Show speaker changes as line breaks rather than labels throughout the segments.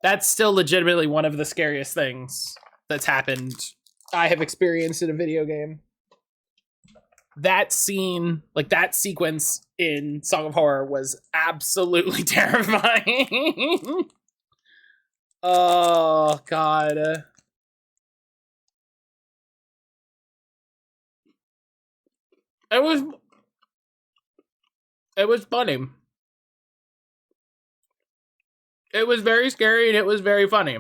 That's still legitimately one of the scariest things that's happened I have experienced in a video game. That scene, like that sequence in Song of Horror was absolutely terrifying. Oh, God. It was funny. It was very scary and it was very funny.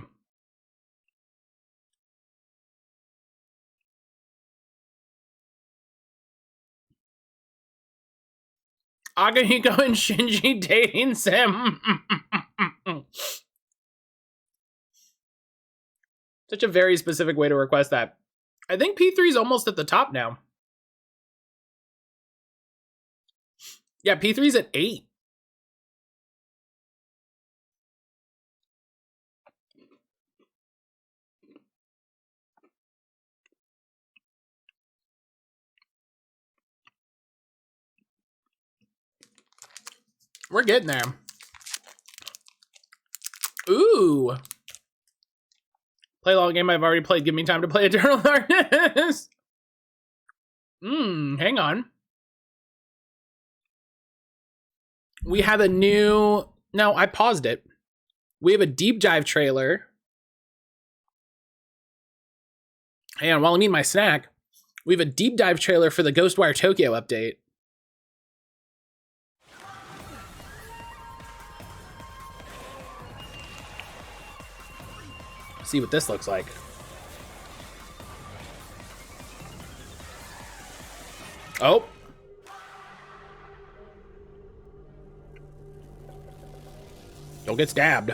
Akihiko and Shinji dating sim. Such a very specific way to request that. I think P3 is almost at the top now. Yeah, P3's at 8. We're getting there. Ooh. Play a long game I've already played. Give me time to play Eternal Darkness. Hang on. We have a new... No, I paused it. We have a deep dive trailer. Hang on, while I need my snack. We have a deep dive trailer for the Ghostwire Tokyo update. See what this looks like. Oh. Don't get stabbed.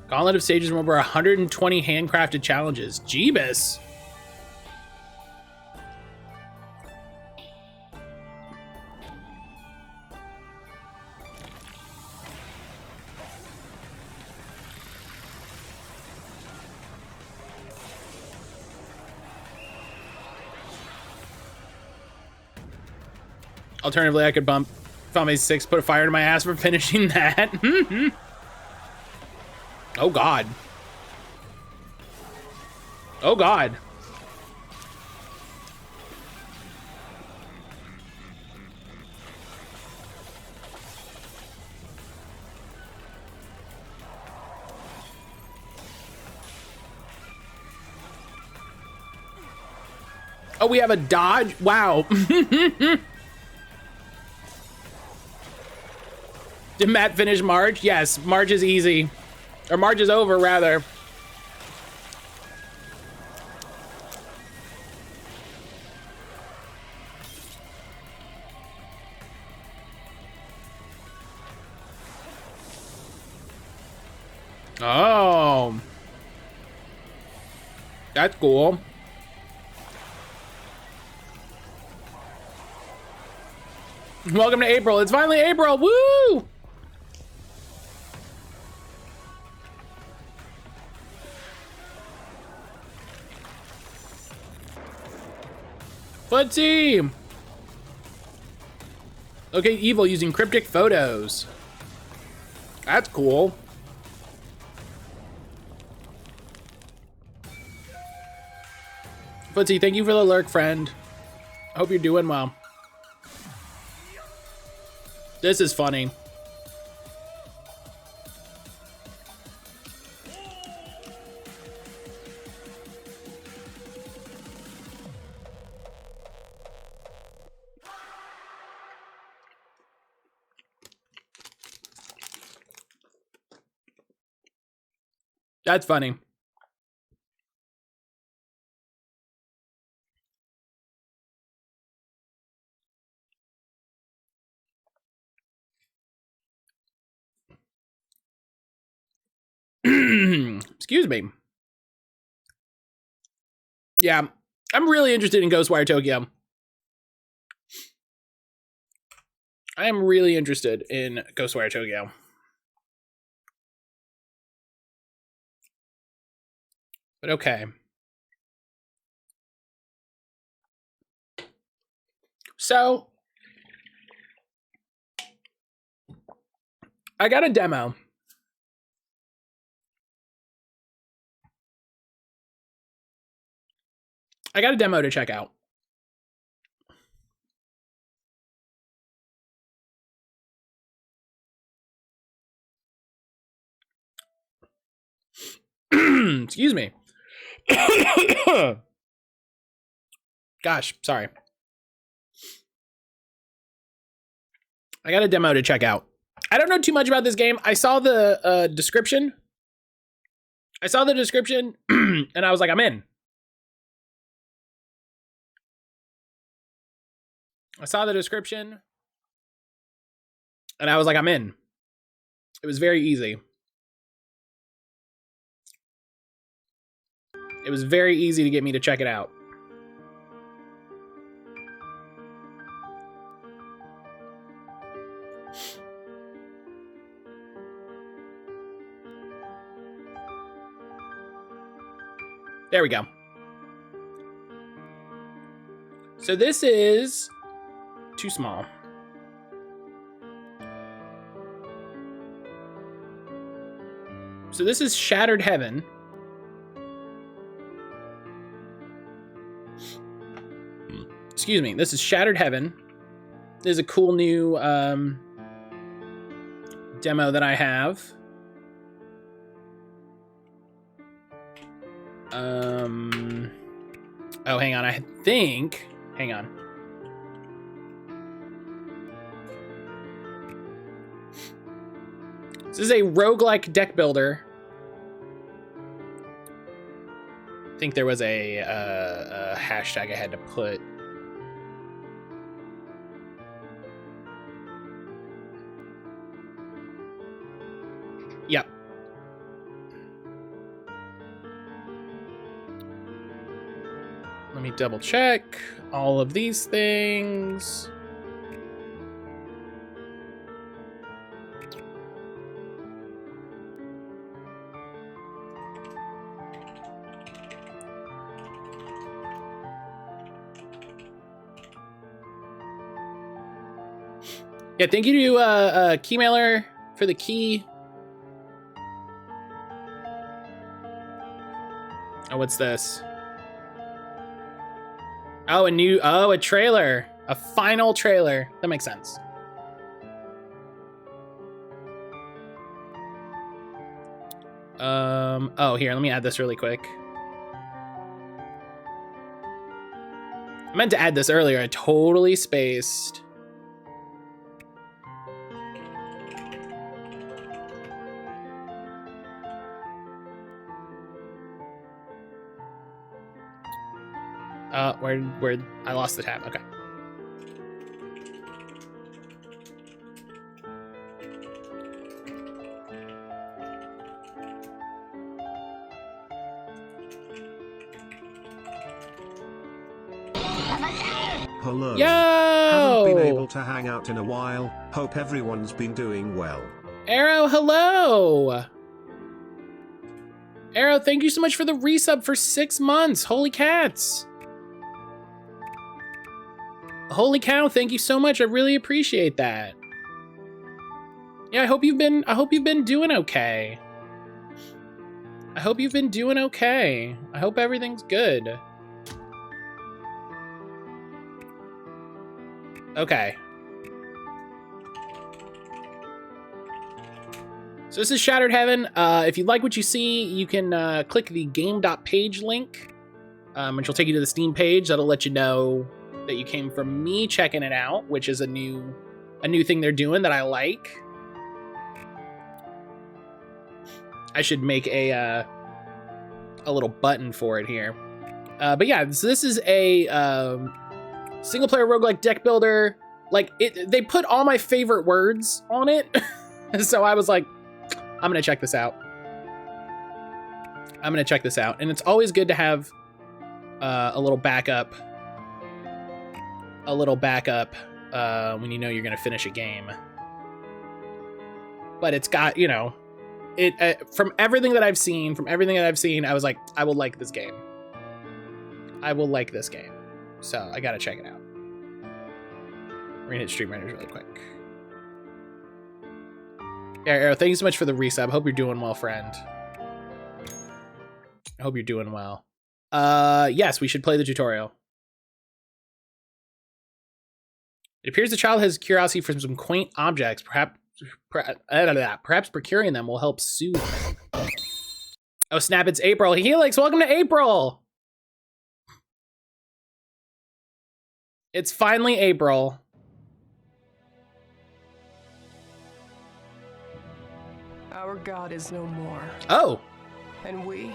Gauntlet of Sages from over 120 handcrafted challenges. Jeebus. Alternatively, I could bump Final Fantasy 6, put a fire to my ass for finishing that. Oh, God. Oh, God. Oh, we have a dodge? Wow. Did Matt finish March? Yes, March is easy. Or March is over, rather. Oh. That's cool. Welcome to April. It's finally April. Woo! Footsie! Okay, evil using cryptic photos. That's cool. Footsie, thank you for the lurk, friend. Hope you're doing well. This is funny. That's funny. Excuse me. Yeah, I'm really interested in Ghostwire Tokyo. I am really interested in Ghostwire Tokyo. But okay. So I got a demo. I got a demo to check out. Excuse me. Gosh, sorry. I got a demo to check out. I don't know too much about this game. I saw the description. And I was like, I'm in. I saw the description and I was like, I'm in. It was very easy. It was very easy to get me to check it out. There we go. So this is too small. So this is Shattered Heaven. Excuse me. This is Shattered Heaven. This is a cool new demo that I have. Oh, hang on. I think. Hang on. This is a roguelike deck builder. I think there was a hashtag I had to put. Yep. Let me double check all of these things. Yeah, thank you to Keymailer for the key. Oh, what's this? Oh, a trailer. A final trailer. That makes sense. Oh, here, let me add this really quick. I meant to add this earlier. I totally spaced. Where I lost the tab. Okay.
Hello.
Yo!
Haven't been able to hang out in a while. Hope everyone's been doing well.
Arrow, hello! Arrow, thank you so much for the resub for 6 months. Holy cats. Holy cow, thank you so much. I really appreciate that. Yeah, I hope you've been doing okay. I hope you've been doing okay. I hope everything's good. Okay. So this is Shattered Heaven. If you like what you see, you can click the game.page link, which will take you to the Steam page. That'll let you know that you came from me checking it out, which is a new thing they're doing that I like. I should make a little button for it here. But yeah, so this is a single player roguelike deck builder. Like they put all my favorite words on it. So I was like, I'm gonna check this out. And it's always good to have a little backup when you know you're gonna finish a game. But it's got, you know, from everything that I've seen, I was like, I will like this game. So I gotta check it out. We're gonna hit Stream Writers really quick. Yeah, Arrow, thank you so much for the resub. Hope you're doing well, friend. I hope you're doing well. Yes, we should play the tutorial. It appears the child has curiosity for some quaint objects. Perhaps procuring them will help soothe him. Oh snap, it's April. Helix, welcome to April! It's finally April.
Our god is no more.
Oh.
And we,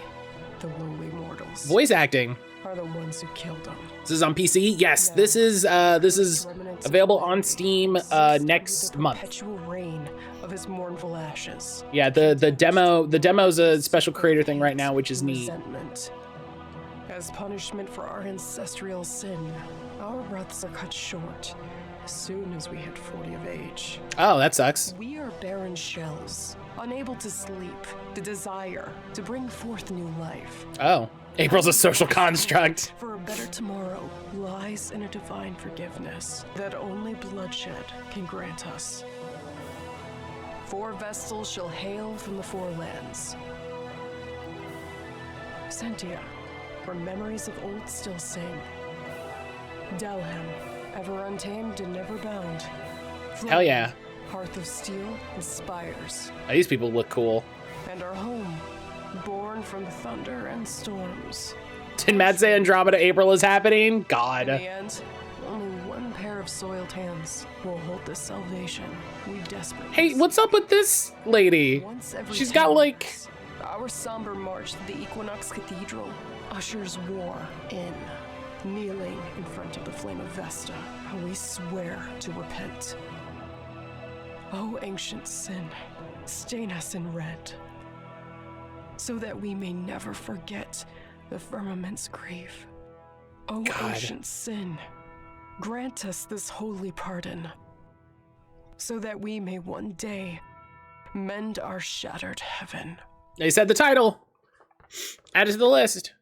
the lowly mortals,
Voice acting.
are the ones who killed him.
This is on PC? Yes, this is available on Steam next month.
Perpetual reign of his mournful ashes.
Yeah, the demo's a special creator thing right now, which is neat.
Resentment. As punishment for our ancestral sin, our breaths are cut short as soon as we hit 40 of age.
Oh, that sucks.
We are barren shells, unable to sleep, the desire to bring forth new life.
Oh, April's a social construct.
For a better tomorrow lies in a divine forgiveness that only bloodshed can grant us. 4 vestals shall hail from the 4 lands. Sentia, where memories of old still sing. Delhem, ever untamed and never bound.
Hell yeah.
Hearth of Steel and Spires.
Oh, these people look cool.
And our home, born from thunder and storms.
Did Matt say Andromeda April is happening? God.
In the end, only one pair of soiled hands will hold the salvation we desperately
Hey, what's up with this lady?
Once every
She's
10
got like...
years, our somber march to the Equinox Cathedral ushers war in. Kneeling in front of the flame of Vesta, we swear to repent. O ancient sin, stain us in red, so that we may never forget the firmament's grief. O ancient sin, grant us this holy pardon, so that we may one day mend our shattered heaven.
They said the title. Add it to the list.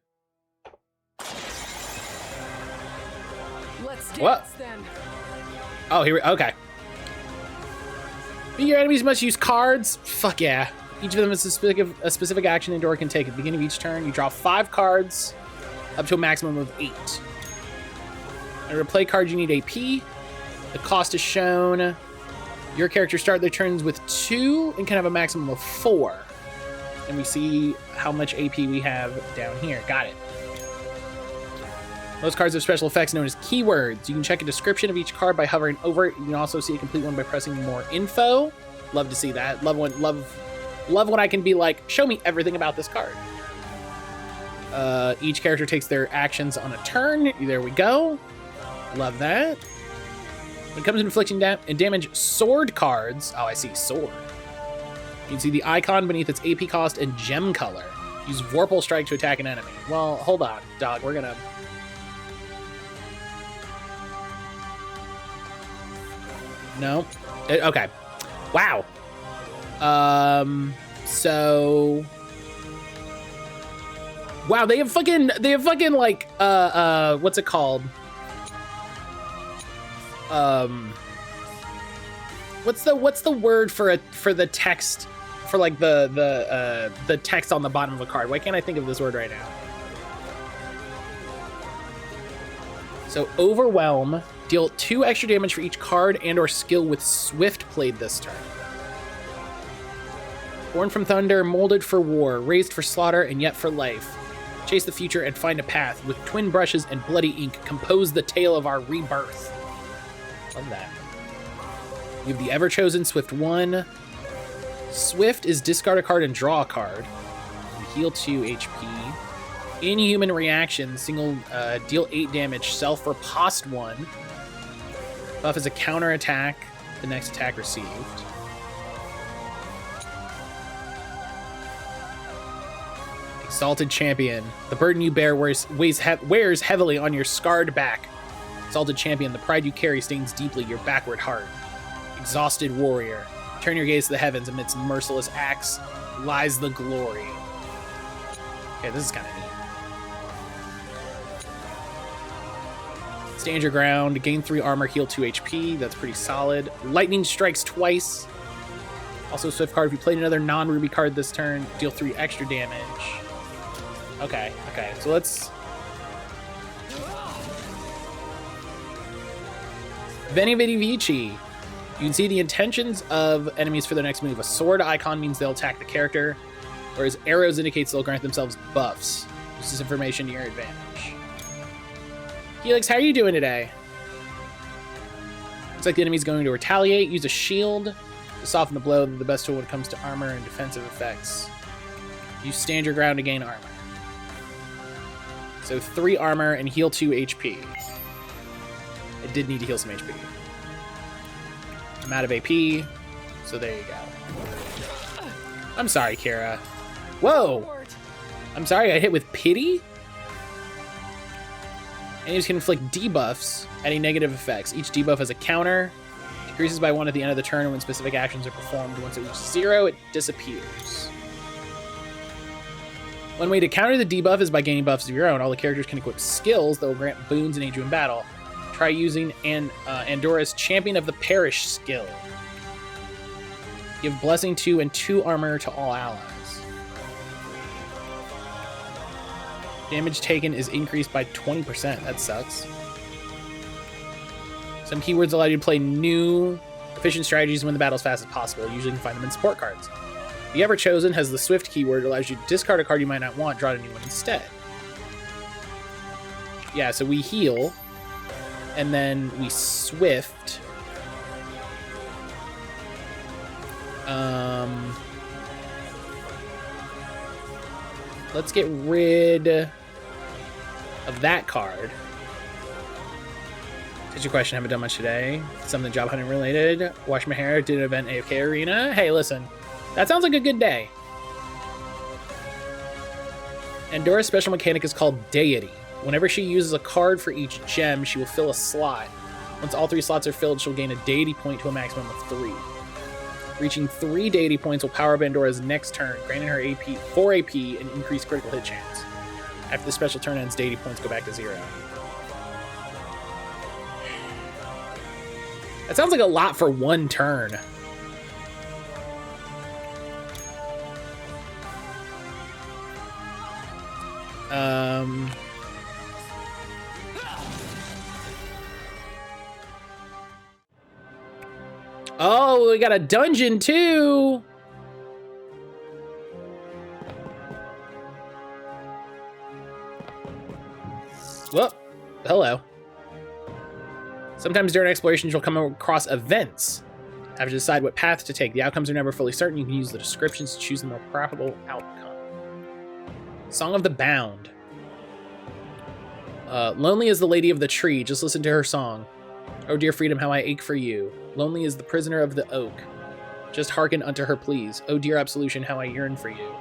Let's
What?
dance then.
Oh, here we... Okay. Your enemies must use cards. Fuck yeah. Each of them is a specific action the door can take. At the beginning of each turn, you draw 5 cards, up to a maximum of 8. And to play cards, you need AP. The cost is shown. Your characters start their turns with 2 and can have a maximum of 4. And we see how much AP we have down here. Got it. Most cards have special effects known as keywords. You can check a description of each card by hovering over it. You can also see a complete one by pressing more info. Love to see that. Love when I can be like, show me everything about this card. Each character takes their actions on a turn. There we go. Love that. When it comes to inflicting damage, sword cards. Oh, I see, sword. You can see the icon beneath its AP cost and gem color. Use Vorpal Strike to attack an enemy. Well, hold on, dog. We're gonna... No. Okay. Wow. So... Wow, they have fucking like, what's it called? What's the word for the text, for like the text on the bottom of a card? Why can't I think of this word right now? So Overwhelm, deal 2 extra damage for each card and or skill with Swift played this turn. Born from Thunder, molded for war, raised for slaughter, and yet for life. Chase the future and find a path. With twin brushes and bloody ink, compose the tale of our rebirth. Love that. You have the Ever-Chosen Swift 1. Swift is discard a card and draw a card. You heal 2 HP. Inhuman Reaction, single deal 8 damage, self-riposte 1. Buff is a counter attack, the next attack received. Exalted Champion. The burden you bear wears heavily on your scarred back. Exalted Champion. The pride you carry stains deeply your backward heart. Exhausted Warrior. Turn your gaze to the heavens amidst merciless acts lies the glory. Okay, this is kind of neat. Stand your ground, gain 3 armor, heal 2 HP. That's pretty solid. Lightning strikes twice. Also swift card, if you played another non-ruby card this turn, deal 3 extra damage. Okay, so let's... Veni Vidi Vici. You can see the intentions of enemies for their next move. A sword icon means they'll attack the character, whereas arrows indicates they'll grant themselves buffs. Use this information to your advantage. Helix, how are you doing today? Looks like the enemy's going to retaliate. Use a shield to soften the blow. The best tool when it comes to armor and defensive effects. You stand your ground to gain armor. So 3 armor and heal 2 HP. I did need to heal some HP. I'm out of AP, so there you go. I'm sorry, Kira. Whoa! I'm sorry, I hit with pity? Enemies can inflict debuffs, adding negative effects. Each debuff has a counter. Decreases by 1 at the end of the turn, and when specific actions are performed. Once it reaches 0, it disappears. One way to counter the debuff is by gaining buffs of your own. All the characters can equip skills that will grant boons and aid you in battle. Try using Andora's Champion of the Parish skill. Give Blessing 2 and 2 armor to all allies. Damage taken is increased by 20%. That sucks. Some keywords allow you to play new, efficient strategies when the battle as fast as possible. You usually can find them in support cards. The Ever Chosen has the Swift keyword. It allows you to discard a card you might not want, draw a new one instead. Yeah, so we heal, and then we Swift. Let's get rid of that card. Did your question? Haven't done much today. Something job hunting related. Wash my hair. Did an event AFK arena. Hey, listen. That sounds like a good day. Andora's special mechanic is called Deity. Whenever she uses a card for each gem, she will fill a slot. Once all 3 slots are filled, she'll gain a Deity point to a maximum of 3. Reaching 3 Deity points will power up Andora's next turn, granting her 4 AP and increased critical hit chance. After the special turn ends, Deity points go back to 0. That sounds like a lot for 1 turn. Oh, we got a dungeon too. Well, hello. Sometimes during explorations, you'll come across events. Have to decide what path to take. The outcomes are never fully certain. You can use the descriptions to choose the more profitable outcome. Song of the Bound. Lonely is the lady of the tree. Just listen to her song. Oh, dear freedom, how I ache for you. Lonely is the prisoner of the oak. Just hearken unto her pleas. Oh, dear absolution, how I yearn for you.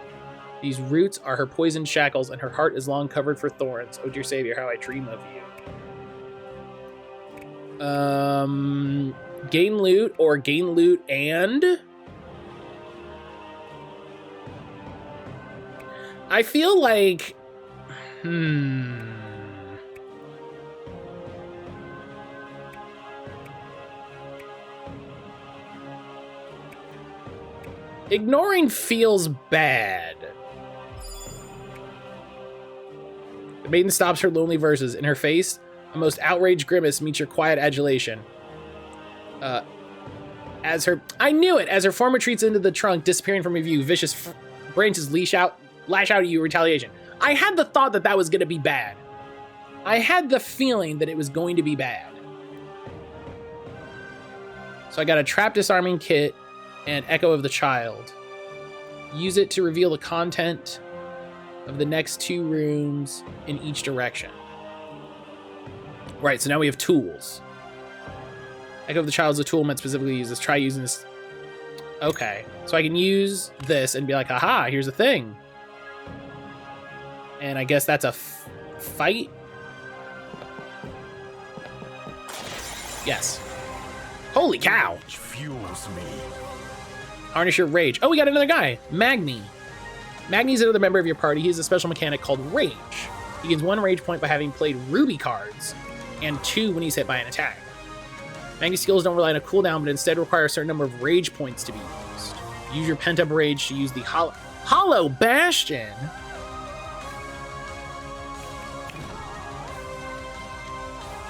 These roots are her poisoned shackles, and her heart is long covered for thorns. Oh, dear savior, how I dream of you. Gain loot or gain loot and... I feel like... Ignoring feels bad. The maiden stops her lonely verses. In her face, a most outraged grimace meets your quiet adulation. I knew it! As her form retreats into the trunk, disappearing from your view, vicious branches lash out at you in retaliation. I had the thought that was going to be bad. I had the feeling that it was going to be bad. So I got a trap disarming kit and Echo of the Child. Use it to reveal the content of the next 2 rooms in each direction. Right, so now we have tools. Echo of the Child is a tool meant specifically to use this. Try using this. Okay, so I can use this and be like, aha, here's a thing. And I guess that's a fight? Yes. Holy cow!
Fuels me.
Harness your rage. Oh, we got another guy. Magni. Magni's another member of your party. He has a special mechanic called Rage. He gains 1 rage point by having played Ruby cards, and 2 when he's hit by an attack. Magni's skills don't rely on a cooldown, but instead require a certain number of rage points to be used. Use your pent-up rage to use the Hollow Bastion.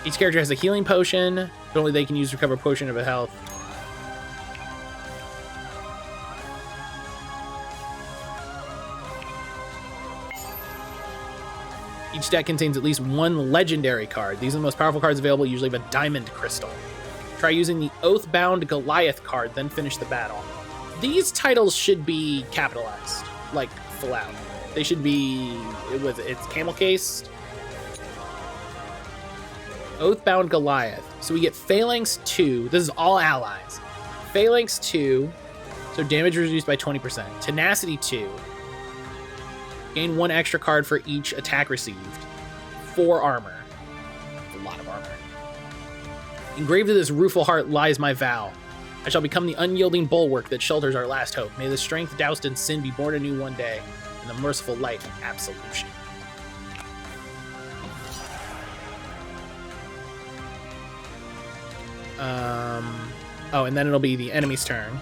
Each character has a healing potion, but only they can use recover potion of a health. Each deck contains at least 1 legendary card. These are the most powerful cards available, usually have a diamond crystal. Try using the Oathbound Goliath card, then finish the battle. These titles should be capitalized, like full out. They should be, it's camel cased. Oathbound Goliath. So we get Phalanx 2. This is all allies. Phalanx 2. So damage reduced by 20%. Tenacity 2. Gain 1 extra card for each attack received. 4 armor. That's a lot of armor. Engraved to this rueful heart lies my vow. I shall become the unyielding bulwark that shelters our last hope. May the strength doused in sin be born anew one day, in the merciful light of absolution. Oh, and then it'll be the enemy's turn.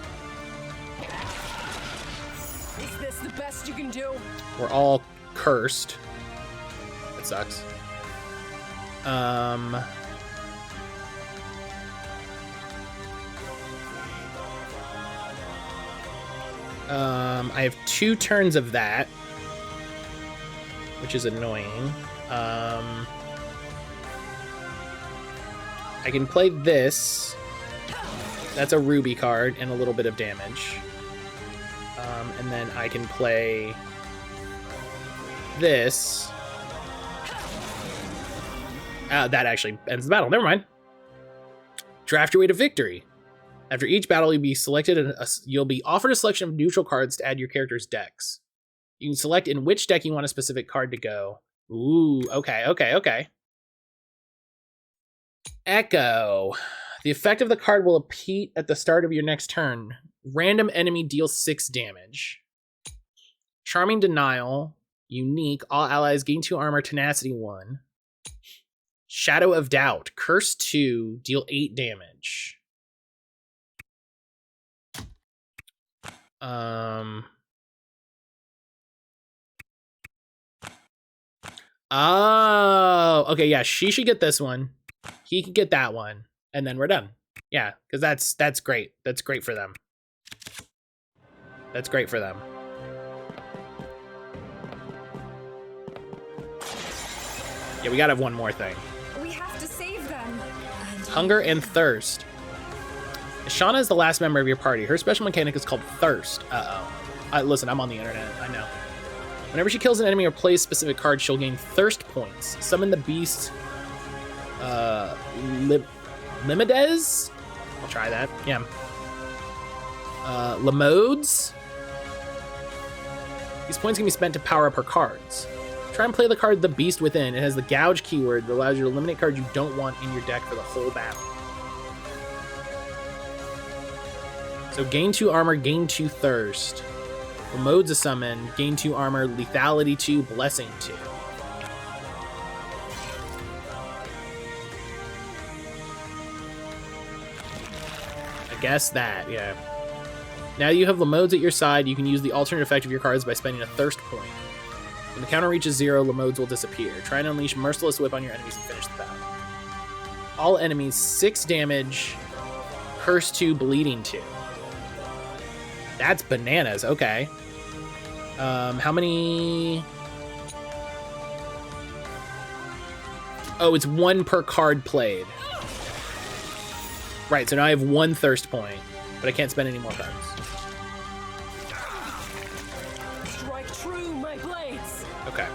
Is this the best you can do?
We're all cursed. That sucks. I have 2 turns of that, which is annoying. I can play this. That's a ruby card and a little bit of damage. And then I can play this. That actually ends the battle. Never mind. Draft your way to victory. After each battle, you'll be offered a selection of neutral cards to add to your character's decks. You can select in which deck you want a specific card to go. Ooh, okay. Echo. The effect of the card will repeat at the start of your next turn. Random enemy deals 6 damage. Charming Denial. Unique. All allies gain 2 armor, tenacity 1. Shadow of Doubt. Curse 2. Deal 8 damage. Oh, okay, yeah, she should get this one. He can get that one, and then we're done. Yeah, because that's great. That's great for them. That's great for them. Yeah, we gotta have one more thing.
We have to save them.
Hunger and Thirst. Shauna is the last member of your party. Her special mechanic is called Thirst. Listen, I'm on the internet. I know. Whenever she kills an enemy or plays specific cards, she'll gain Thirst points. Summon the beast... Limides? I'll try that. Yeah. Lamodes? These points can be spent to power up her cards. Try and play the card The Beast Within. It has the Gouge keyword that allows you to eliminate cards you don't want in your deck for the whole battle. So gain 2 armor, gain 2 thirst. Remode's a summon, gain 2 armor, lethality 2, blessing 2. I guess that, yeah. Now you have Lamodes at your side, you can use the alternate effect of your cards by spending a thirst point. When the counter reaches 0, Lamodes will disappear. Try and unleash Merciless Whip on your enemies and finish the battle. All enemies, 6 damage, Curse 2, Bleeding 2. That's bananas, okay. How many... Oh, it's 1 per card played. Right, so now I have 1 thirst point, but I can't spend any more cards.
Strike true, my blades.
Okay.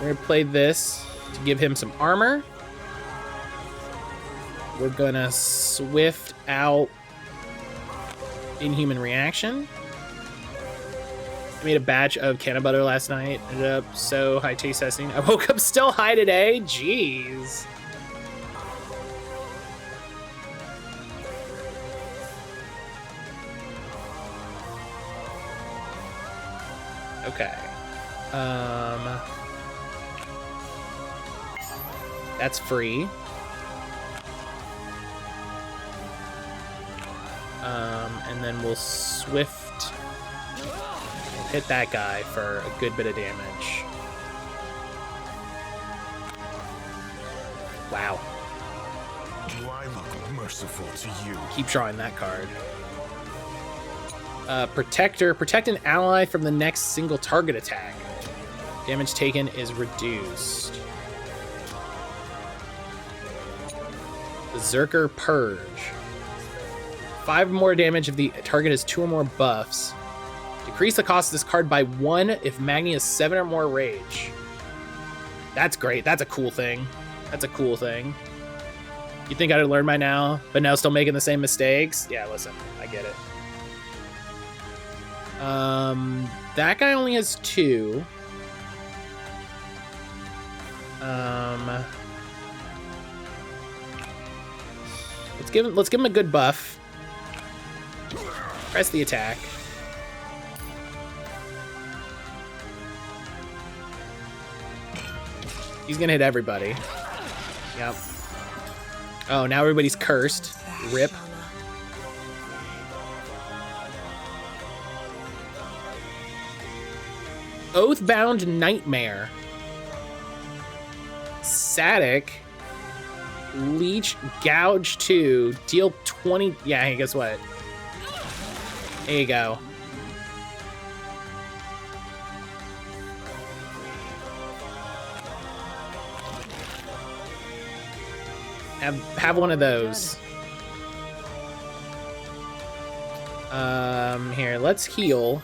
We're gonna play this to give him some armor. We're gonna swift out Inhuman Reaction. I made a batch of canna butter last night. Ended up so high taste testing. I woke up still high today. Jeez. Okay. That's free. And then we'll swift hit that guy for a good bit of damage. Wow.
Do I look merciful to you?
Keep drawing that card. Protector. Protect an ally from the next single target attack. Damage taken is reduced. Berserker Purge. 5 more damage if the target has 2 or more buffs. Decrease the cost of this card by 1 if Magni has 7 or more rage. That's great. That's a cool thing. That's a cool thing. You think I'd have learned by now, but now still making the same mistakes? Yeah, listen, I get it. That guy only has 2. Let's give him a good buff. Press the attack. He's gonna hit everybody. Yep. Oh, now everybody's cursed. Rip. Oathbound Nightmare. Static. Leech Gouge 2. Deal 20. Yeah, hey, guess what? There you go. Have one of those. Here, let's heal.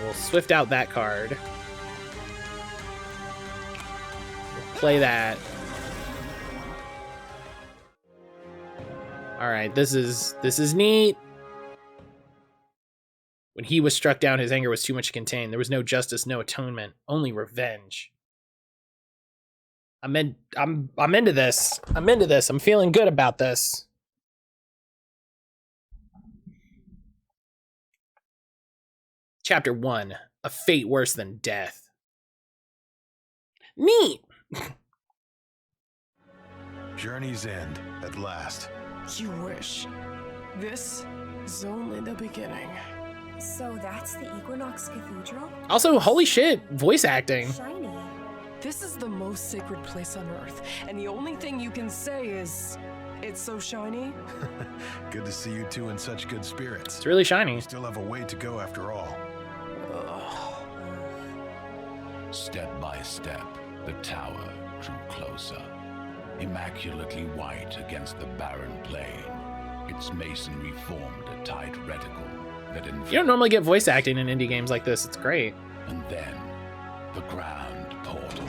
We'll swift out that card. We'll play that. All right, this is neat. When he was struck down, his anger was too much to contain. There was no justice, no atonement, only revenge. I'm into this. I'm into this. I'm feeling good about this. Chapter 1, A Fate Worse Than Death. Neat.
Journey's end, at last.
You wish. This is only the beginning.
So that's the Equinox Cathedral?
Also, holy shit, voice acting.
Shiny.
This is the most sacred place on Earth, and the only thing you can say is, it's so shiny.
Good to see you two in such good spirits.
It's really shiny.
We still have a way to go after all.
Step by step, the tower drew closer. Immaculately white against the barren plain, its masonry formed a tight reticle that enveloped.
You don't normally get voice acting in indie games like this. It's great.
And then, the grand portal,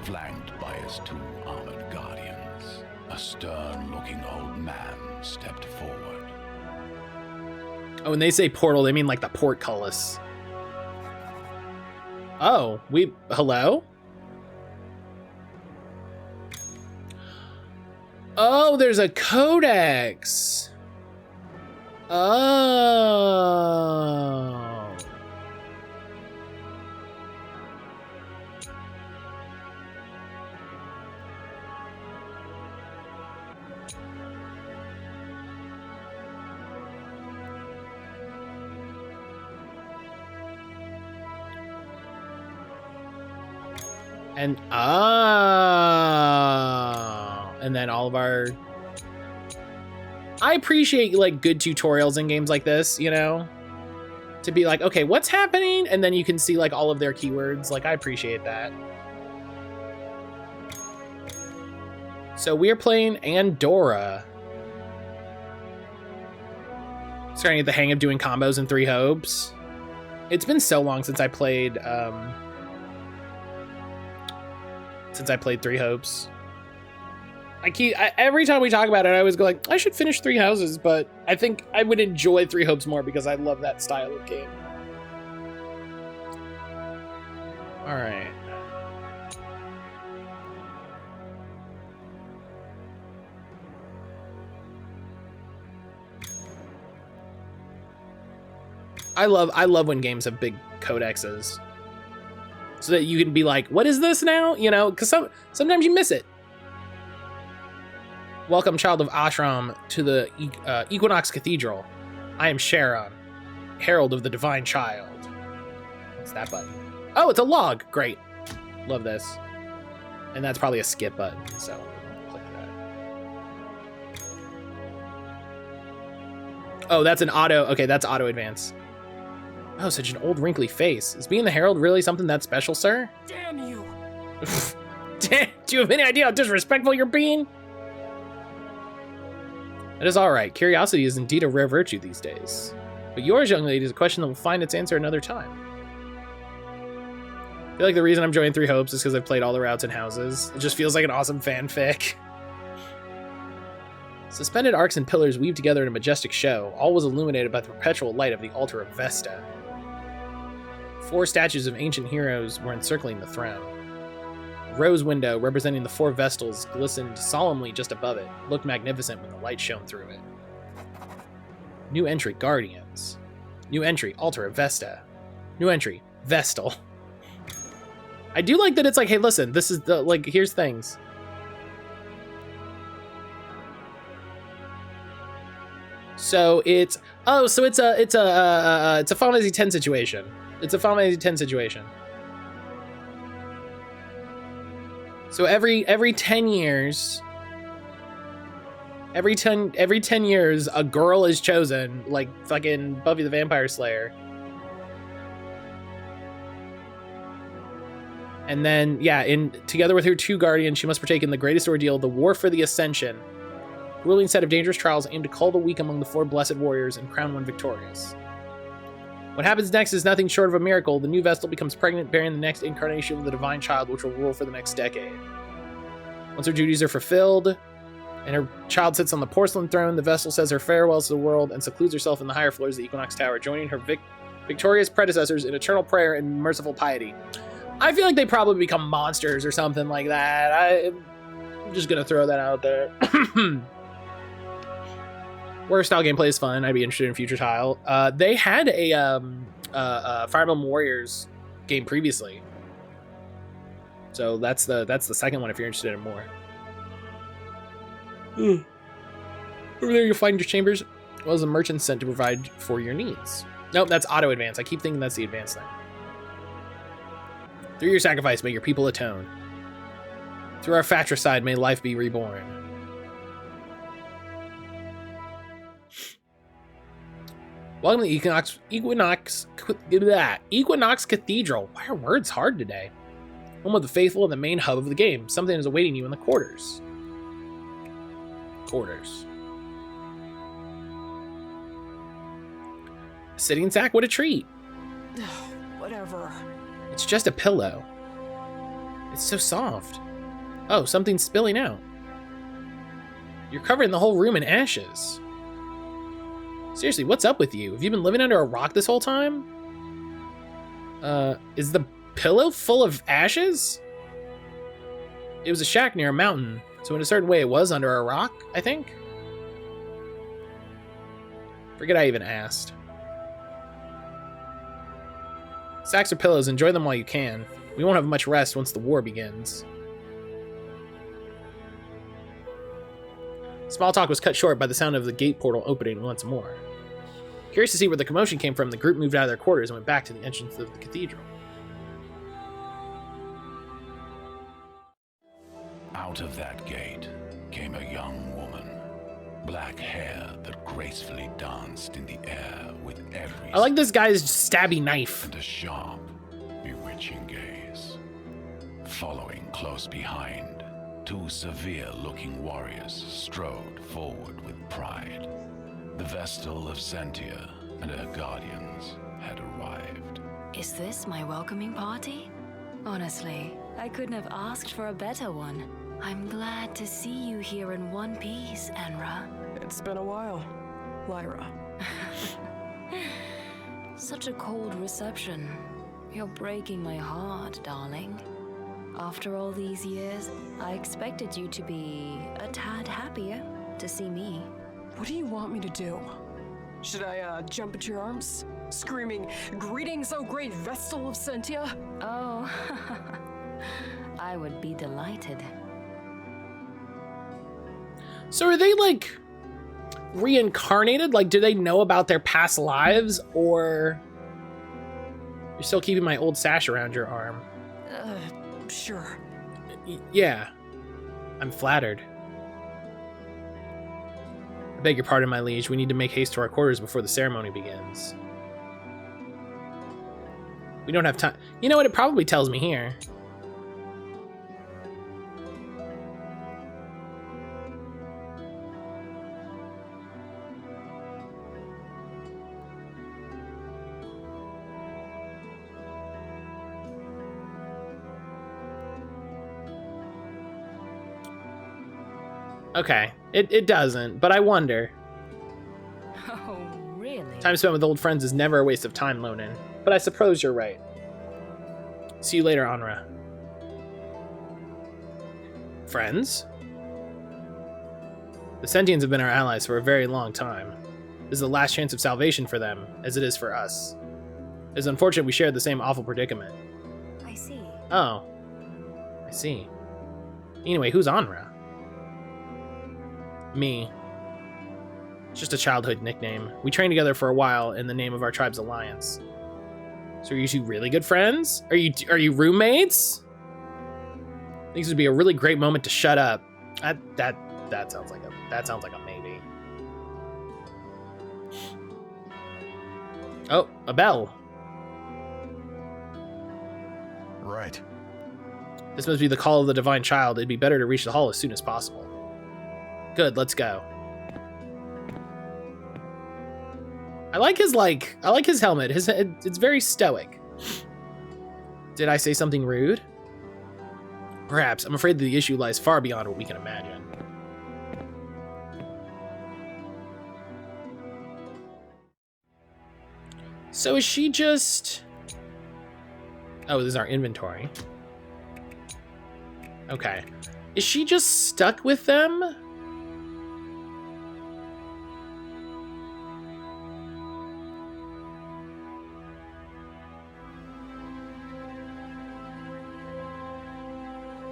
flanked by his 2 armored guardians. A stern-looking old man stepped forward.
Oh, when they say portal, they mean like the portcullis. Oh, hello? Oh, there's a codex. Oh. And and then all of our, I appreciate like good tutorials in games like this, you know, to be like, okay, what's happening? And then you can see like all of their keywords. Like, I appreciate that. So we are playing Andorra. Starting to get the hang of doing combos in 3 hopes. It's been so long since I played 3 hopes. Every time we talk about it, I always go like, I should finish Three Houses, but I think I would enjoy Three Hopes more because I love that style of game. All right. I love when games have big codexes, so that you can be like, what is this now? You know, because sometimes you miss it. Welcome, child of Ashram, to the Equinox Cathedral. I am Sharon, herald of the divine child. What's that button? Oh, it's a log. Great. Love this. And that's probably a skip button, so click that. Oh, that's an auto. Okay, that's auto advance. Oh, such an old wrinkly face. Is being the herald really something that special, sir?
Damn you!
Do you have any idea how disrespectful you're being? It is all right. Curiosity is indeed a rare virtue these days. But yours, young lady, is a question that will find its answer another time. I feel like the reason I'm joining Three Hopes is because I've played all the routes and houses. It just feels like an awesome fanfic. Suspended arcs and pillars weave together in a majestic show. All was illuminated by the perpetual light of the altar of Vesta. 4 statues of ancient heroes were encircling the throne. A rose window, representing the 4 Vestals, glistened solemnly just above it, looked magnificent when the light shone through it. New entry, Guardians. New entry, Altar of Vesta. New entry, Vestal. I do like that it's like, hey, listen, this is the, like, here's things. So it's, oh, so it's a Final Fantasy X situation. It's a Final Fantasy X situation. So every 10 years, every 10 years, a girl is chosen, like fucking Buffy the Vampire Slayer. And then, yeah, together with her 2 guardians, she must partake in the greatest ordeal, the War for the Ascension. A grueling set of dangerous trials aimed to cull the weak among the 4 blessed warriors and crown one victorious. What happens next is nothing short of a miracle. The new Vestal becomes pregnant, bearing the next incarnation of the divine child, which will rule for the next decade. Once her duties are fulfilled, and her child sits on the porcelain throne, the Vestal says her farewells to the world and secludes herself in the higher floors of the Equinox Tower, joining her victorious predecessors in eternal prayer and merciful piety. I feel like they probably become monsters or something like that. I'm just gonna throw that out there. Warrior style gameplay is fun. I'd be interested in future tile. They had a Fire Emblem Warriors game previously, so that's the second one if you're interested in more. Over there, you'll find your chambers, as well as a merchant sent to provide for your needs. Nope, that's auto advance. I keep thinking that's the advance thing. Through your sacrifice, may your people atone. Through our fratricide, may life be reborn. Welcome to Equinox Cathedral. Why are words hard today? Home of the faithful and the main hub of the game. Something is awaiting you in the quarters. A sitting sack? What a treat.
Whatever.
It's just a pillow. It's so soft. Oh, something's spilling out. You're covering the whole room in ashes. Seriously, what's up with you? Have you been living under a rock this whole time? Is the pillow full of ashes? It was a shack near a mountain, so in a certain way it was under a rock, I think? Forget I even asked. Sacks or pillows, enjoy them while you can. We won't have much rest once the war begins. Small talk was cut short by the sound of the gate portal opening once more. Curious to see where the commotion came from, the group moved out of their quarters and went back to the entrance of the cathedral.
Out of that gate came a young woman. Black hair that gracefully danced in the air with every...
I like this guy's stabby knife.
And a sharp, bewitching gaze. Following close behind, 2 severe-looking warriors strode forward with pride. The Vestal of Sentia and her guardians had arrived.
Is this my welcoming party? Honestly, I couldn't have asked for a better one. I'm glad to see you here in one piece, Enra.
It's been a while, Lyra.
Such a cold reception. You're breaking my heart, darling. After all these years, I expected you to be a tad happier to see me.
What do you want me to do? Should I, jump into your arms? Screaming, "Greetings, O great Vestal of Sentia"?
Oh, I would be delighted.
So are they, like, reincarnated? Like, do they know about their past lives? Or you're still keeping my old sash around your arm?
Sure.
Yeah. I'm flattered. I beg your pardon, my liege. We need to make haste to our quarters before the ceremony begins. We don't have time. You know what? It probably tells me here. Okay, it doesn't, but I wonder.
Oh, really?
Time spent with old friends is never a waste of time, Lonan. But I suppose you're right. See you later, Anra. Friends? The Sentients have been our allies for a very long time. This is the last chance of salvation for them, as it is for us. It's unfortunate we shared the same awful predicament.
I see.
Oh. I see. Anyway, who's Anra? Me. It's just a childhood nickname. We trained together for a while in the name of our tribe's alliance. So are you two really good friends? Are you roommates? I think this would be a really great moment to shut up. That sounds like a maybe. Oh, a bell.
Right.
This must be the call of the divine child. It'd be better to reach the hall as soon as possible. Good, let's go. I like his helmet. It's very stoic. Did I say something rude? Perhaps. I'm afraid that the issue lies far beyond what we can imagine. So is she just... Oh, this is our inventory. Okay. Is she just stuck with them?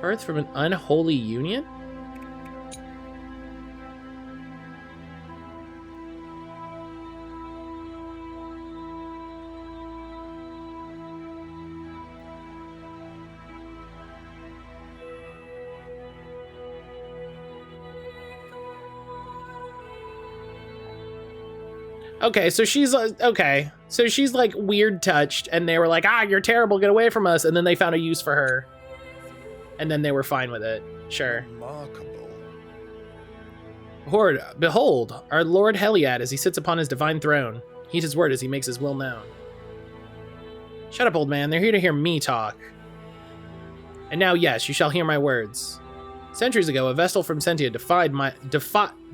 Birth from an unholy union? Okay, so she's okay. So she's like weird touched, and they were like, "Ah, you're terrible, get away from us," and then they found a use for her. And then they were fine with it. Sure.
Remarkable.
Horde, behold, our Lord Heliad as he sits upon his divine throne. Heed his word as he makes his will known. Shut up, old man. They're here to hear me talk. And now, yes, you shall hear my words. Centuries ago, a Vestal from Sentia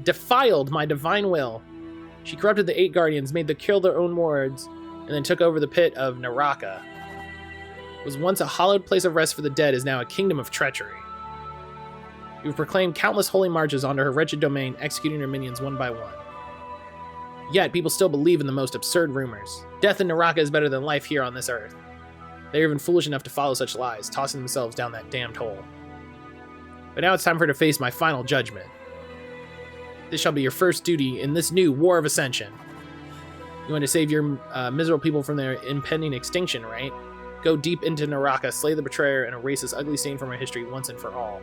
defiled my divine will. She corrupted the 8 guardians, made them kill their own wards, and then took over the pit of Naraka. Was once a hallowed place of rest for the dead is now a kingdom of treachery. You have proclaimed countless holy marches onto her wretched domain, executing her minions one by one. Yet, people still believe in the most absurd rumors. Death in Naraka is better than life here on this earth. They are even foolish enough to follow such lies, tossing themselves down that damned hole. But now it's time for her to face my final judgment. This shall be your first duty in this new War of Ascension. You want to save your miserable people from their impending extinction, right? Go deep into Naraka, slay the betrayer, and erase this ugly stain from our history once and for all.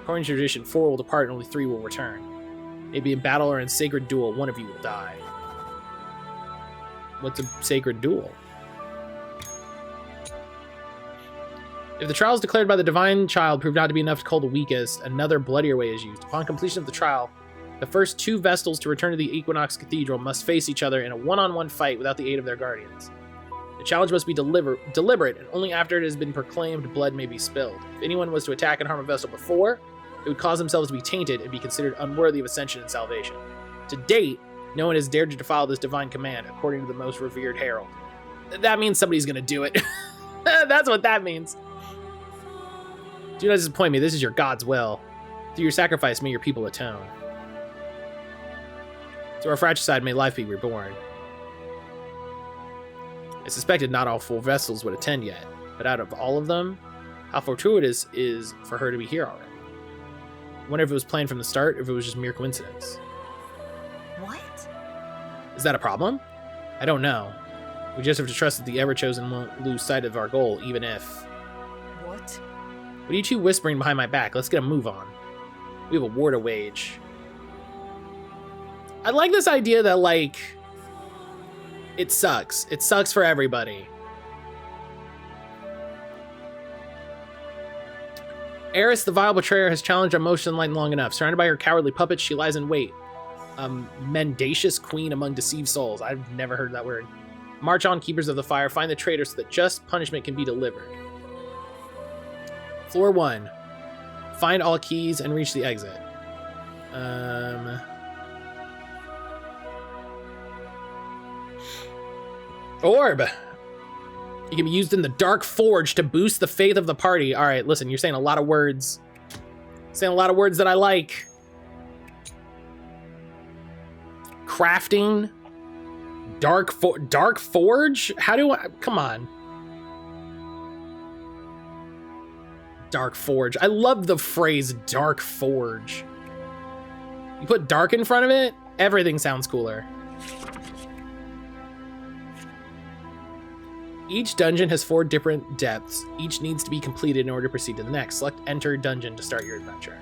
According to tradition, 4 will depart and only 3 will return. Maybe in battle or in sacred duel, one of you will die. What's a sacred duel? If the trials declared by the divine child prove not to be enough to cull the weakest, another bloodier way is used. Upon completion of the trial, the first 2 Vestals to return to the Equinox Cathedral must face each other in a one-on-one fight without the aid of their guardians. The challenge must be deliberate, and only after it has been proclaimed blood may be spilled. If anyone was to attack and harm a Vestal before, it would cause themselves to be tainted and be considered unworthy of ascension and salvation. To date, no one has dared to defile this divine command, according to the most revered herald. That means somebody's gonna do it. That's what that means. Do not disappoint me. This is your God's will. Through your sacrifice, may your people atone. To our fratricide, may life be reborn. I suspected not all full vessels would attend yet, but out of all of them, how fortuitous is for her to be here already. I wonder if it was planned from the start, or if it was just mere coincidence.
What?
Is that a problem? I don't know. We just have to trust that the Ever-Chosen won't lose sight of our goal, even if...
What?
What are you two whispering behind my back? Let's get a move on. We have a war to wage. I like this idea that, like, it sucks. It sucks for everybody. Eris, the vile betrayer, has challenged our motion light long enough. Surrounded by her cowardly puppets, she lies in wait. Mendacious queen among deceived souls. I've never heard that word. March on, keepers of the fire. Find the traitor so that just punishment can be delivered. Floor 1. Find all keys and reach the exit. Orb. It can be used in the Dark Forge to boost the faith of the party. All right, listen, you're saying a lot of words. Saying a lot of words that I like. Crafting. Dark Forge? How do I... Come on. Dark Forge. I love the phrase Dark Forge. You put dark in front of it, everything sounds cooler. Each dungeon has 4 different depths. Each needs to be completed in order to proceed to the next. Select Enter Dungeon to start your adventure.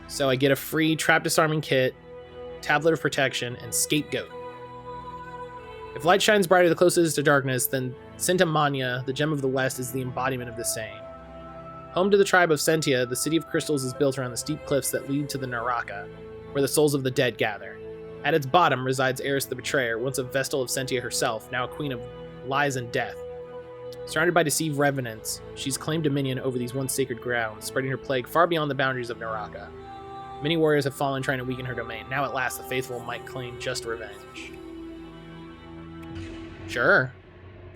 So I get a free Trap Disarming Kit, Tablet of Protection, and Scapegoat. If light shines brighter the closer it is to darkness, then Centimania, the Gem of the West, is the embodiment of the same. Home to the tribe of Sentia, the City of Crystals is built around the steep cliffs that lead to the Naraka, where the souls of the dead gather. At its bottom resides Eris the Betrayer, once a Vestal of Sentia herself, now a queen of lies and death. Surrounded by deceived revenants, she's claimed dominion over these once sacred grounds, spreading her plague far beyond the boundaries of Naraka. Many warriors have fallen trying to weaken her domain. Now at last the faithful might claim just revenge. Sure.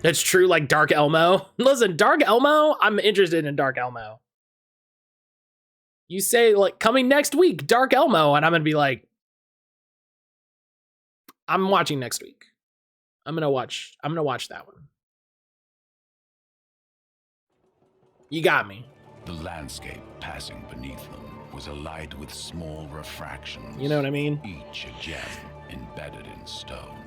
It's true like Dark Elmo. Listen, Dark Elmo, I'm interested in Dark Elmo. You say, like, coming next week, Dark Elmo, and I'm gonna be like, I'm watching next week. I'm gonna watch that one. You got me.
The landscape passing beneath them was alight with small refractions.
You know what I mean?
Each a gem embedded in stone.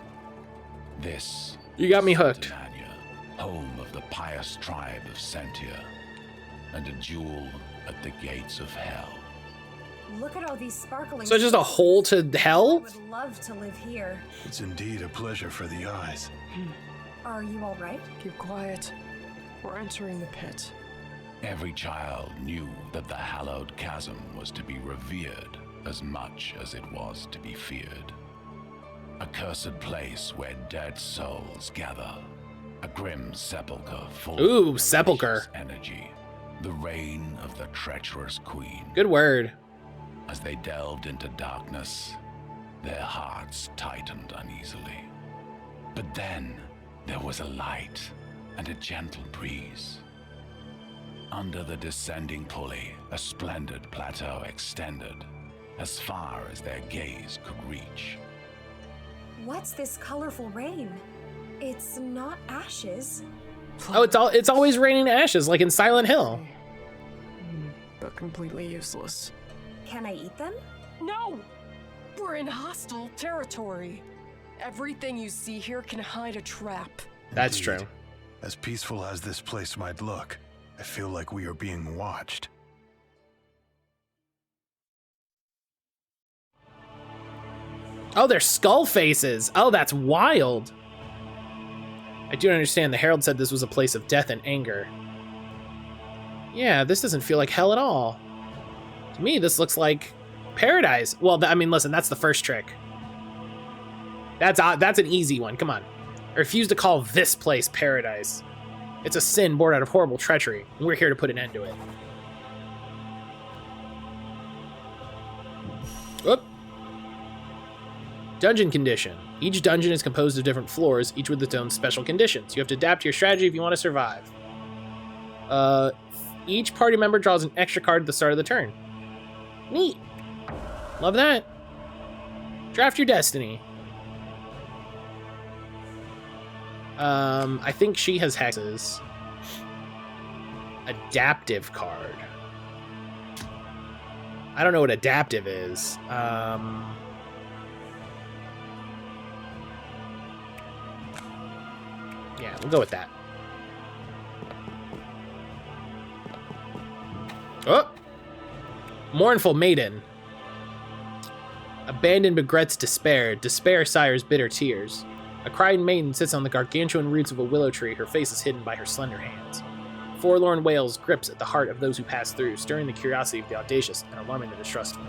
This
You got me hooked.
Centimania, home of the pious tribe of Sentia, and a jewel at the gates of hell.
Look at all these sparkling...
So it's just a hole to
I
hell?
would love to live here.
It's indeed a pleasure for the eyes.
Are you all right?
Keep quiet. We're entering the pit.
Every child knew that the hallowed chasm was to be revered as much as it was to be feared. A cursed place where dead souls gather. A grim sepulchre full
Ooh,
of
sepulcher.
malicious energy. The reign of the treacherous queen.
Good word.
As they delved into darkness, their hearts tightened uneasily. But then there was a light and a gentle breeze. Under the descending pulley, a splendid plateau extended as far as their gaze could reach.
What's this colorful rain? It's not ashes.
Oh, it's always raining ashes, like in Silent Hill.
But completely useless.
Can I eat them?
No! We're in hostile territory. Everything you see here can hide a trap.
That's
Indeed.
true.
As peaceful as this place might look, I feel like we are being watched.
Oh, they're skull faces. Oh, that's wild. I do understand. The Herald said this was a place of death and anger. Yeah, this doesn't feel like hell at all. To me, this looks like paradise. Well, I mean, listen, that's the first trick. That's an easy one. Come on. I refuse to call this place paradise. It's a sin born out of horrible treachery, and we're here to put an end to it. Whoop. Dungeon condition. Each dungeon is composed of different floors, each with its own special conditions. You have to adapt your strategy if you want to survive. Each party member draws an extra card at the start of the turn. Neat. Love that. Draft your destiny. I think she has hexes. Adaptive card. I don't know what adaptive is. Yeah, we'll go with that. Oh! Mournful Maiden. Abandoned begrets despair. Despair sires bitter tears. A crying maiden sits on the gargantuan roots of a willow tree. Her face is hidden by her slender hands. Forlorn wails grips at the heart of those who pass through, stirring the curiosity of the audacious and alarming the distrustful.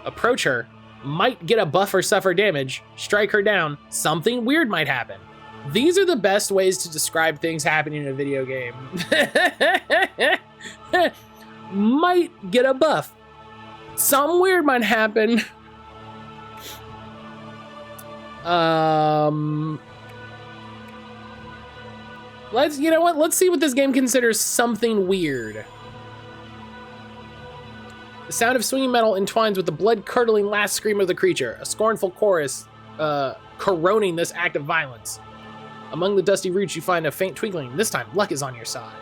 Approach her. Might get a buff or suffer damage. Strike her down. Something weird might happen. These are the best ways to describe things happening in a video game. Might get a buff. Something weird might happen. You know what? Let's see what this game considers something weird. The sound of swinging metal entwines with the blood-curdling last scream of the creature, a scornful chorus coroning this act of violence. Among the dusty roots, you find a faint twinkling. This time, luck is on your side.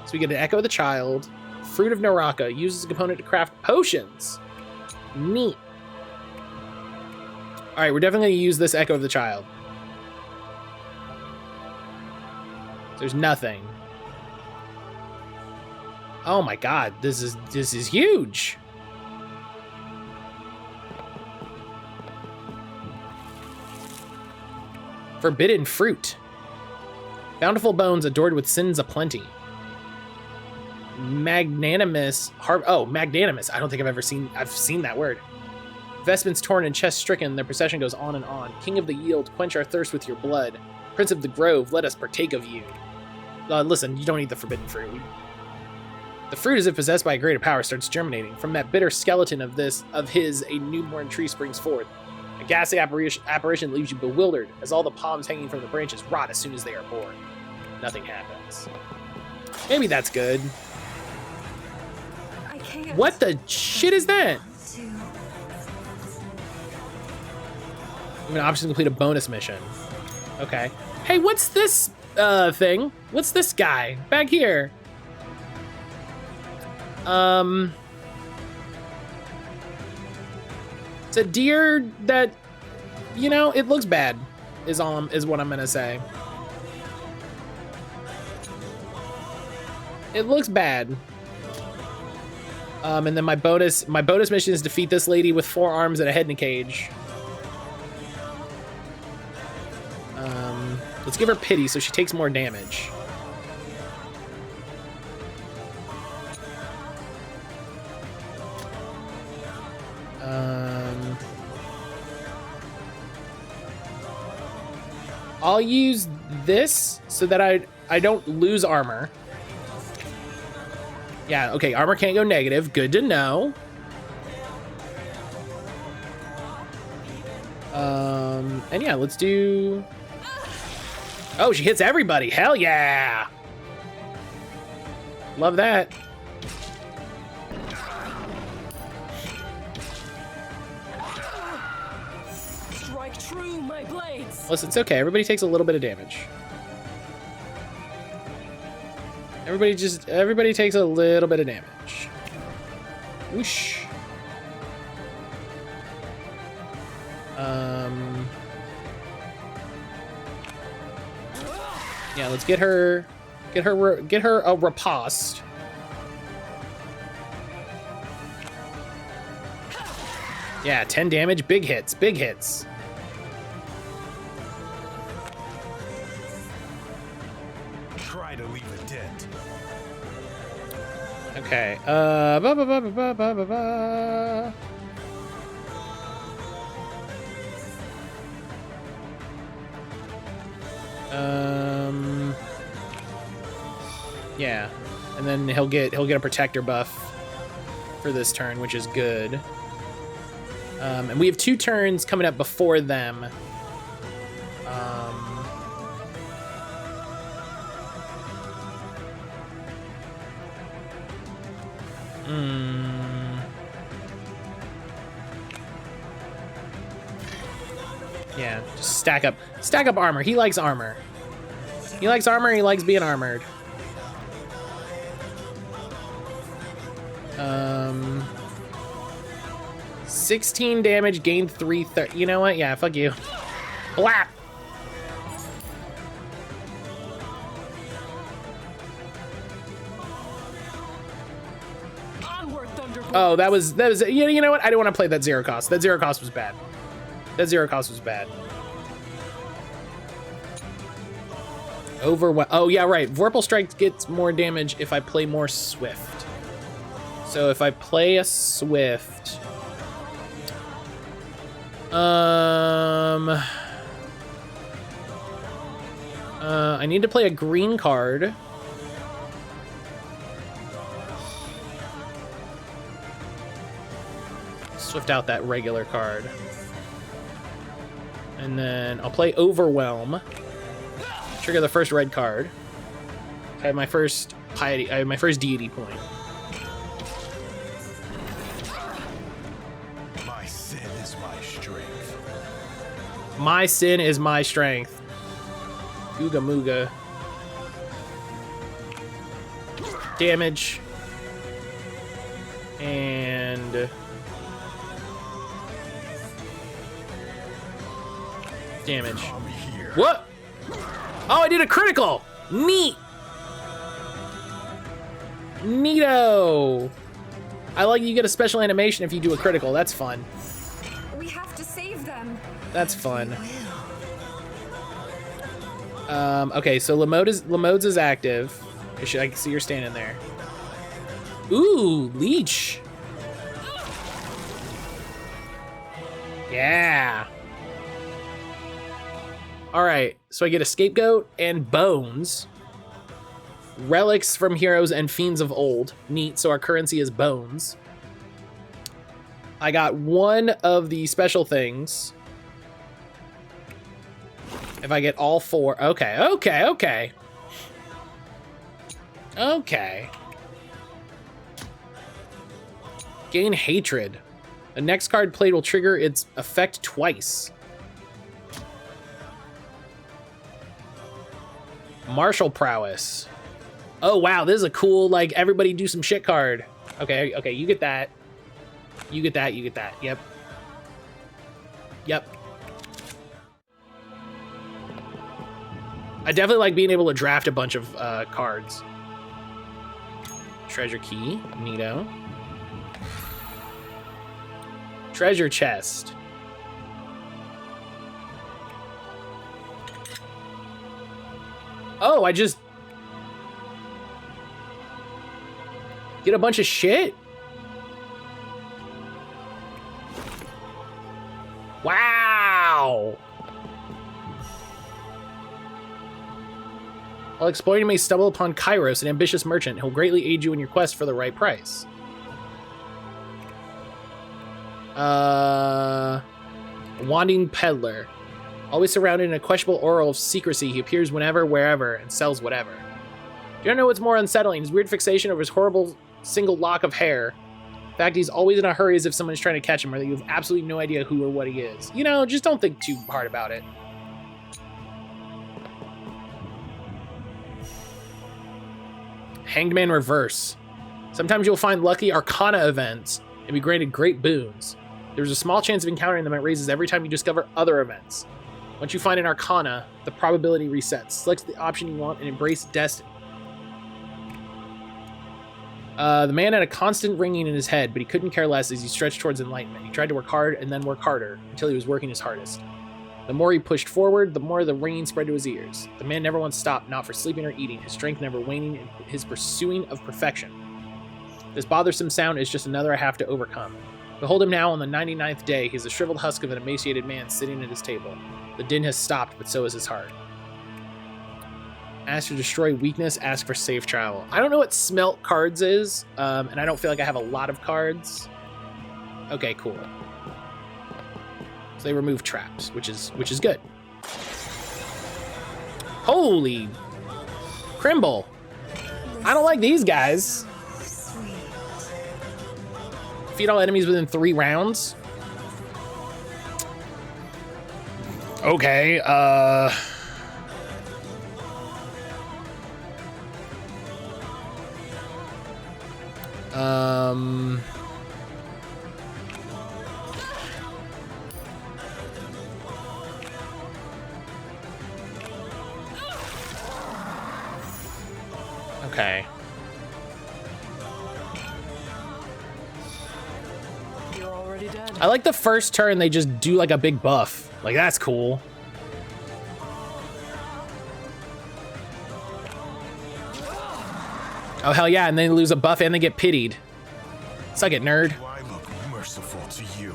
So we get an Echo of the Child. Fruit of Naraka. Uses a component to craft potions. Neat. All right, we're definitely going to use this Echo of the Child. There's nothing. Oh my god, this is huge. Forbidden fruit. Bountiful bones adored with sins aplenty. Magnanimous magnanimous. I don't think I've seen that word. Vestments torn and chest stricken, their procession goes on and on. King of the yield, quench our thirst with your blood. Prince of the grove, let us partake of you. Listen, you don't eat the forbidden fruit. The fruit, as if possessed by a greater power, starts germinating. From that bitter skeleton of his, a newborn tree springs forth. A ghastly apparition leaves you bewildered, as all the palms hanging from the branches rot as soon as they are born. Nothing happens. Maybe that's good.
I can't.
What the shit is that? I'm gonna option complete a bonus mission. Okay. Hey, what's this thing? What's this guy back here? It's a deer that, you know, it looks bad. Is what I'm gonna say. It looks bad. And then my bonus mission is defeat this lady with 4 arms and a head in a cage. Let's give her pity so she takes more damage. I'll use this so that I don't lose armor. Yeah, okay, armor can't go negative. Good to know. And yeah, let's do... Oh, she hits everybody. Hell yeah. Love that.
Strike true, my blades.
Listen, it's okay. Everybody takes a little bit of damage. Everybody takes a little bit of damage. Whoosh. Yeah, let's get her a riposte. Yeah, 10 damage, big hits.
Try to leave a dent.
Okay. Yeah, and then he'll get a protector buff for this turn, which is good. And we have 2 turns coming up before them. Yeah, just stack up armor. He likes armor. He likes armor, he likes being armored. 16 damage, gain 3 you know what? Yeah, fuck you. Blap! Oh, that was you know what? I don't want to play that zero cost. That zero cost was bad. That zero cost was bad. Oh yeah, right. Vorpal Strike gets more damage if I play more Swift. So if I play a Swift, I need to play a green card. Swift out that regular card. And then I'll play Overwhelm. Trigger the first red card. I have my first piety. I have my first deity point.
My sin is my strength.
My sin is my strength. Ooga mooga. Damage. And damage. What? Oh, I did a critical! Neat! Neato! I like you get a special animation if you do a critical. That's fun.
We have to save them.
That's fun. Okay, so Lamodes is active. I can see you're standing there. Ooh, Leech. Yeah. All right, so I get a Scapegoat and Bones. Relics from Heroes and Fiends of Old. Neat, so our currency is Bones. I got one of the special things. If I get all 4. Okay. Gain Hatred. The next card played will trigger its effect twice. Martial Prowess. Oh, wow, this is a cool, like, everybody do some shit card. Okay, you get that. You get that. Yep. I definitely like being able to draft a bunch of cards. Treasure Key. Neato. Treasure Chest. Oh, I just get a bunch of shit? Wow! While exploring, you may stumble upon Kairos, an ambitious merchant. He'll greatly aid you in your quest for the right price. Wanding Peddler. Always surrounded in a questionable aura of secrecy, he appears whenever, wherever, and sells whatever. Do you know what's more unsettling? His weird fixation over his horrible single lock of hair. In fact, he's always in a hurry as if someone is trying to catch him, or that you have absolutely no idea who or what he is. You know, just don't think too hard about it. Hanged Man Reverse. Sometimes you'll find lucky Arcana events and be granted great boons. There's a small chance of encountering them, and it raises every time you discover other events. Once you find an Arcana, the probability resets. Select the option you want and embrace destiny. The man had a constant ringing in his head, but he couldn't care less as he stretched towards enlightenment. He tried to work hard and then work harder until he was working his hardest. The more he pushed forward, the more the ringing spread to his ears. The man never once stopped, not for sleeping or eating, his strength never waning in his pursuing of perfection. This bothersome sound is just another I have to overcome. Behold him now on the 99th day. He's a shriveled husk of an emaciated man sitting at his table. The din has stopped, but so has his heart. Ask to destroy weakness, ask for safe travel. I don't know what Smelt Cards is, and I don't feel like I have a lot of cards. Okay, cool. So they remove traps, which is good. Holy Crimble. I don't like these guys. Defeat all enemies within 3 rounds. Okay, okay.
You're already dead.
I like the first turn they just do like a big buff. Like, that's cool. Oh, hell yeah, and they lose a buff and they get pitied. Suck it, nerd.
Do I look merciful to you?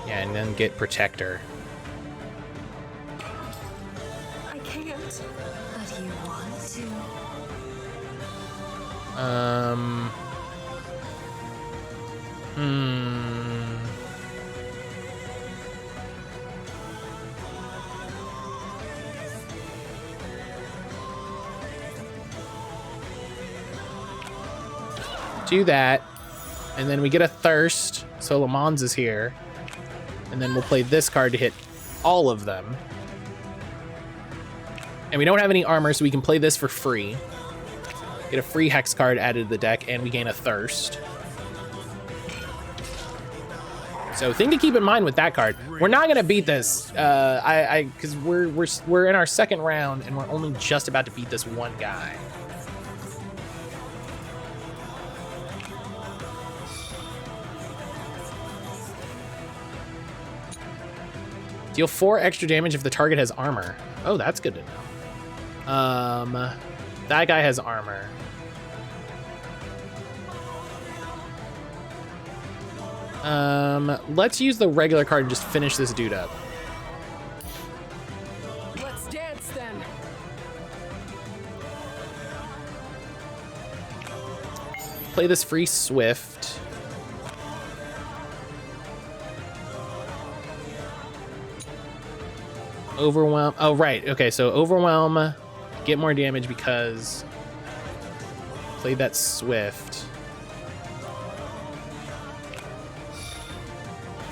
Yeah, and then get protector.
I can't.
But you want to.
Do that, and then we get a thirst, so Le Mans is here, and then we'll play this card to hit all of them. And we don't have any armor, so we can play this for free. Get a free hex card added to the deck, and we gain a thirst. So thing to keep in mind with that card, we're not gonna beat this. Because we're in our second round, and we're only just about to beat this one guy. Deal 4 extra damage if the target has armor. Oh, that's good to know. That guy has armor. Let's use the regular card and just finish this dude up.
Let's dance then.
Play this free Swift. Overwhelm. Oh, right. Okay, so Overwhelm. Get more damage because... Play that Swift.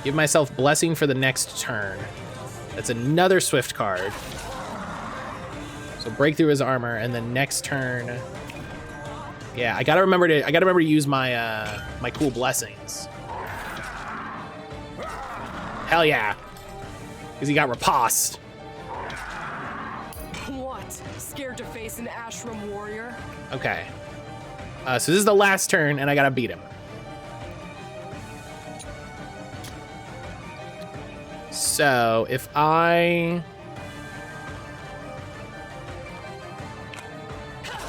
Give myself Blessing for the next turn. That's another Swift card. So break through his armor, and then next turn... Yeah, I gotta remember to use my my cool blessings. Hell yeah. Because he got riposte.
What? Scared to face an Ashram warrior?
Okay. So this is the last turn, and I gotta beat him. So if I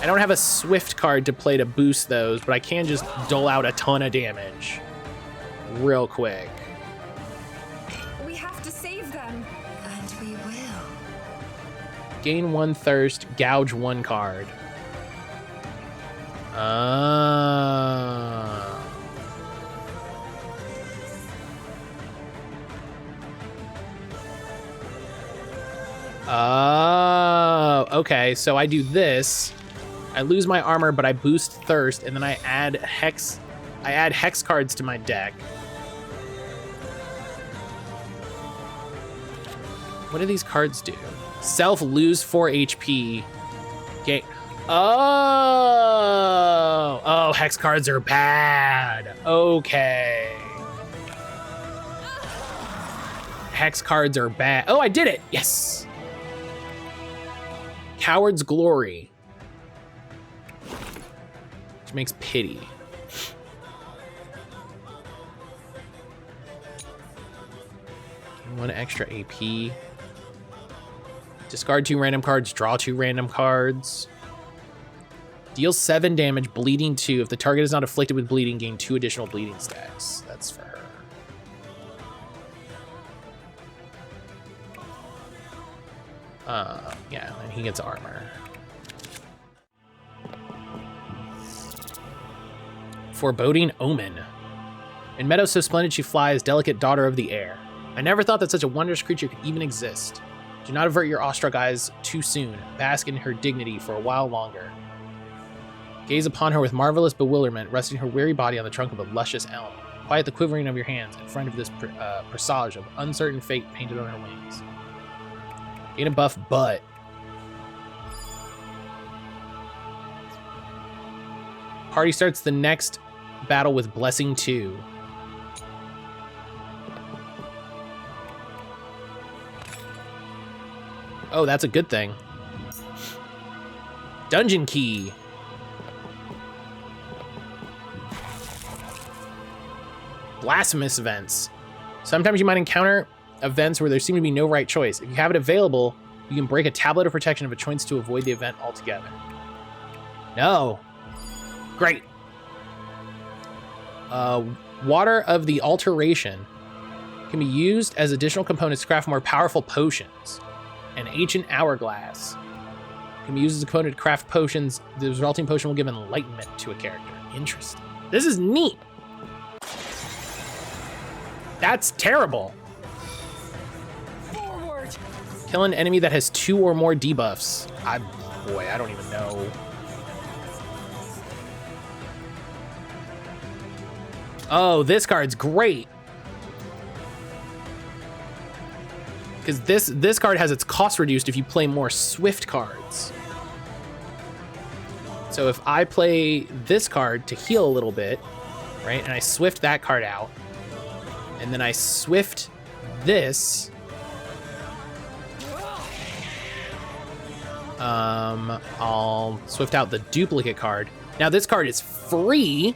don't have a Swift card to play to boost those, but I can just dole out a ton of damage real quick.
We have to save them.
And we will.
Gain 1 thirst, gouge 1 card. Oh, okay. So I do this. I lose my armor, but I boost thirst, and then I add hex. I add hex cards to my deck. What do these cards do? Self lose 4 HP. Gain. Oh, hex cards are bad. Okay. Hex cards are bad. Oh, I did it. Yes. Coward's Glory. Which makes pity. Gain 1 extra AP. Discard 2 random cards, draw 2 random cards. Deal 7 damage, bleeding 2. If the target is not afflicted with bleeding, gain 2 additional bleeding stacks. That's for her. Yeah, and he gets armor. Foreboding omen. In meadows so splendid she flies, delicate daughter of the air. I never thought that such a wondrous creature could even exist. Do not avert your awestruck eyes too soon. Bask in her dignity for a while longer. Gaze upon her with marvelous bewilderment, resting her weary body on the trunk of a luscious elm. Quiet the quivering of your hands in front of this presage of uncertain fate painted on her wings. Gain a buff butt. Party starts the next battle with Blessing 2. Oh, that's a good thing. Dungeon key. Blasphemous events. Sometimes you might encounter events where there seem to be no right choice. If you have it available, you can break a tablet of protection of a choice to avoid the event altogether. No. Great. Water of the Alteration can be used as additional components to craft more powerful potions. An ancient hourglass can be used as a component to craft potions. The resulting potion will give enlightenment to a character. Interesting. This is neat. That's terrible.
Forward.
Kill an enemy that has 2 or more debuffs. Boy, I don't even know. Oh, this card's great. Because this card has its cost reduced if you play more swift cards. So if I play this card to heal a little bit, right, and I swift that card out, and then I swift this, I'll swift out the duplicate card. Now this card is free.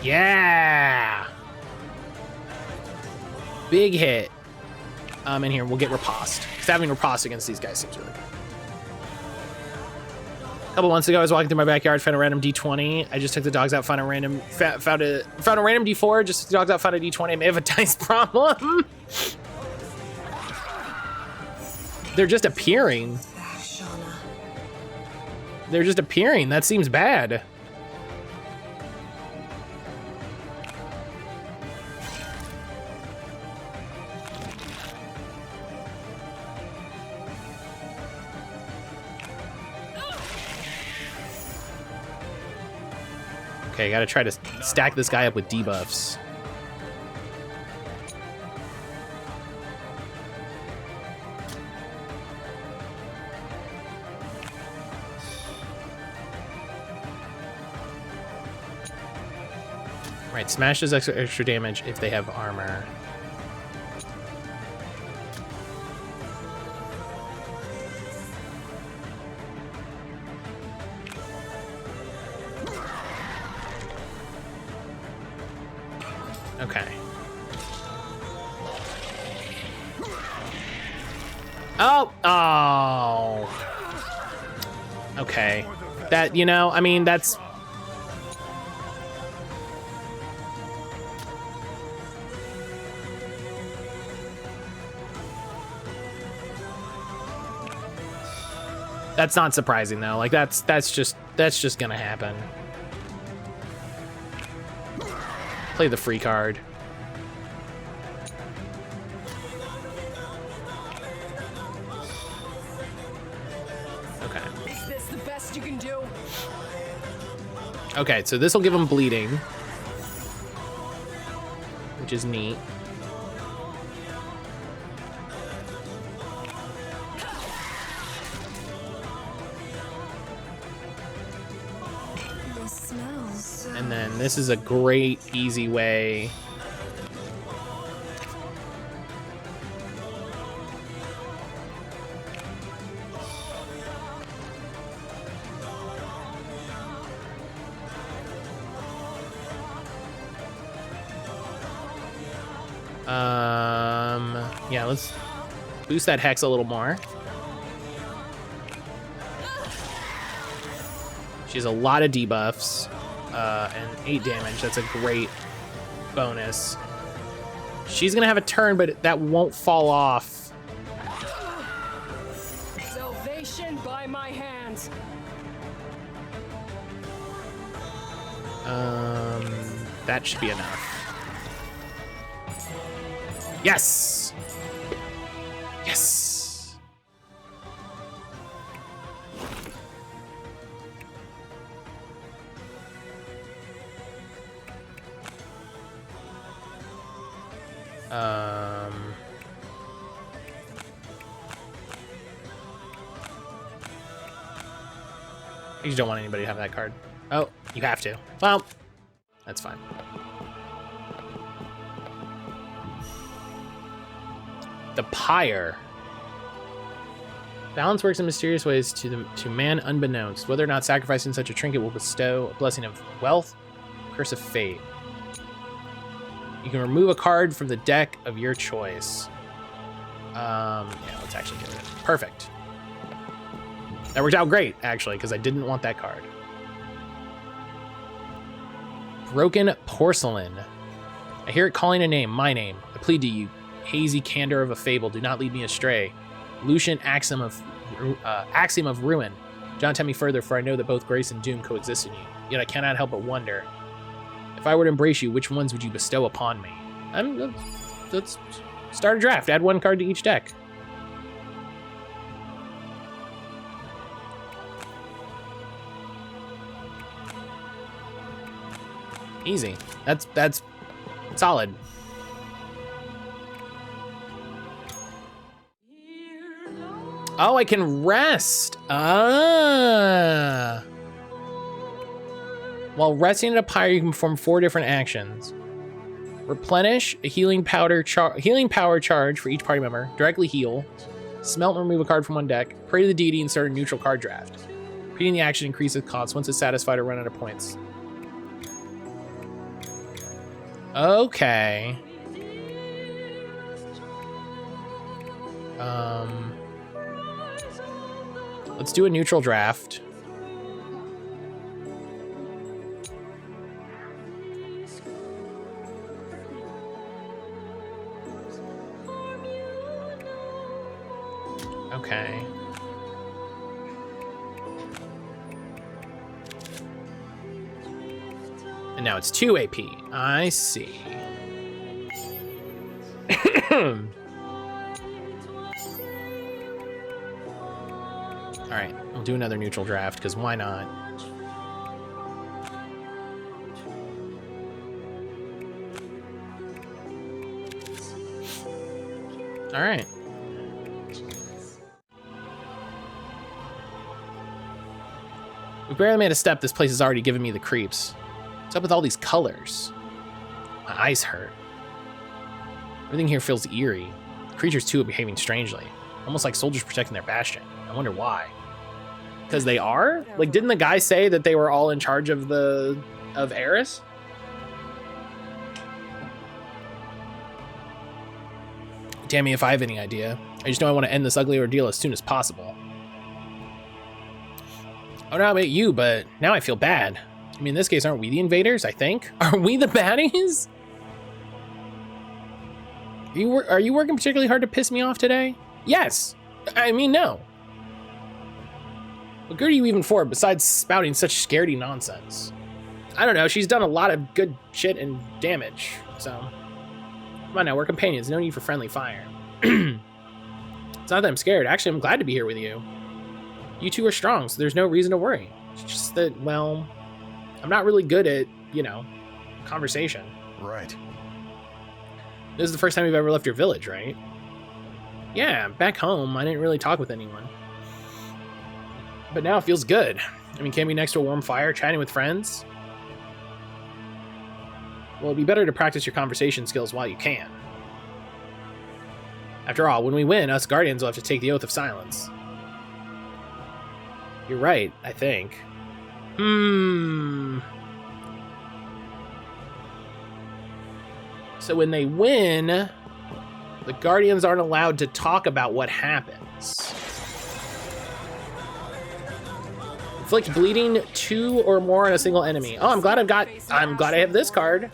Yeah. Big hit. And here, we'll get riposte. Because having riposte against these guys seems really good. A couple months ago, I was walking through my backyard, found a random D20. I just took the dogs out, found a random random D4, just took the dogs out, found a D20. I may have a dice problem. They're just appearing. They're just appearing. That seems bad. Okay, gotta try to stack this guy up with debuffs. Right, smash does extra damage if they have armor. Okay. Oh! Okay. That, you know, I mean, that's... That's not surprising, though. Like, that's just gonna happen. Play the free card. Okay.
Is this the best you can do?
Okay, so this will give him bleeding, which is neat. And then this is a great, easy way. Yeah, let's boost that hex a little more. She has a lot of debuffs. And 8 damage, that's a great bonus. She's gonna have a turn, but that won't fall off.
Salvation by my hands.
That should be enough. Yes! Yes! You just don't want anybody to have that card. Oh, you have to. Well, that's fine. The Pyre. Balance works in mysterious ways to man unbeknownst. Whether or not sacrificing such a trinket will bestow a blessing of wealth, curse of fate. You can remove a card from the deck of your choice. Yeah, let's actually get it. Perfect. That worked out great, actually, because I didn't want that card. Broken Porcelain. I hear it calling a name, my name. I plead to you, hazy candor of a fable, do not lead me astray. Lucian axiom of ruin. Do not tell me further, for I know that both grace and doom coexist in you. Yet I cannot help but wonder, if I were to embrace you, which ones would you bestow upon me? Let's start a draft. Add one card to each deck. Easy. That's solid. Oh, I can rest. Ah. While resting in a pyre, you can perform 4 different actions. Replenish a healing power charge for each party member. Directly heal. Smelt and remove a card from one deck. Pray to the deity and start a neutral card draft. Repeating the action increases cost once it's satisfied or run out of points. Okay. Let's do a neutral draft. Okay. And now it's 2 AP. I see. All right, we'll do another neutral draft, because why not? All right. We barely made a step. This place has already given me the creeps. What's up with all these colors? My eyes hurt. Everything here feels eerie. The creatures, too, are behaving strangely. Almost like soldiers protecting their bastion. I wonder why. Because they are? Like, didn't the guy say that they were all in charge of Eris? Damn me if I have any idea. I just know I want to end this ugly ordeal as soon as possible. I don't know about you, but now I feel bad. I mean, in this case, aren't we the invaders, I think? Are we the baddies? Are you working particularly hard to piss me off today? Yes. I mean, no. What good are you even for, besides spouting such scaredy nonsense? I don't know, she's done a lot of good shit and damage, so... Come on now, we're companions, no need for friendly fire. It's not that I'm scared, actually I'm glad to be here with you. You two are strong, so there's no reason to worry. It's just that, well, I'm not really good at, you know, conversation.
Right.
This is the first time you've ever left your village, right? Yeah, back home, I didn't really talk with anyone. But now it feels good. I mean, camping next to a warm fire, chatting with friends. Well, it'd be better to practice your conversation skills while you can. After all, when we win, us Guardians will have to take the oath of silence. You're right, I think. So when they win, the Guardians aren't allowed to talk about what happens. Inflict bleeding 2 or more on a single enemy. Oh, I'm glad I have this card.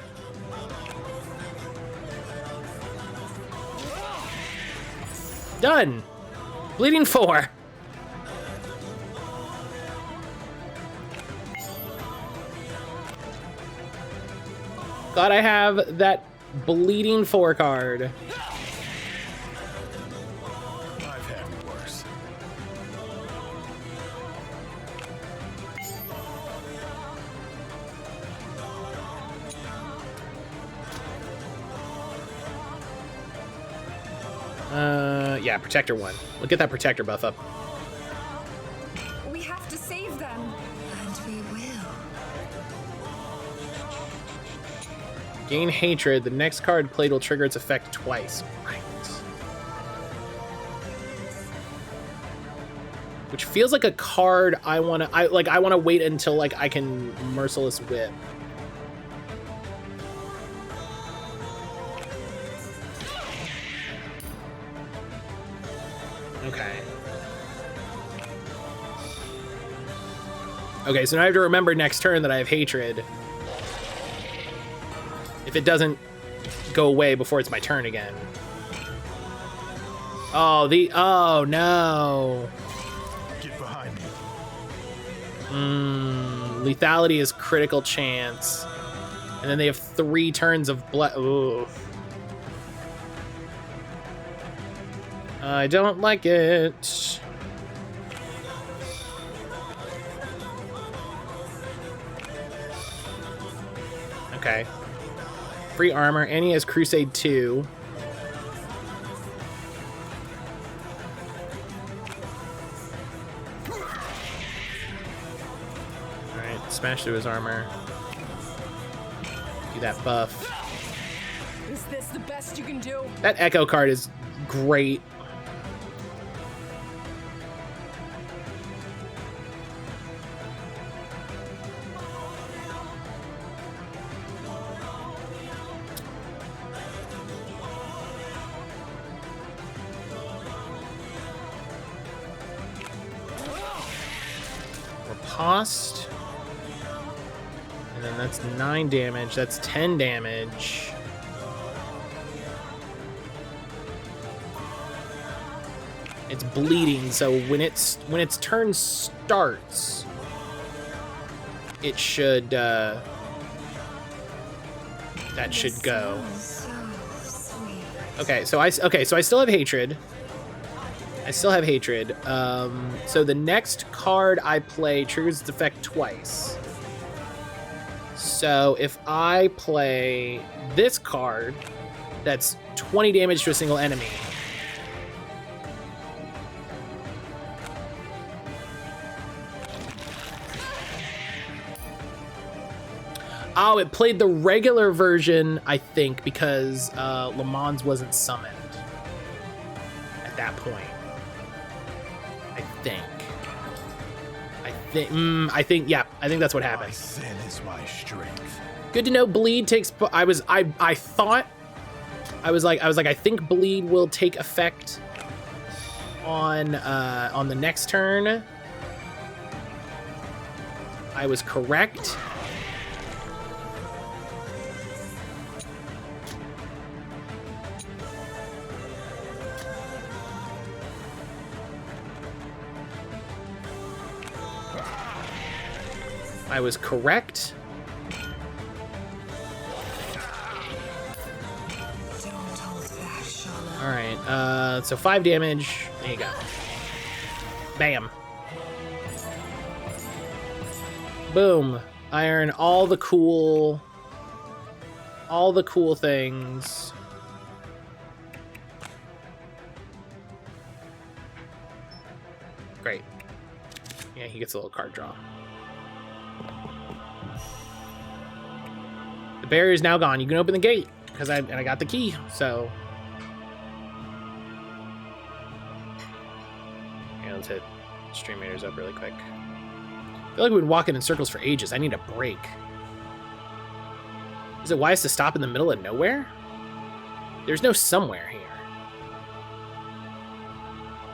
Done. Bleeding 4. Thought I have that bleeding 4 card.
I've had worse.
Yeah, Protector 1. We'll get that Protector buff up.
We have to save them.
And we will.
Gain Hatred. The next card played will trigger its effect twice. Right. Which feels like a card I wanna wait until like I can Merciless Whip. Okay. Okay, so now I have to remember next turn that I have Hatred. If it doesn't go away before it's my turn again. Oh, oh no.
Get behind me.
Lethality is critical chance. And then they have 3 turns of ooh. I don't like it. Okay. Free armor, and he has Crusade 2. Alright, smash through his armor. Do that buff.
Is this the best you can do?
That Echo card is great. Riposte. And then that's 9 damage. That's 10 damage. It's bleeding, so when its turn starts, it should that should go. Okay, so I still have Hatred. I still have Hatred. So the next card I play triggers its effect twice. So if I play this card, that's 20 damage to a single enemy. Oh, it played the regular version, I think, because Le Mans wasn't summoned at that point. I think, yeah, I think that's what happened.
My sin is my strength.
Good to know. Bleed takes. I thought. I was like, I think bleed will take effect on the next turn. I was correct. I was correct. All right, so 5 damage. There you go. Bam. Boom. Iron all the cool things. Great. Yeah, he gets a little card draw. The barrier is now gone. You can open the gate because I got the key. So yeah, let's hit stream meters up really quick. I feel like we've been walking in circles for ages. I need a break. Is it wise to stop in the middle of nowhere? There's no somewhere here.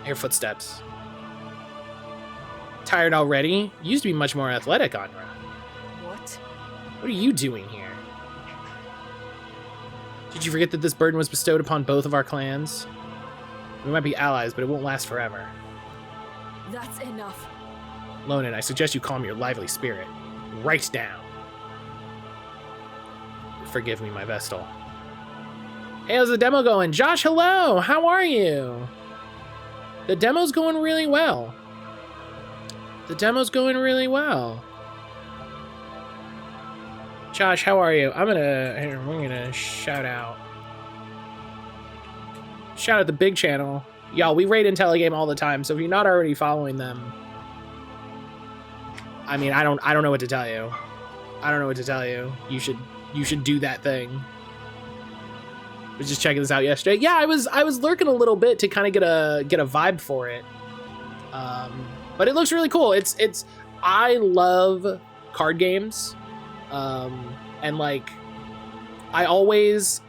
I hear footsteps. Tired already? You used to be much more athletic, Anya.
What?
What are you doing here? Did you forget that this burden was bestowed upon both of our clans? We might be allies, but it won't last forever.
That's enough.
Lonan, I suggest you calm your lively spirit. Right down. Forgive me, my Vestal. Hey, how's the demo going? Josh, hello! How are you? The demo's going really well. The demo's going really well. Josh, how are you? We're gonna shout out. Shout out the big channel. Y'all, we rate Intelligame all the time, so if you're not already following them, I mean, I don't know what to tell you. I don't know what to tell you. You should do that thing. I was just checking this out yesterday. Yeah, I was lurking a little bit to kind of get a vibe for it. But it looks really cool. I love card games. And like I always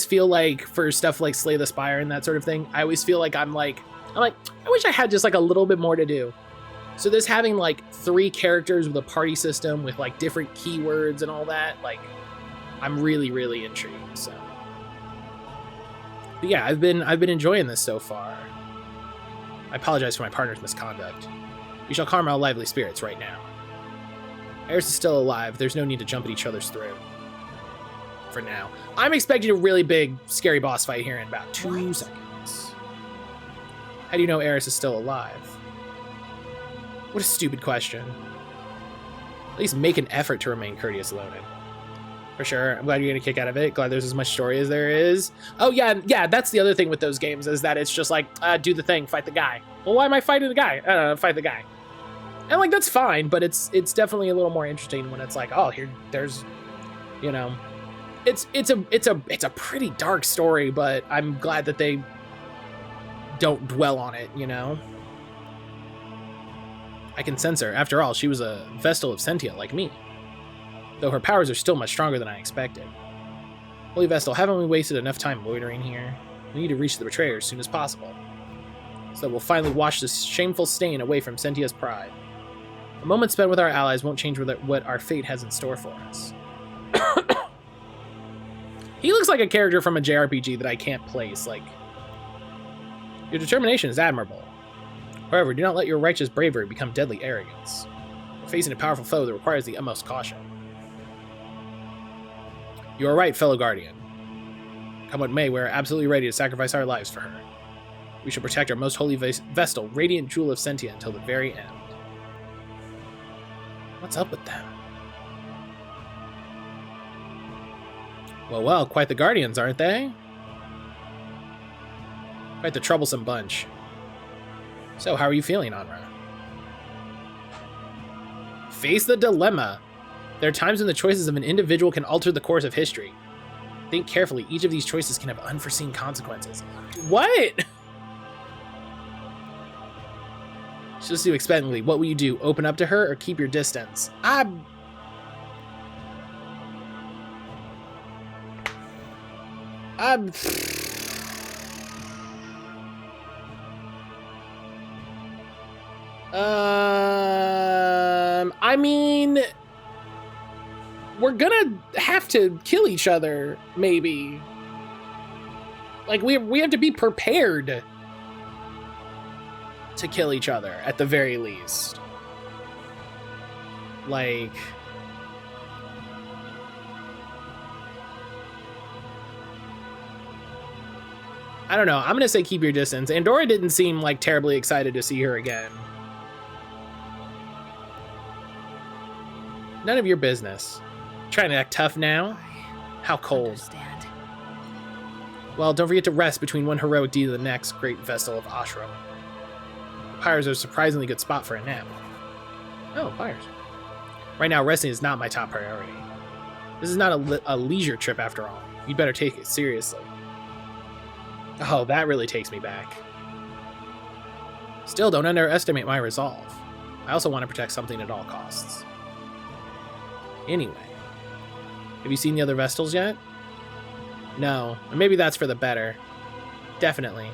feel like for stuff like Slay the Spire and that sort of thing, I always feel like I'm like I wish I had just like a little bit more to do. So this having like 3 characters with a party system with like different keywords and all that, like I'm really, really intrigued. So but yeah, I've been enjoying this so far. I apologize for my partner's misconduct. We shall calm our lively spirits right now. Eris is still alive. There's no need to jump at each other's throat. For now. I'm expecting a really big, scary boss fight here in about 2 seconds. How do you know Eris is still alive? What a stupid question. At least make an effort to remain courteous, Lonan. For sure. I'm glad you're gonna kick out of it. Glad there's as much story as there is. Oh yeah, that's the other thing with those games, is that it's just like, do the thing, fight the guy. Well, why am I fighting the guy? Fight the guy. And like that's fine, but it's definitely a little more interesting when it's like, oh, there's, you know, it's a pretty dark story, but I'm glad that they don't dwell on it, you know. I can sense her. After all, she was a Vestal of Sentia like me, though her powers are still much stronger than I expected. Holy Vestal, haven't we wasted enough time loitering here? We need to reach the betrayer as soon as possible, so that we'll finally wash this shameful stain away from Sentia's pride. A moment spent with our allies won't change what our fate has in store for us. He looks like a character from a JRPG that I can't place. Like, your determination is admirable. However, do not let your righteous bravery become deadly arrogance. We're facing a powerful foe that requires the utmost caution. You are right, fellow Guardian. Come what may, we are absolutely ready to sacrifice our lives for her. We shall protect our most holy Vestal, radiant jewel of Sentia, until the very end. What's up with them? Well, quite the Guardians, aren't they? Quite the troublesome bunch. So, how are you feeling, Anra? Face the dilemma. There are times when the choices of an individual can alter the course of history. Think carefully, each of these choices can have unforeseen consequences. What? Just do expectantly. What will you do? Open up to her or keep your distance? I mean, we're gonna have to kill each other, maybe. Like, we have to be prepared to kill each other, at the very least. Like, I don't know. I'm gonna say keep your distance. Andorra didn't seem like terribly excited to see her again. None of your business. Trying to act tough now? How cold.
Understand.
Well, don't forget to rest between one heroic deed and the next, great Vestal of Ashram. Pyres are a surprisingly good spot for a nap. Oh, Pyres. Right now, resting is not my top priority. This is not a leisure trip after all. You'd better take it seriously. Oh, that really takes me back. Still, don't underestimate my resolve. I also want to protect something at all costs. Anyway, have you seen the other Vestals yet? No, and maybe that's for the better. Definitely.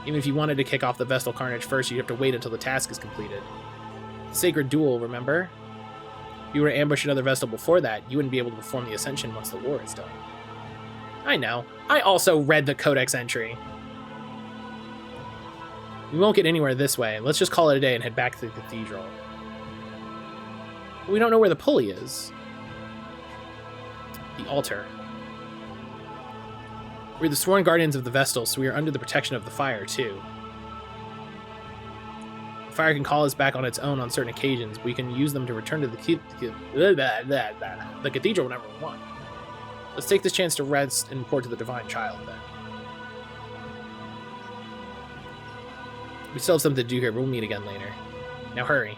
Even if you wanted to kick off the Vestal carnage first, you'd have to wait until the task is completed. Sacred duel, remember? If you were to ambush another Vestal before that, you wouldn't be able to perform the Ascension once the war is done. I know. I also read the Codex entry. We won't get anywhere this way. Let's just call it a day and head back to the cathedral. We don't know where the pulley is. The altar. We're the sworn guardians of the Vestal, so we are under the protection of the fire, too. The fire can call us back on its own on certain occasions, but we can use them to return to the cathedral whenever we want. Let's take this chance to rest and report to the Divine Child, then. We still have something to do here, but we'll meet again later. Now hurry.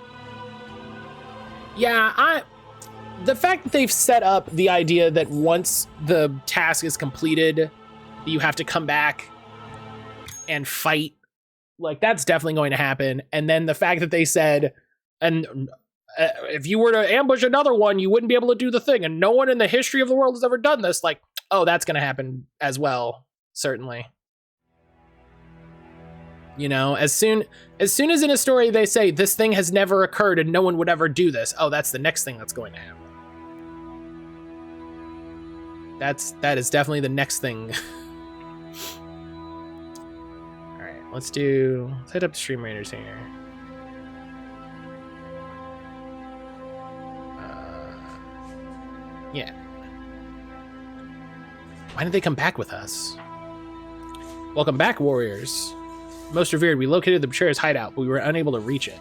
Yeah, the fact that they've set up the idea that once the task is completed, you have to come back and fight, like, that's definitely going to happen. And then the fact that they said, and if you were to ambush another one, you wouldn't be able to do the thing, and no one in the history of the world has ever done this, like, oh, that's going to happen as well, certainly. You know, as soon as in a story they say this thing has never occurred and no one would ever do this, oh, that's the next thing that's going to happen. That is definitely the next thing. All right, let's head up to Stream Raiders here. Yeah. Why didn't they come back with us? Welcome back, warriors. Most revered, we located the betrayer's hideout, but we were unable to reach it.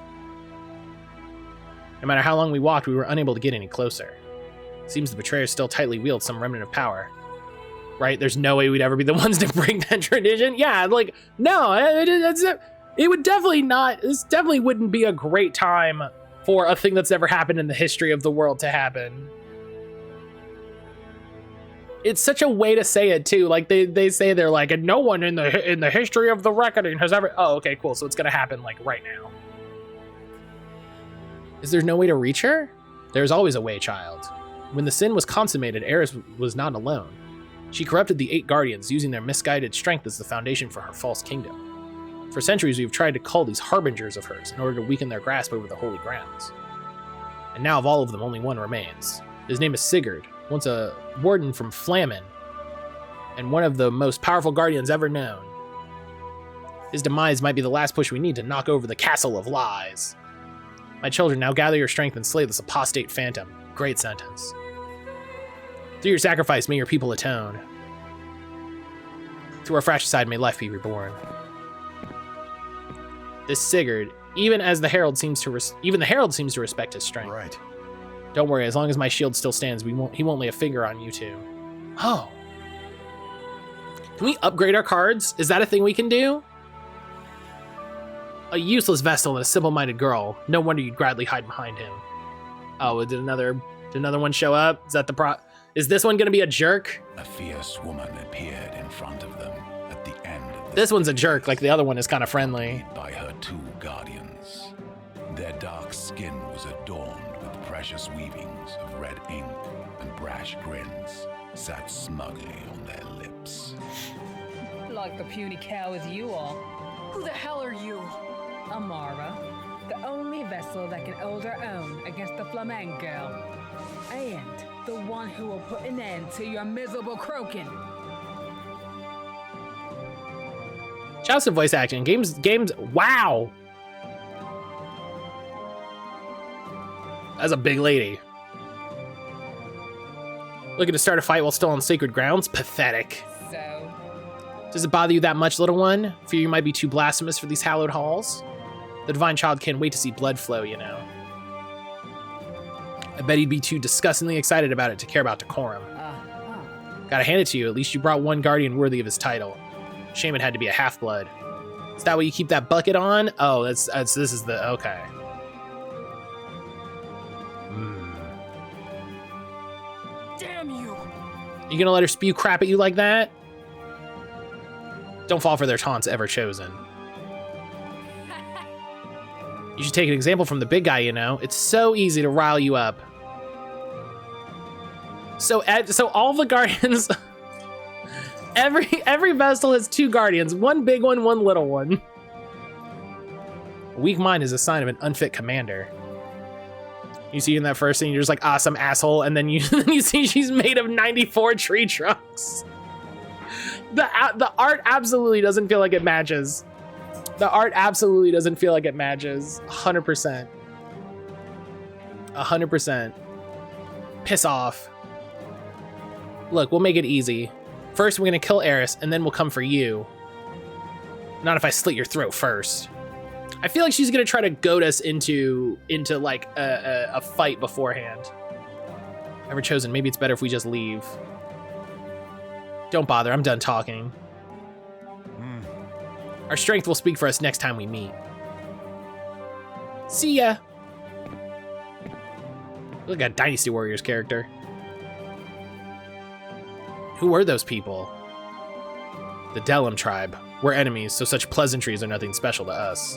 No matter how long we walked, we were unable to get any closer. Seems the betrayer still tightly wields some remnant of power. Right? There's no way we'd ever be the ones to break that tradition. Yeah, like, no, it would definitely not, this definitely wouldn't be a great time for a thing that's never happened in the history of the world to happen. It's such a way to say it too. Like they say they're like, and no one in the history of the reckoning has ever. Oh, okay, cool. So it's gonna happen like right now. Is there no way to reach her? There's always a way, child. When the sin was consummated, Eris was not alone. She corrupted the 8 guardians, using their misguided strength as the foundation for her false kingdom. For centuries, we've tried to cull these harbingers of hers in order to weaken their grasp over the holy grounds. And now of all of them, only one remains. His name is Sigurd, once a warden from Flamen, and one of the most powerful guardians ever known. His demise might be the last push we need to knock over the Castle of Lies. My children, now gather your strength and slay this apostate phantom. Great sentence. Through your sacrifice, may your people atone. Through our fratricide, may life be reborn. This Sigurd, even the Herald seems to respect his strength.
Right.
Don't worry, as long as my shield still stands, he won't lay a finger on you two. Oh. Can we upgrade our cards? Is that a thing we can do? A useless Vestal and a simple-minded girl. No wonder you'd gladly hide behind him. Oh, did another one show up? Is that is this one gonna be a jerk?
A fierce woman appeared in front of them at the end of
this one's a jerk, like the other one is kind of friendly.
By her 2 guardians. Their dark skin was adorned with precious weavings of red ink, and brash grins sat smugly on their lips.
Like the puny cowards you are.
Who the hell are you?
Amara, the only vessel that can hold her own against the flamenco. And the one who will put an end to your miserable croaking.
Shouts to voice acting. Games, wow! That's a big lady. Looking to start a fight while still on sacred grounds? Pathetic.
So?
Does it bother you that much, little one? Fear you might be too blasphemous for these hallowed halls? The divine child can't wait to see blood flow, you know. I bet he'd be too disgustingly excited about it to care about decorum. Gotta hand it to you, at least you brought one guardian worthy of his title. Shame it had to be a half-blood. Is that why you keep that bucket on? Oh, this is the, okay.
Damn you!
You gonna let her spew crap at you like that? Don't fall for their taunts, ever chosen. You should take an example from the big guy, you know? It's so easy to rile you up. So all the guardians, every Vestal has 2 guardians, one big one, one little one. A weak mind is a sign of an unfit commander. You see in that first scene, you're just like, ah, some asshole, and then you see she's made of 94 tree trunks. The art absolutely doesn't feel like it matches. The art absolutely doesn't feel like it matches. 100%. 100%. Piss off. Look, we'll make it easy. First, we're gonna kill Eris, and then we'll come for you. Not if I slit your throat first. I feel like she's gonna try to goad us into like a fight beforehand. Ever chosen, maybe it's better if we just leave. Don't bother, I'm done talking. Our strength will speak for us next time we meet. See ya. Look at Dynasty Warriors character. Who were those people? The Delum tribe. We're enemies, so such pleasantries are nothing special to us.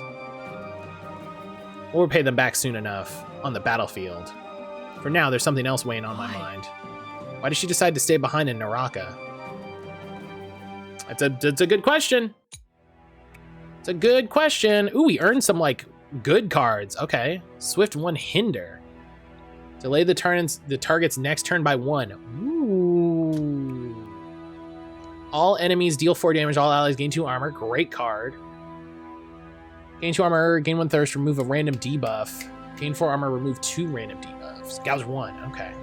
We'll repay them back soon enough, on the battlefield. For now, there's something else weighing on my mind. Why did she decide to stay behind in Naraka? That's a good question. It's a good question. Ooh, we earned some, like, good cards. Okay. Swift 1 Hinder. Delay the target's next turn by 1. Ooh. All enemies deal 4 damage. All allies gain 2 armor. Great card. Gain 2 armor. Gain 1 thirst. Remove a random debuff. Gain 4 armor. Remove 2 random debuffs. Gouge 1. Okay.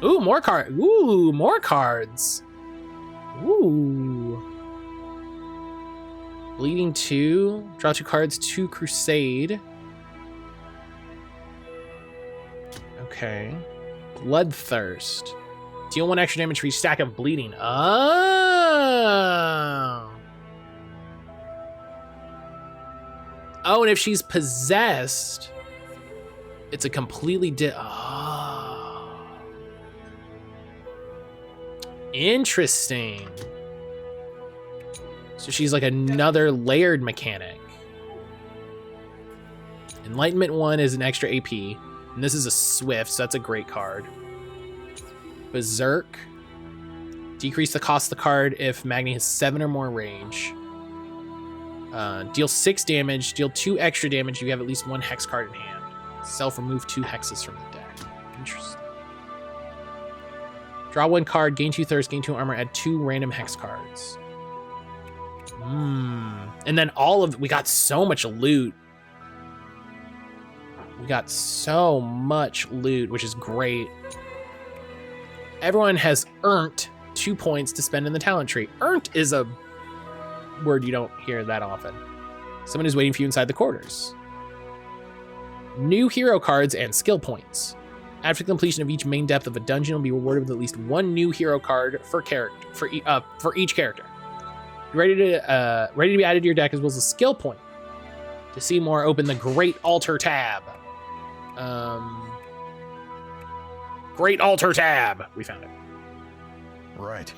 Ooh, more card. Ooh, more cards. Ooh. Bleeding 2. Draw 2 cards. 2 Crusade. Okay. Bloodthirst. Deal 1 extra damage for each stack of bleeding. Oh. Oh, and if she's possessed, it's a completely oh. Interesting. So she's like another layered mechanic. Enlightenment 1 is an extra AP. And this is a Swift, so that's a great card. Berserk. Decrease the cost of the card if Magni has 7 or more range. Deal 6 damage. Deal 2 extra damage. You have at least 1 hex card in hand. Self-remove 2 hexes from the deck. Interesting. Draw 1 card. Gain 2 thirst. Gain 2 armor. Add 2 random hex cards. And then we got so much loot. We got so much loot, which is great. Everyone has earned 2 points to spend in the talent tree. Earned is a word you don't hear that often. Someone is waiting for you inside the quarters. New hero cards and skill points. After completion of each main depth of a dungeon, will be rewarded with at least 1 new hero card for each character. Ready to be added to your deck as well as a skill point. To see more, open the Great Altar tab. Great Altar tab. We found it.
Right.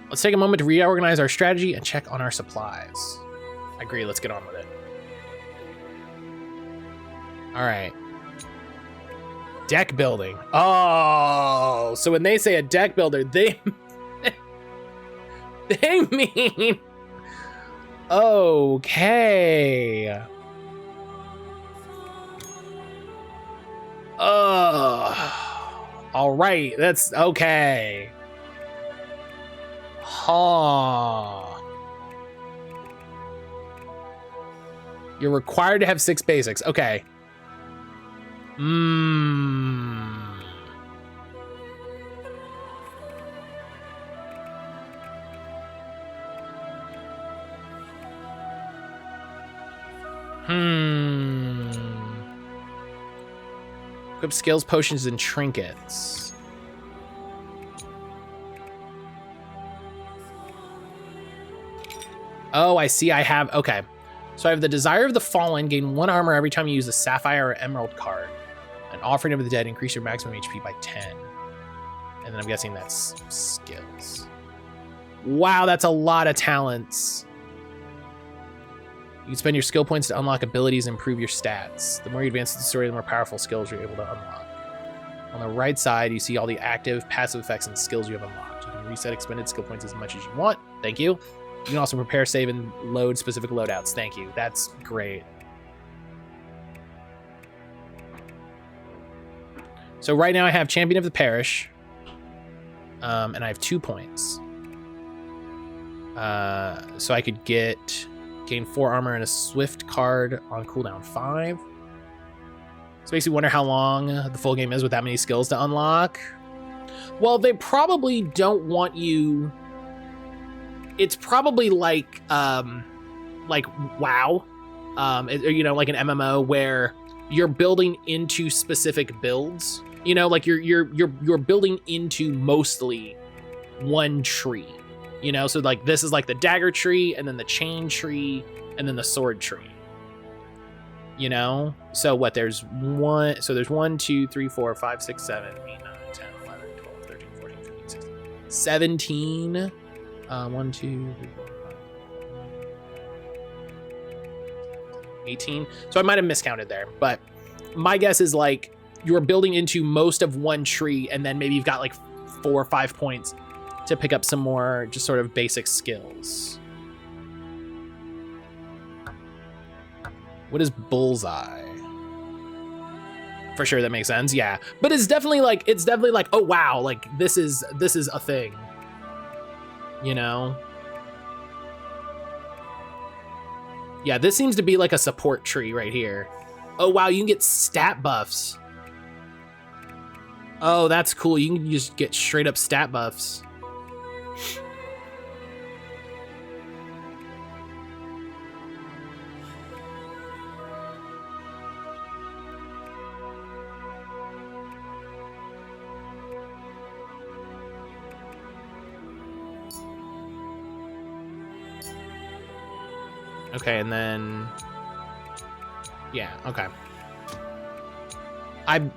Let's take a moment to reorganize our strategy and check on our supplies. I agree. Let's get on with it. All right. Deck building. Oh, so when they say a deck builder, they they mean okay. All right, that's okay. Huh. You're required to have 6 basics. Okay. Equip skills, potions, and trinkets. Oh, I see. I have, okay. So I have the Desire of the Fallen, gain 1 armor every time you use a Sapphire or Emerald card. An Offering of the Dead, increase your maximum HP by 10. And then I'm guessing that's skills. Wow, that's a lot of talents. You can spend your skill points to unlock abilities and improve your stats. The more you advance in the story, the more powerful skills you're able to unlock. On the right side, you see all the active, passive effects and skills you have unlocked. You can reset expended skill points as much as you want. Thank you. You can also prepare, save, and load specific loadouts. Thank you. That's great. So right now I have Champion of the Parish, and I have 2 points. So I could gain 4 armor and a swift card on cooldown 5. So makes you wonder how long the full game is with that many skills to unlock. Well, they probably don't want you. It's probably like WoW, you know, like an MMO where you're building into specific builds. You know, like you're building into mostly one tree. You know, so like this is like the dagger tree, and then the chain tree, and then the sword tree. You know, so what? There's 1, 2, 3, 4, 5, 6, 7, 8, 9, 10, 11, 12, 13, 14, 15, 16, 17. 1, 2, 3, 4, 5, 18. So I might have miscounted there, but my guess is like you're building into most of one tree, and then maybe you've got like 4 or 5 points to pick up some more just sort of basic skills. What is bullseye? For sure, that makes sense. Yeah, but it's definitely like oh wow, like this is a thing. You know? Yeah, this seems to be like a support tree right here. Oh wow, you can get stat buffs. Oh, that's cool. You can just get straight up stat buffs. Okay, and then yeah, okay.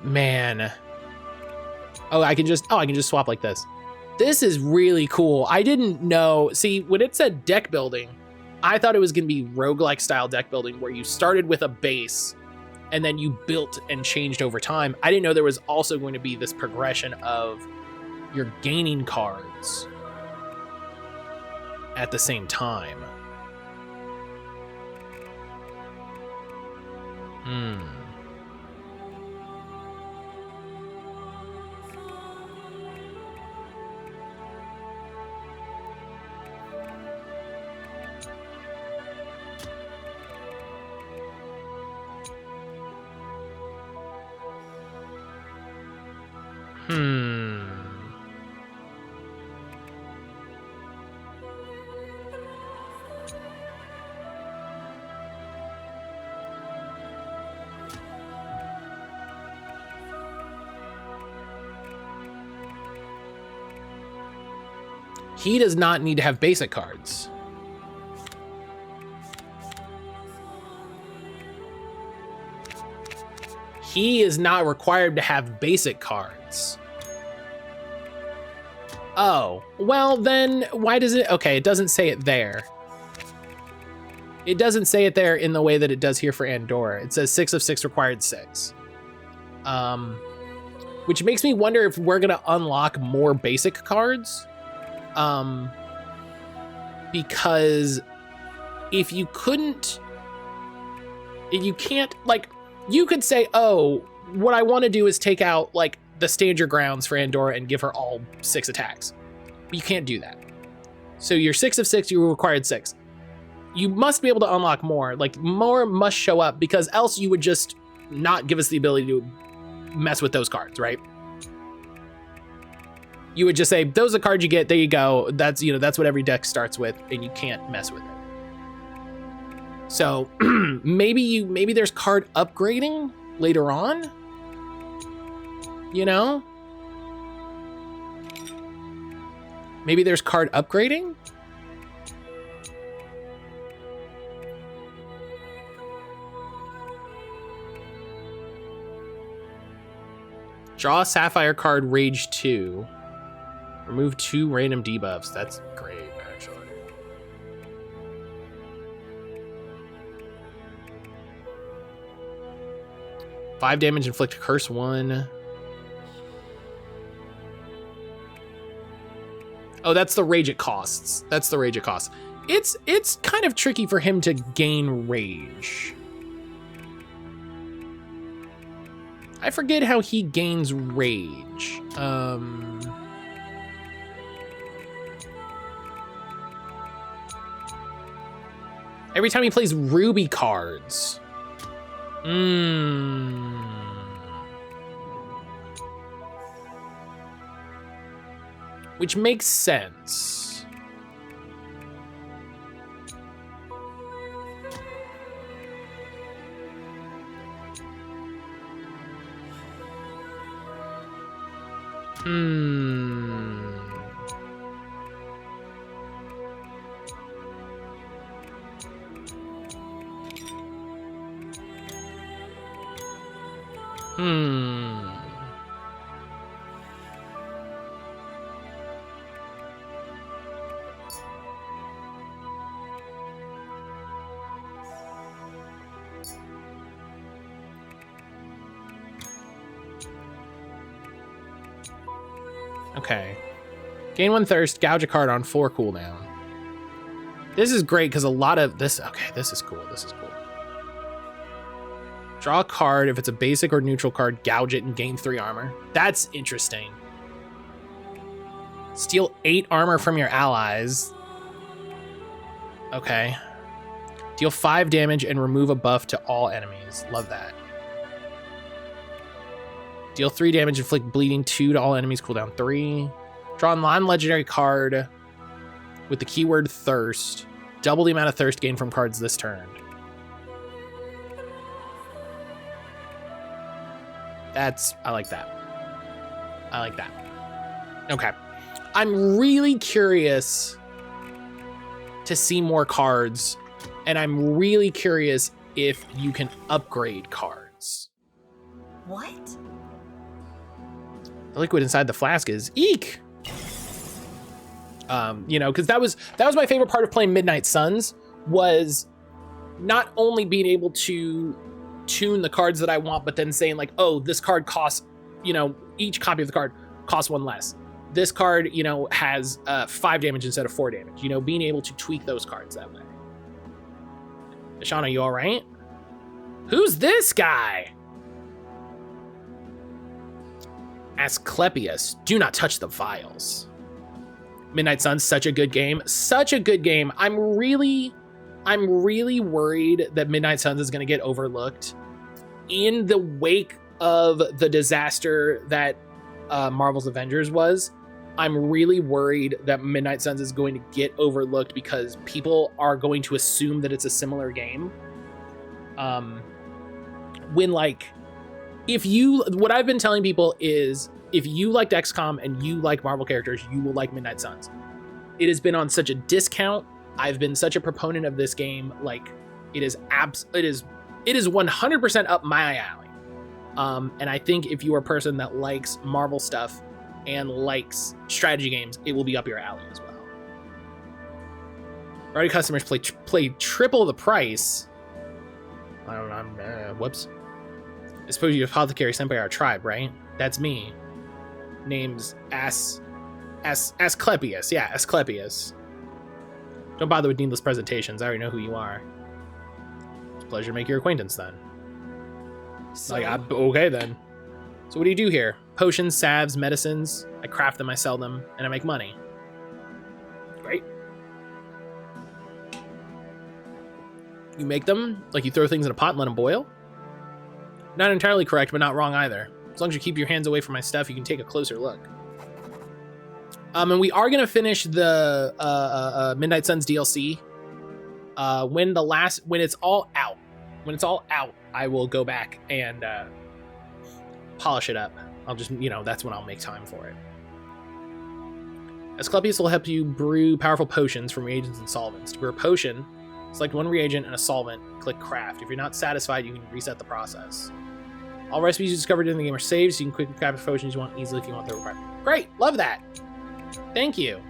Man. Oh, I can just swap like this. This is really cool. I didn't know. See, when it said deck building, I thought it was going to be roguelike style deck building where you started with a base and then you built and changed over time. I didn't know there was also going to be this progression of you're gaining cards at the same time. He does not need to have basic cards. He is not required to have basic cards. Oh, well then why does it? Okay, it doesn't say it there. It doesn't say it there in the way that it does here for Andorra. It says 6 of 6 required 6. Which makes me wonder if we're gonna unlock more basic cards. Because if you can't, like, you could say, oh, what I want to do is take out like the stand your grounds for Andorra and give her all 6 attacks. But you can't do that. So you're 6 of 6, you required 6. You must be able to unlock more, like more must show up, because else you would just not give us the ability to mess with those cards, right? You would just say, those are the cards you get, there you go. That's, you know, that's what every deck starts with, and you can't mess with it. So maybe there's card upgrading later on, you know? Maybe there's card upgrading? Draw a Sapphire card, Rage 2. Remove 2 random debuffs. That's great, actually. Five damage, inflict curse 1. Oh, that's the rage it costs. That's the rage it costs. It's kind of tricky for him to gain rage. I forget how he gains rage. Every time he plays ruby cards. Which makes sense. Okay. Gain 1 thirst, gouge a card on 4 cooldown. This is great because a lot of this... Okay, this is cool. This is cool. Draw a card. If it's a basic or neutral card, gouge it and gain 3 armor. That's interesting. Steal 8 armor from your allies. Okay. Deal 5 damage and remove a buff to all enemies. Love that. Deal 3 damage, inflict bleeding 2 to all enemies, cooldown 3. Draw a non-legendary card with the keyword thirst. Double the amount of thirst gained from cards this turn. I like that. I like that. Okay. I'm really curious to see more cards, and I'm really curious if you can upgrade cards.
What?
The liquid inside the flask is eek. You know, because that was my favorite part of playing Midnight Suns, was not only being able to tune the cards that I want, but then saying like, oh, this card costs, you know, each copy of the card costs 1 less. This card, you know, has 5 damage instead of 4 damage. You know, being able to tweak those cards that way. Shauna, you all right? Who's this guy? Asclepius, do not touch the vials. Midnight Suns, such a good game. Such a good game. I'm really worried that Midnight Suns is going to get overlooked in the wake of the disaster that Marvel's Avengers was. I'm really worried that Midnight Suns is going to get overlooked because people are going to assume that it's a similar game. When like, what I've been telling people is, if you liked XCOM and you like Marvel characters, you will like Midnight Suns. It has been on such a discount. I've been such a proponent of this game. Like, it is 100% up my alley. And I think if you are a person that likes Marvel stuff and likes strategy games, it will be up your alley as well. Already customers play triple the price. I don't know. Whoops. I suppose you apothecary sent by our tribe, right? That's me. Name's Asclepius. Yeah, Asclepius. Don't bother with needless presentations. I already know who you are. It's a pleasure to make your acquaintance then. So, like, okay then. So what do you do here? Potions, salves, medicines. I craft them, I sell them, and I make money. Great. You make them, like you throw things in a pot and let them boil? Not entirely correct, but not wrong either. As long as you keep your hands away from my stuff, you can take a closer look. And we are going to finish the Midnight Suns DLC. When it's all out. When it's all out, I will go back and polish it up. I'll just, you know, that's when I'll make time for it. Asclepius will help you brew powerful potions from reagents and solvents. To brew a potion, select 1 reagent and a solvent, click craft. If you're not satisfied, you can reset the process. All recipes you discovered in the game are saved, so you can quickly craft the potions you want easily if you want the required. Great, love that. Thank you.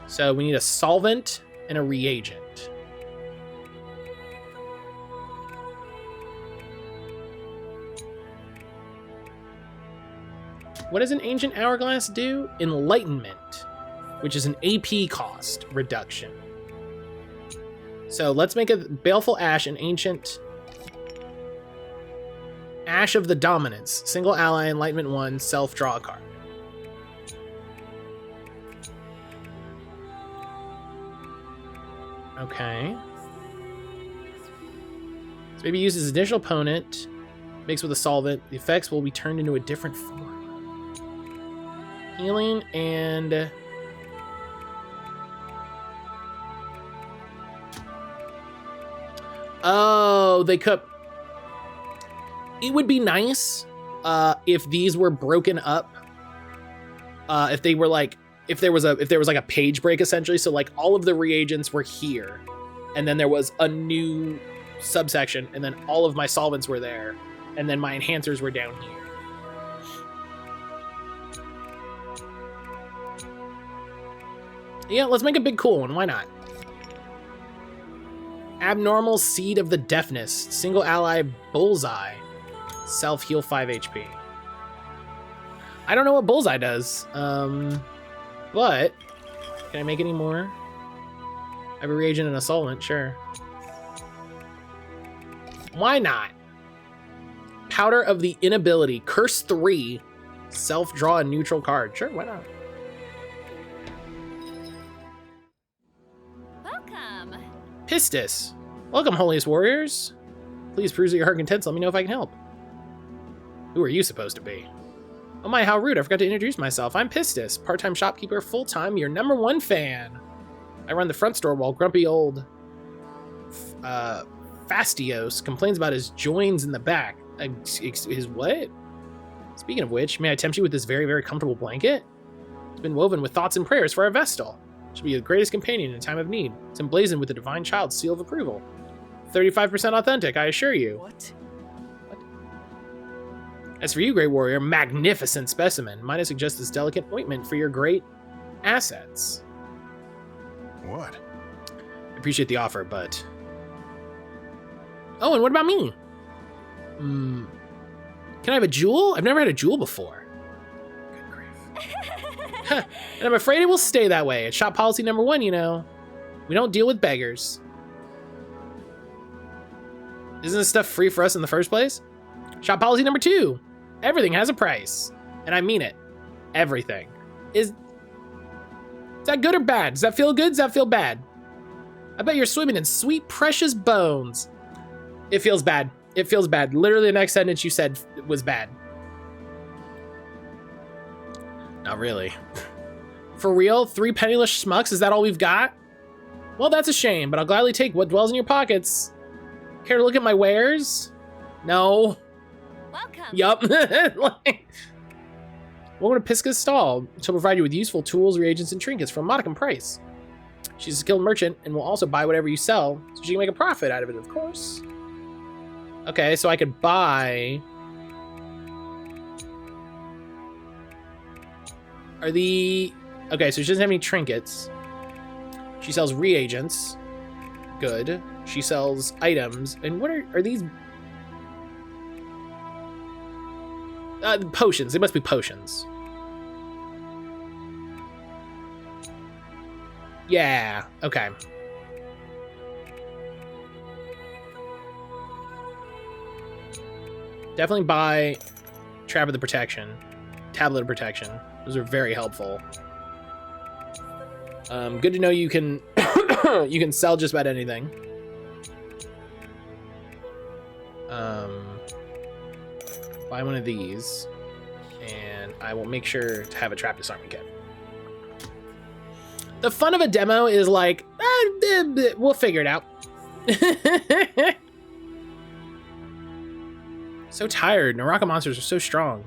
So we need a solvent and a reagent. What does an ancient hourglass do? Enlightenment, which is an AP cost reduction. So let's make a baleful ash, an ancient Ash of the Dominance. Single ally, Enlightenment 1, self, draw a card. Okay. So maybe use his initial opponent, mixed with a solvent. The effects will be turned into a different form. Healing and... Oh, they could... It would be nice if these were broken up. If they were like... If there was like a page break, essentially. So like all of the reagents were here. And then there was a new subsection. And then all of my solvents were there. And then my enhancers were down here. Yeah, let's make a big cool one. Why not? Abnormal Seed of the Deafness. Single ally Bullseye. Self heal 5 HP. I don't know what Bullseye does. But can I make any more? I have a reagent and a solvent, sure. Why not? Powder of the Inability. Curse 3. Self draw a neutral card. Sure, why not?
Welcome.
Pistis. Welcome, holiest warriors. Please prove that your heart content. Let me know if I can help. Who are you supposed to be? Oh my, how rude. I forgot to introduce myself. I'm Pistis, part-time shopkeeper, full-time, your #1 fan. I run the front store while grumpy old Fastios complains about his joins in the back. His what? Speaking of which, may I tempt you with this very, very comfortable blanket? It's been woven with thoughts and prayers for our Vestal. Should be the greatest companion in a time of need. It's emblazoned with the divine child's seal of approval. 35% authentic, I assure you.
What?
As for you, Great Warrior, magnificent specimen. Might I suggest this delicate ointment for your great assets?
What?
I appreciate the offer, but... Oh, and what about me? Can I have a jewel? I've never had a jewel before. Good grief. And I'm afraid it will stay that way. It's shop policy #1, you know. We don't deal with beggars. Isn't this stuff free for us in the first place? Shop policy #2. Everything has a price. And I mean it. Everything. Is that good or bad? Does that feel good? Does that feel bad? I bet you're swimming in sweet, precious bones. It feels bad. It feels bad. Literally the next sentence you said was bad. Not really. For real? 3 penniless schmucks? Is that all we've got? Well, that's a shame, but I'll gladly take what dwells in your pockets. Care to look at my wares? No.
Welcome.
Yup. Welcome to Pisca's stall. She'll provide you with useful tools, reagents, and trinkets for a modicum price. She's a skilled merchant and will also buy whatever you sell, so she can make a profit out of it, of course. Okay, so I could buy... Okay, so she doesn't have any trinkets. She sells reagents. Good. She sells items. And what are these? Potions. They must be potions. Yeah, okay. Definitely buy Tablet of Protection. Those are very helpful. Good to know you can you can sell just about anything. Buy one of these, and I will make sure to have a trap disarming kit. The fun of a demo is like, we'll figure it out. So tired. Naraka monsters are so strong.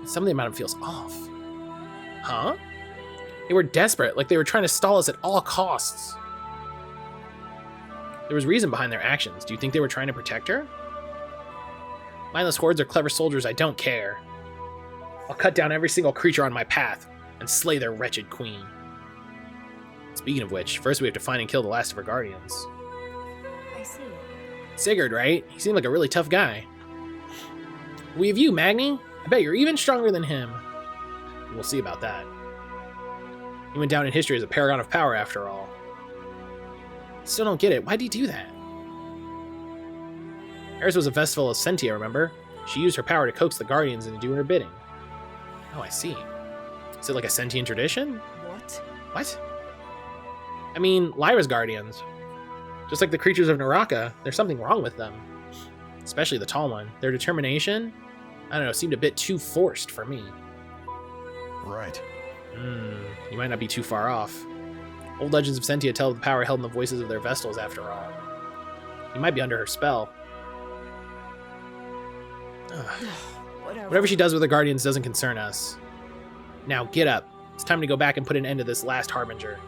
Something about them feels off. Huh? They were desperate, like they were trying to stall us at all costs. There was reason behind their actions. Do you think they were trying to protect her? Mindless hordes are clever soldiers, I don't care. I'll cut down every single creature on my path and slay their wretched queen. Speaking of which, first we have to find and kill the last of her guardians.
I see.
Sigurd, right? He seemed like a really tough guy. We have you, Magni? I bet you're even stronger than him. We'll see about that. He went down in history as a paragon of power, after all. Still don't get it. Why'd he do that? Eris was a Vestful of Sentia, remember? She used her power to coax the Guardians into doing her bidding. Oh, I see. Is it like a sentient tradition?
What?
What? I mean, Lyra's Guardians. Just like the creatures of Naraka, there's something wrong with them. Especially the tall one. Their determination, I don't know, seemed a bit too forced for me.
Right.
You might not be too far off. Old legends of Sentia tell of the power held in the voices of their Vestals, after all. You might be under her spell. Whatever she does with the Guardians doesn't concern us. Now, get up. It's time to go back and put an end to this last Harbinger.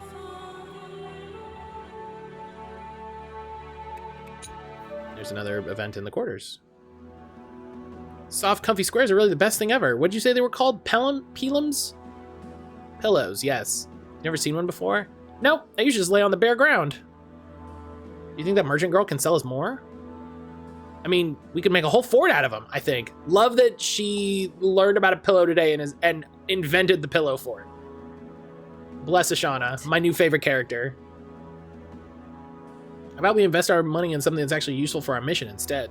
There's another event in the quarters. Soft, comfy squares are really the best thing ever. What'd you say they were called? Pelums? Pillows, yes. Never seen one before? Nope, I usually just lay on the bare ground. You think that merchant girl can sell us more? I mean, we could make a whole fort out of them, I think. Love that she learned about a pillow today and invented the pillow fort. Bless Ashana, my new favorite character. How about we invest our money in something that's actually useful for our mission instead?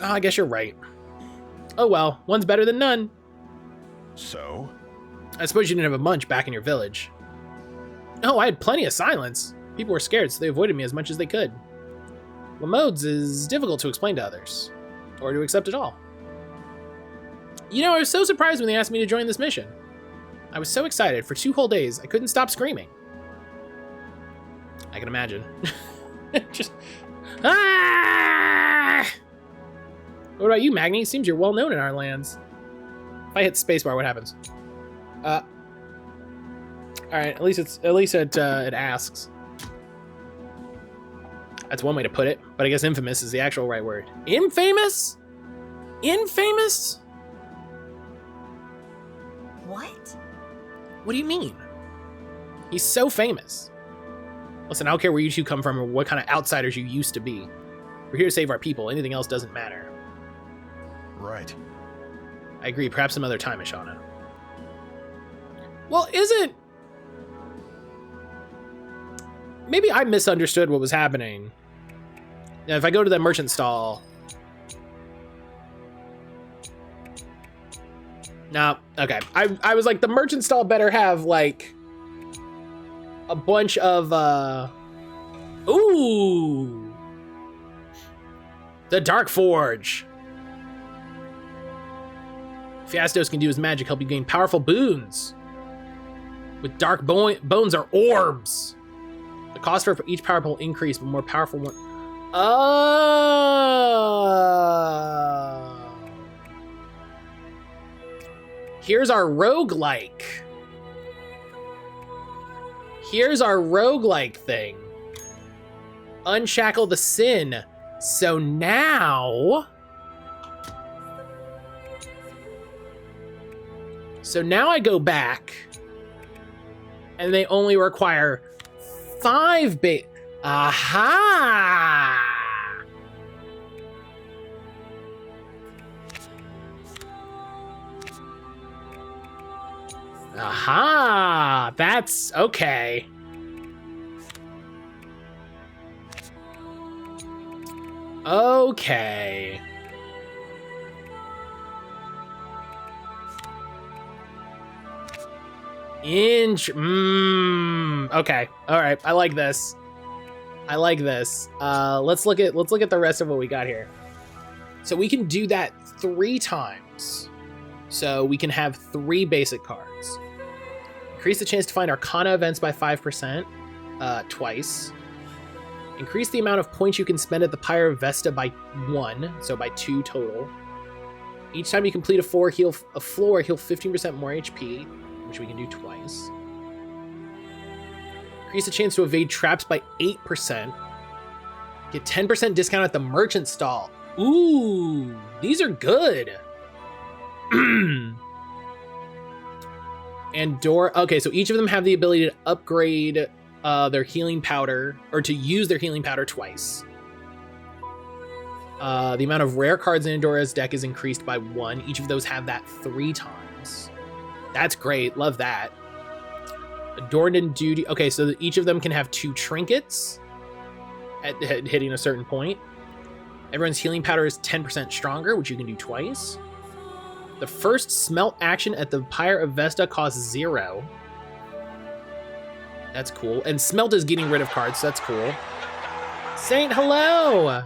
Oh, I guess you're right. Oh well, one's better than none.
So?
I suppose you didn't have a munch back in your village. Oh, I had plenty of silence. People were scared, so they avoided me as much as they could. Lamodes is difficult to explain to others, or to accept at all. You know, I was so surprised when they asked me to join this mission. I was so excited. For 2 whole days, I couldn't stop screaming. I can imagine. Just... Ah! What about you, Magni? Seems you're well known in our lands. If I hit spacebar, what happens? All right. At least it asks. That's one way to put it, but I guess infamous is the actual right word. Infamous? Infamous?
What?
What do you mean? He's so famous. Listen, I don't care where you two come from or what kind of outsiders you used to be. We're here to save our people. Anything else doesn't matter.
Right.
I agree. Perhaps some other time, Ashana. Well, isn't... Maybe I misunderstood what was happening. Now, if I go to the merchant stall... No, okay. I was like, the merchant stall better have, like... a bunch of, Ooh! The Dark Forge! Fiastos can do his magic help you gain powerful boons. With dark bones are orbs. The cost for each power will increase, but more powerful one... Oh! Here's our roguelike. Here's our roguelike thing. Unshackle the sin. So now... I go back, and they only require 5 bait. Aha! Aha! That's okay. Okay. Okay. All right. I like this. I like this. Let's look at the rest of what we got here. So we can do that 3 times. So we can have 3 basic cards. Increase the chance to find Arcana events by 5%, twice. Increase the amount of points you can spend at the Pyre of Vesta by 1, so by 2 total. Each time you complete a floor, heal 15% more HP, which we can do twice. Increase the chance to evade traps by 8%. Get 10% discount at the merchant stall. Ooh, these are good. And okay, so each of them have the ability to upgrade their healing powder, or to use their healing powder twice. The amount of rare cards in Endora's deck is increased by 1. Each of those have that 3 times. That's great. Love that. Adorned in Duty. Okay, so each of them can have 2 trinkets at hitting a certain point. Everyone's healing powder is 10% stronger, which you can do twice. The first smelt action at the Pyre of Vesta costs 0. That's cool. And smelt is getting rid of cards, so that's cool. Saint, hello!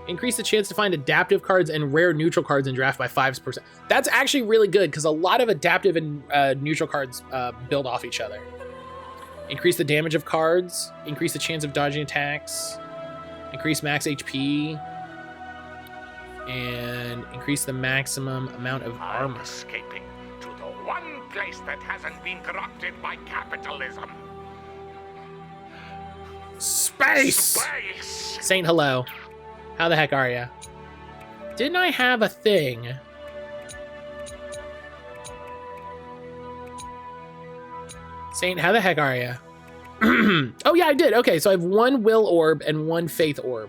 Increase the chance to find adaptive cards and rare neutral cards in draft by 5%. That's actually really good, because a lot of adaptive and neutral cards build off each other. Increase the damage of cards. Increase the chance of dodging attacks. Increase max HP. And increase the maximum amount of armor.
I'm escaping to the one place that hasn't been corrupted by capitalism.
Space! Saint, hello. How the heck are ya? Didn't I have a thing? Saint, how the heck are ya? Oh yeah, I did. Okay, so I have 1 will orb and 1 faith orb.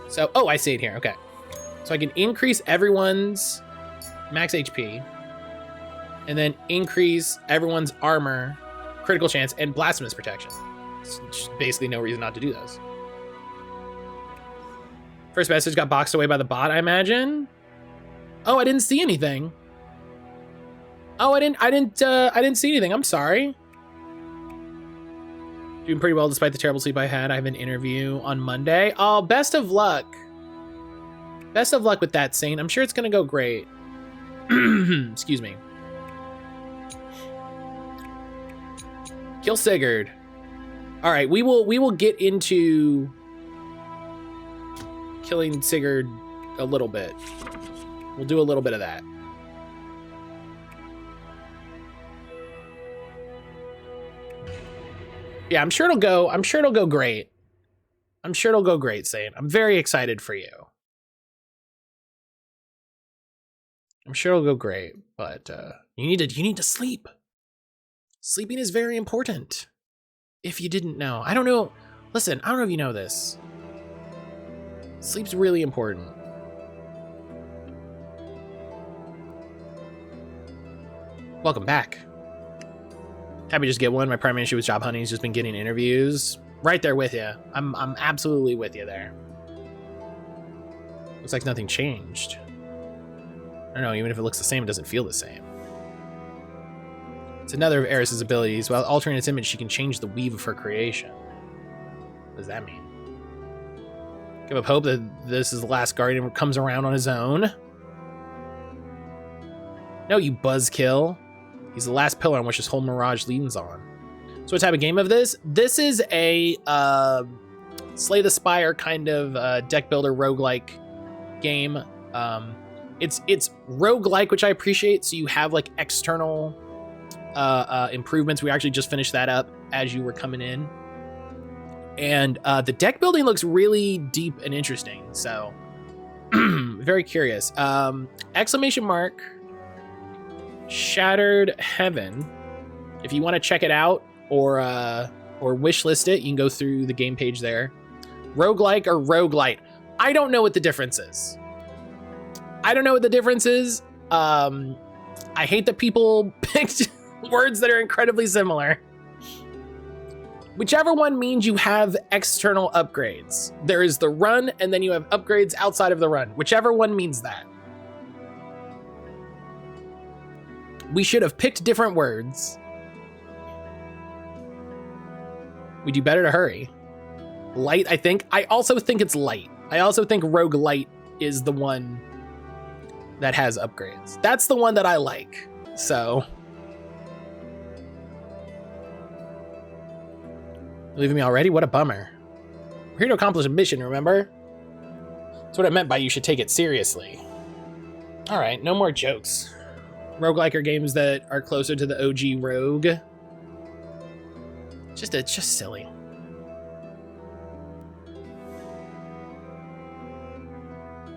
So, oh, I see it here. Okay. So I can increase everyone's max HP and then increase everyone's armor, critical chance, and blasphemous protection. It's just basically no reason not to do those. First message got boxed away by the bot, I imagine. Oh, I didn't see anything. Oh, I didn't see anything. I'm sorry. Doing pretty well despite the terrible sleep I had. I have an interview on Monday. Oh, best of luck. Best of luck with that, Saint. I'm sure it's gonna go great. Excuse me. Kill Sigurd. All right, we will get into killing Sigurd a little bit. We'll do a little bit of that. Yeah, I'm sure it'll go great. I'm sure it'll go great, Saint. I'm very excited for you. I'm sure it'll go great, but you need to sleep. Sleeping is very important. If you didn't know. I don't know. Listen, I don't know if you know this. Sleep's really important. Welcome back. Happy to just get one. My primary issue with job hunting has just been getting interviews. Right there with you. I'm absolutely with you there. Looks like nothing changed. I don't know, even if it looks the same, it doesn't feel the same. It's another of Eris's abilities. While altering its image, she can change the weave of her creation. What does that mean? Give up hope that this is the last guardian comes around on his own. No, you buzzkill. He's the last pillar on which this whole mirage leans on. So what type of game of this? This is a Slay the Spire kind of deck builder roguelike game. It's roguelike, which I appreciate. So you have like external improvements. We actually just finished that up as you were coming in. And the deck building looks really deep and interesting. So very curious. Exclamation mark. Shattered Heaven. If you want to check it out or wishlist it, you can go through the game page there. Roguelike or roguelite. I don't know what the difference is. I hate that people picked words that are incredibly similar. Whichever one means you have external upgrades. There is the run, and then you have upgrades outside of the run. Whichever one means that. We should have picked different words. We do better to hurry. Light, I think. I also think it's light. I also think roguelite is the one that has upgrades. That's the one that I like. So. Leaving me already? What a bummer. We're here to accomplish a mission, remember? That's what I meant by you should take it seriously. All right, no more jokes. Roguelike are games that are closer to the OG Rogue. It's just silly.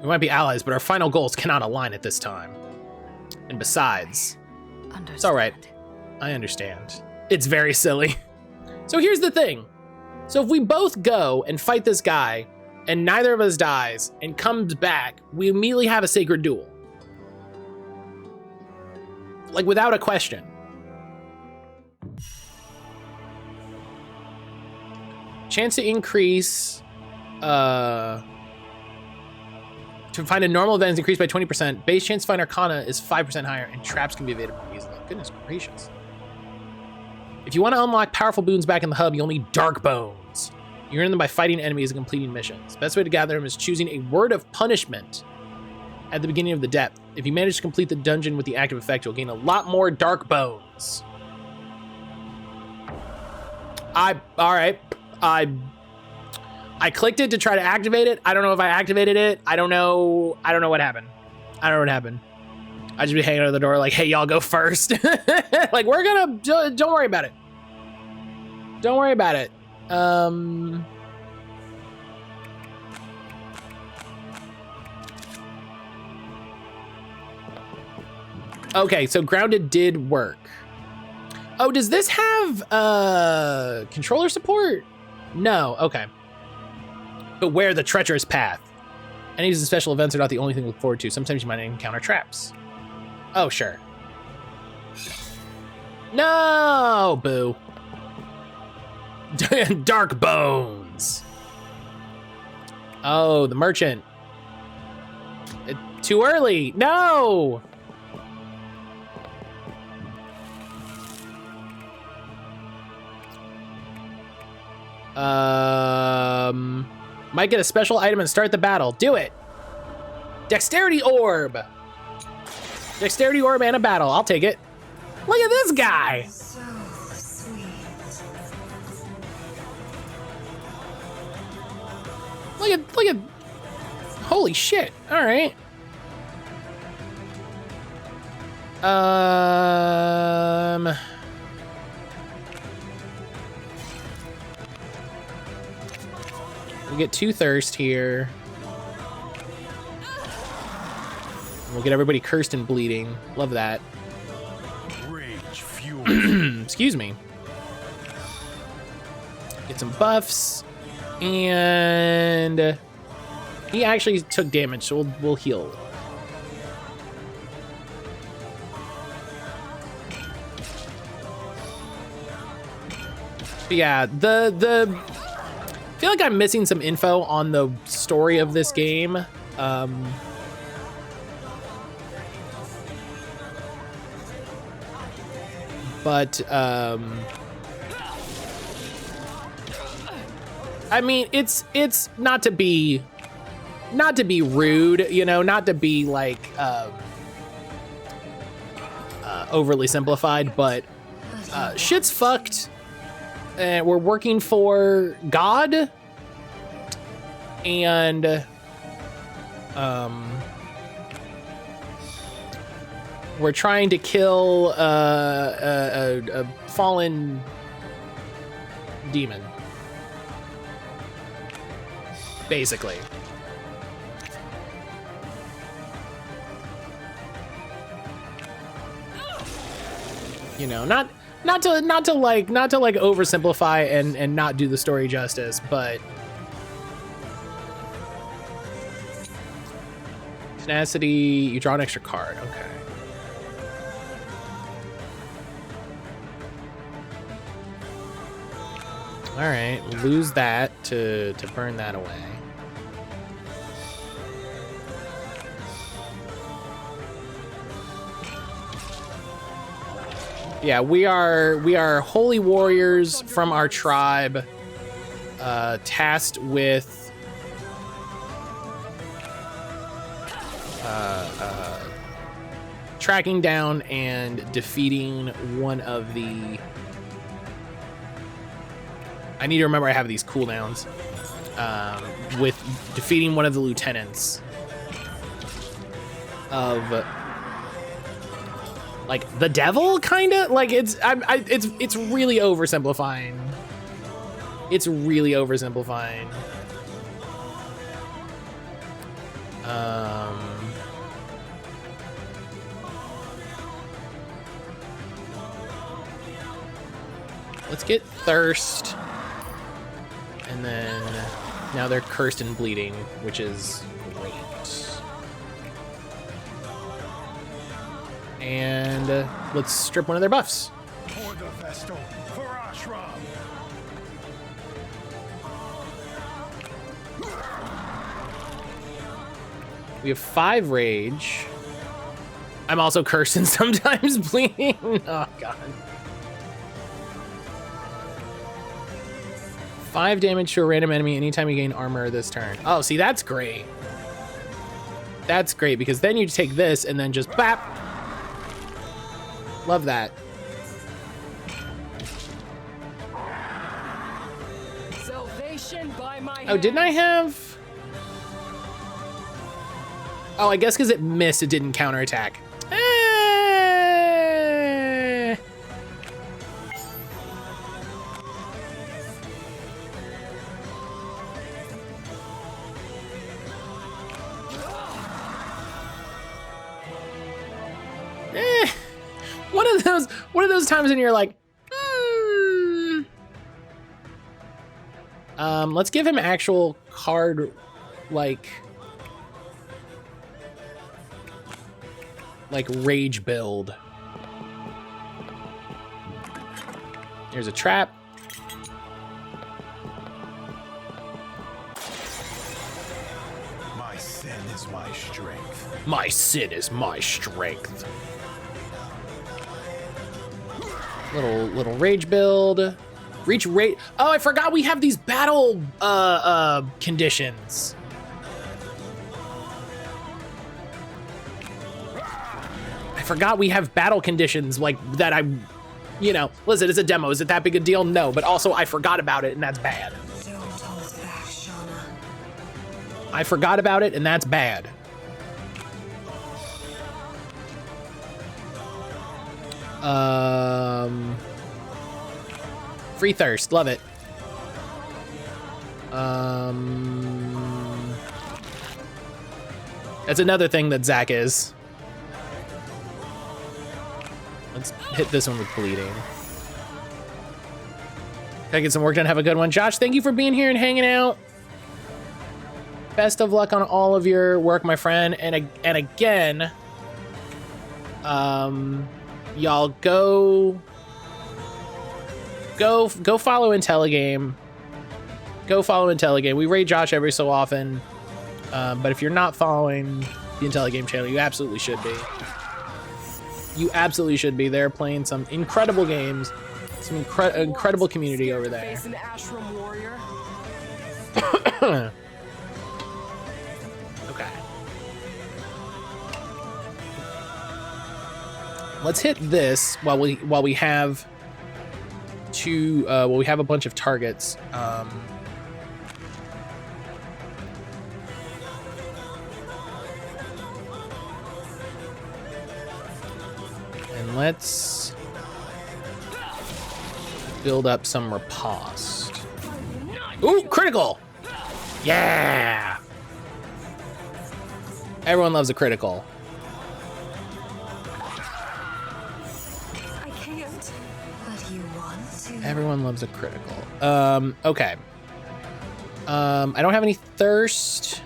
We might be allies, but our final goals cannot align at this time. And besides, it's all right. I understand. It's very silly. So here's the thing. So if we both go and fight this guy, and neither of us dies and comes back, we immediately have a sacred duel. Like, without a question. Chance to increase To find a normal event is increased by 20%. Base chance to find Arcana is 5% higher, and traps can be evaded more easily. Goodness gracious. If you want to unlock powerful boons back in the hub, you'll need Dark Bones. You earn them by fighting enemies and completing missions. The best way to gather them is choosing a word of punishment at the beginning of the depth. If you manage to complete the dungeon with the active effect, you'll gain a lot more Dark Bones. Alright. I clicked it to try to activate it. I don't know if I activated it. I don't know what happened. I don't know what happened. I just be hanging out the door like, hey, y'all go first. Like, we're gonna, don't worry about it. Don't worry about it. Okay, so grounded did work. Oh, does this have controller support? No, okay. Beware the treacherous path. Any of the special events are not the only thing to look forward to. Sometimes you might encounter traps. Oh, sure. No, boo. Dark Bones. Oh, the merchant. Too early. No. Might get a special item and start the battle. Do it. Dexterity Orb. Dexterity Orb and a battle. I'll take it. Look at this guy.
So sweet.
Look at. Holy shit. All right. We'll get 2 thirst here. We'll get everybody cursed and bleeding. Love that.
Rage fuel.
Excuse me. Get some buffs. And he actually took damage, so we'll heal. But yeah, I feel like I'm missing some info on the story of this game. But I mean, it's not to be rude, you know, not to be like overly simplified, but shit's fucked. And we're working for God, and we're trying to kill a fallen demon, basically. You know, not to oversimplify and not do the story justice, but tenacity, you draw an extra card. Okay. All right, lose that to burn that away. Yeah, we are holy warriors from our tribe, tasked with tracking down and defeating one of the. I need to remember I have these cooldowns. With defeating one of the lieutenants of. Like the devil, kind of like it's really oversimplifying. It's really oversimplifying. Let's get thirst, and then now they're cursed and bleeding, which is great. And let's strip one of their buffs.
For the Vestal, for Ashram.
We have 5 rage. I'm also cursed and sometimes bleeding. Oh, God. 5 damage to a random enemy anytime you gain armor this turn. Oh, see, that's great. That's great, because then you take this and then just bap. Love that.
Salvation by my
Oh, didn't I have... Oh, I guess because it missed, it didn't counterattack. One of those times when you're like, let's give him actual card, like rage build. Here's a trap.
My sin is my strength.
My sin is my strength. Little rage build. Reach rate. Oh, I forgot we have these battle conditions. I forgot we have battle conditions like that. You know, listen, it's a demo. Is it that big a deal? No, but also I forgot about it and that's bad. I forgot about it and that's bad. Free thirst, love it. That's another thing that Zach is. Let's hit this one with bleeding. Gotta get some work done. Have a good one. Josh, thank you for being here and hanging out. Best of luck on all of your work, my friend. And again, y'all go follow Intelligame. Go follow Intelligame. We raid Josh every so often. But if you're not following the Intelligame channel, you absolutely should be. You absolutely should be. They're playing some incredible games. Some incredible community over there.
Face an Ashram warrior.
Okay. Let's hit this while we have we have a bunch of targets. And let's build up some riposte. Ooh, critical! Yeah! Everyone loves a critical.
I can't. But you want to.
Everyone loves a critical. Okay. I don't have any thirst.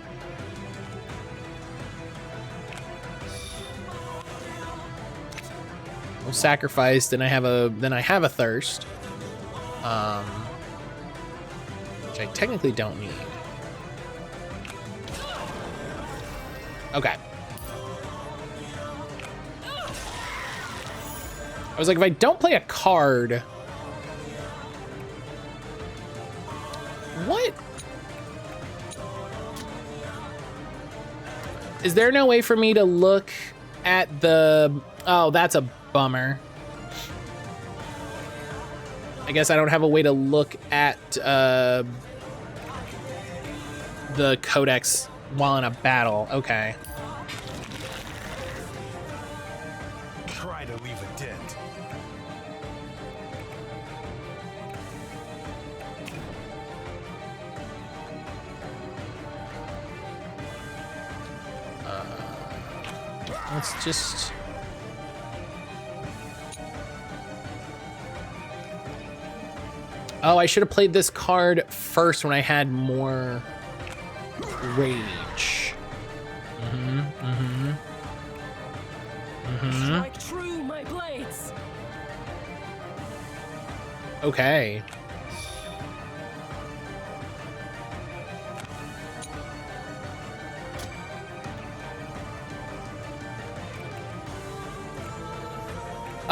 No sacrifice. Then I have a thirst. Which I technically don't need. Okay. I was like, if I don't play a card, what? Is there no way for me to look at the, oh, that's a bummer. I guess I don't have a way to look at the codex while in a battle. Okay.
Try to leave a dent.
Let's just... Oh, I should have played this card first when I had more rage.
Strike true, my blades.
Okay.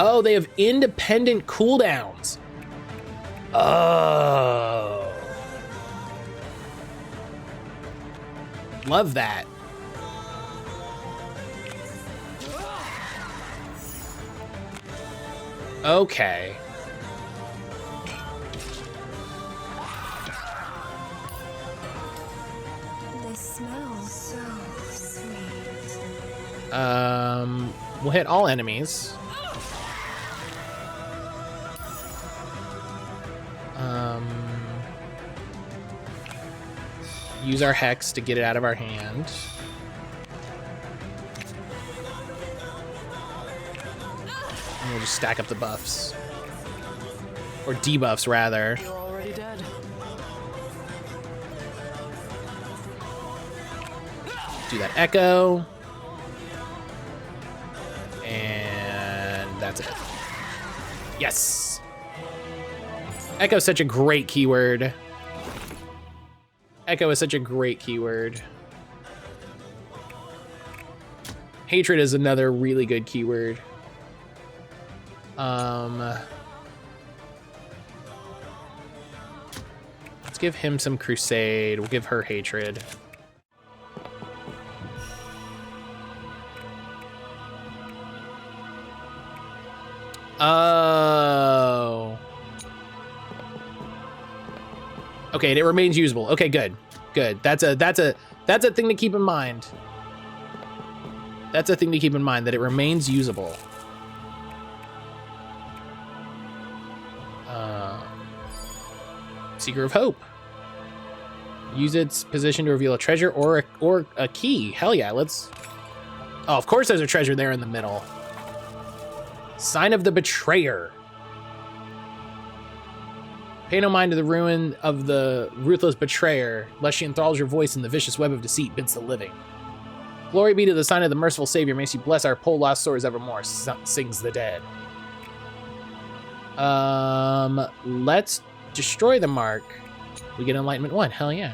Oh, they have independent cooldowns. Oh. Love that. Okay.
They smell so sweet.
We'll hit all enemies. Use our hex to get it out of our hand. And we'll just stack up the buffs. Or debuffs, rather.
You're already dead.
Do that echo. And that's it. Yes! Echo is such a great keyword. Echo is such a great keyword. Hatred is another really good keyword. Let's give him some crusade. We'll give her hatred. Oh. Okay, and it remains usable. Okay, good. Good. That's a thing to keep in mind. That's a thing to keep in mind, that it remains usable. Seeker of Hope. Use its position to reveal a treasure or a key. Hell yeah, let's... Oh, of course there's a treasure there in the middle. Sign of the Betrayer. Pay no mind to the ruin of the ruthless betrayer, lest she enthralls your voice in the vicious web of deceit bids the living. Glory be to the sign of the merciful Savior, may she bless our poor lost souls evermore, sings the dead. Let's destroy the mark. We get Enlightenment 1, hell yeah.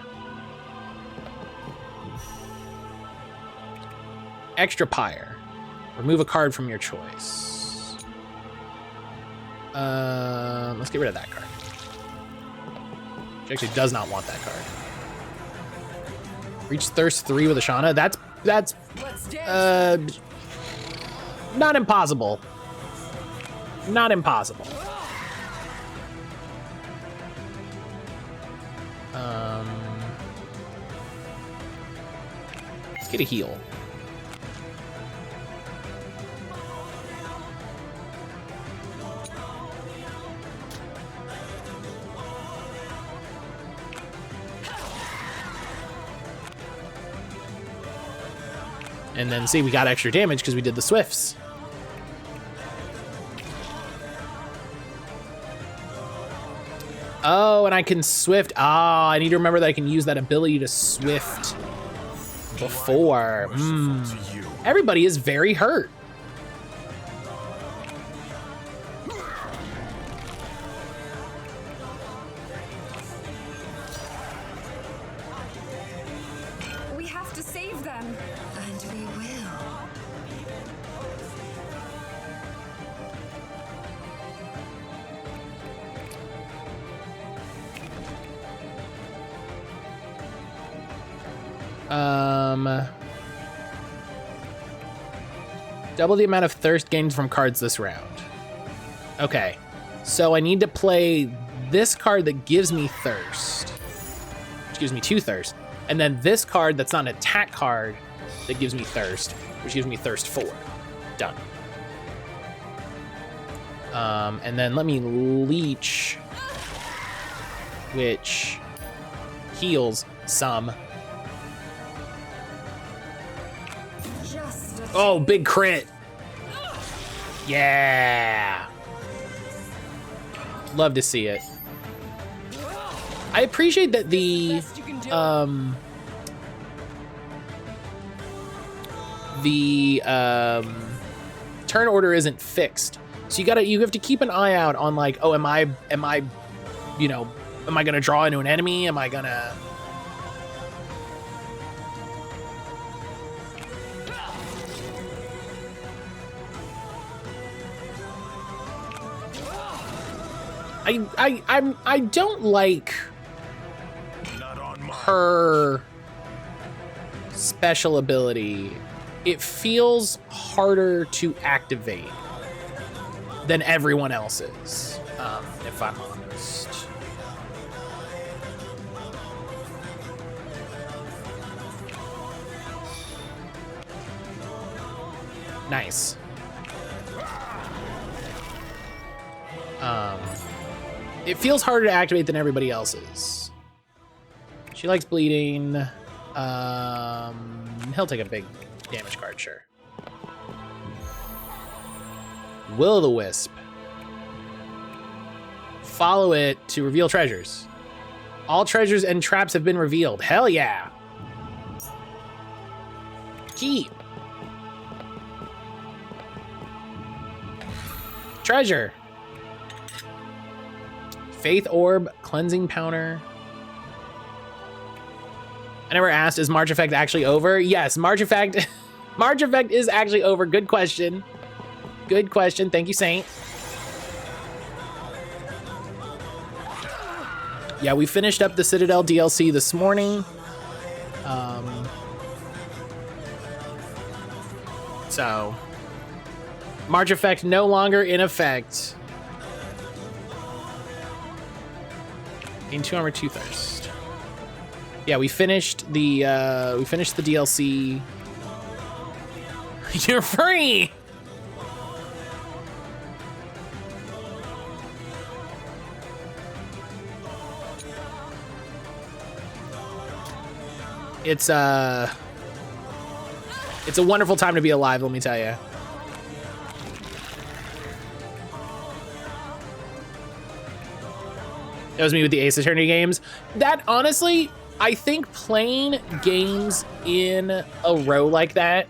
Extra Pyre. Remove a card from your choice. Let's get rid of that card. She actually does not want that card. Reach Thirst 3 with Ashana. That's not impossible. Not impossible. Let's get a heal. And then see, we got extra damage because we did the swifts. Oh, and I can swift. Ah, I need to remember that I can use that ability to swift before. Everybody is very hurt.
We have to save them. And we will.
Double the amount of thirst gained from cards this round. Okay, so I need to play this card that gives me thirst, which gives me 2 thirst, and then this card that's not an attack card that gives me thirst, which gives me thirst 4. Done. And then let me leech, which heals some. Oh, big crit. Yeah. Love to see it. I appreciate that the turn order isn't fixed. So you have to keep an eye out on, like, oh, am I gonna draw into an enemy? Am I gonna... I don't like her special ability. It feels harder to activate than everyone else's, if I'm honest. Nice. It feels harder to activate than everybody else's. She likes bleeding. He'll take a big damage card, sure. Will-o'-the-wisp. Follow it to reveal treasures. All treasures and traps have been revealed. Hell yeah. Key. Treasure. Faith Orb, Cleansing Powder. I never asked, is March Effect actually over? Yes, March Effect is actually over. Good question. Good question. Thank you, Saint. Yeah, we finished up the Citadel DLC this morning. So, March Effect no longer in effect. Gain 2 armor, 2 thirst. Yeah, we finished the DLC. You're free. It's a wonderful time to be alive, let me tell you. That was me with the Ace Attorney games. That, honestly, I think playing games in a row like that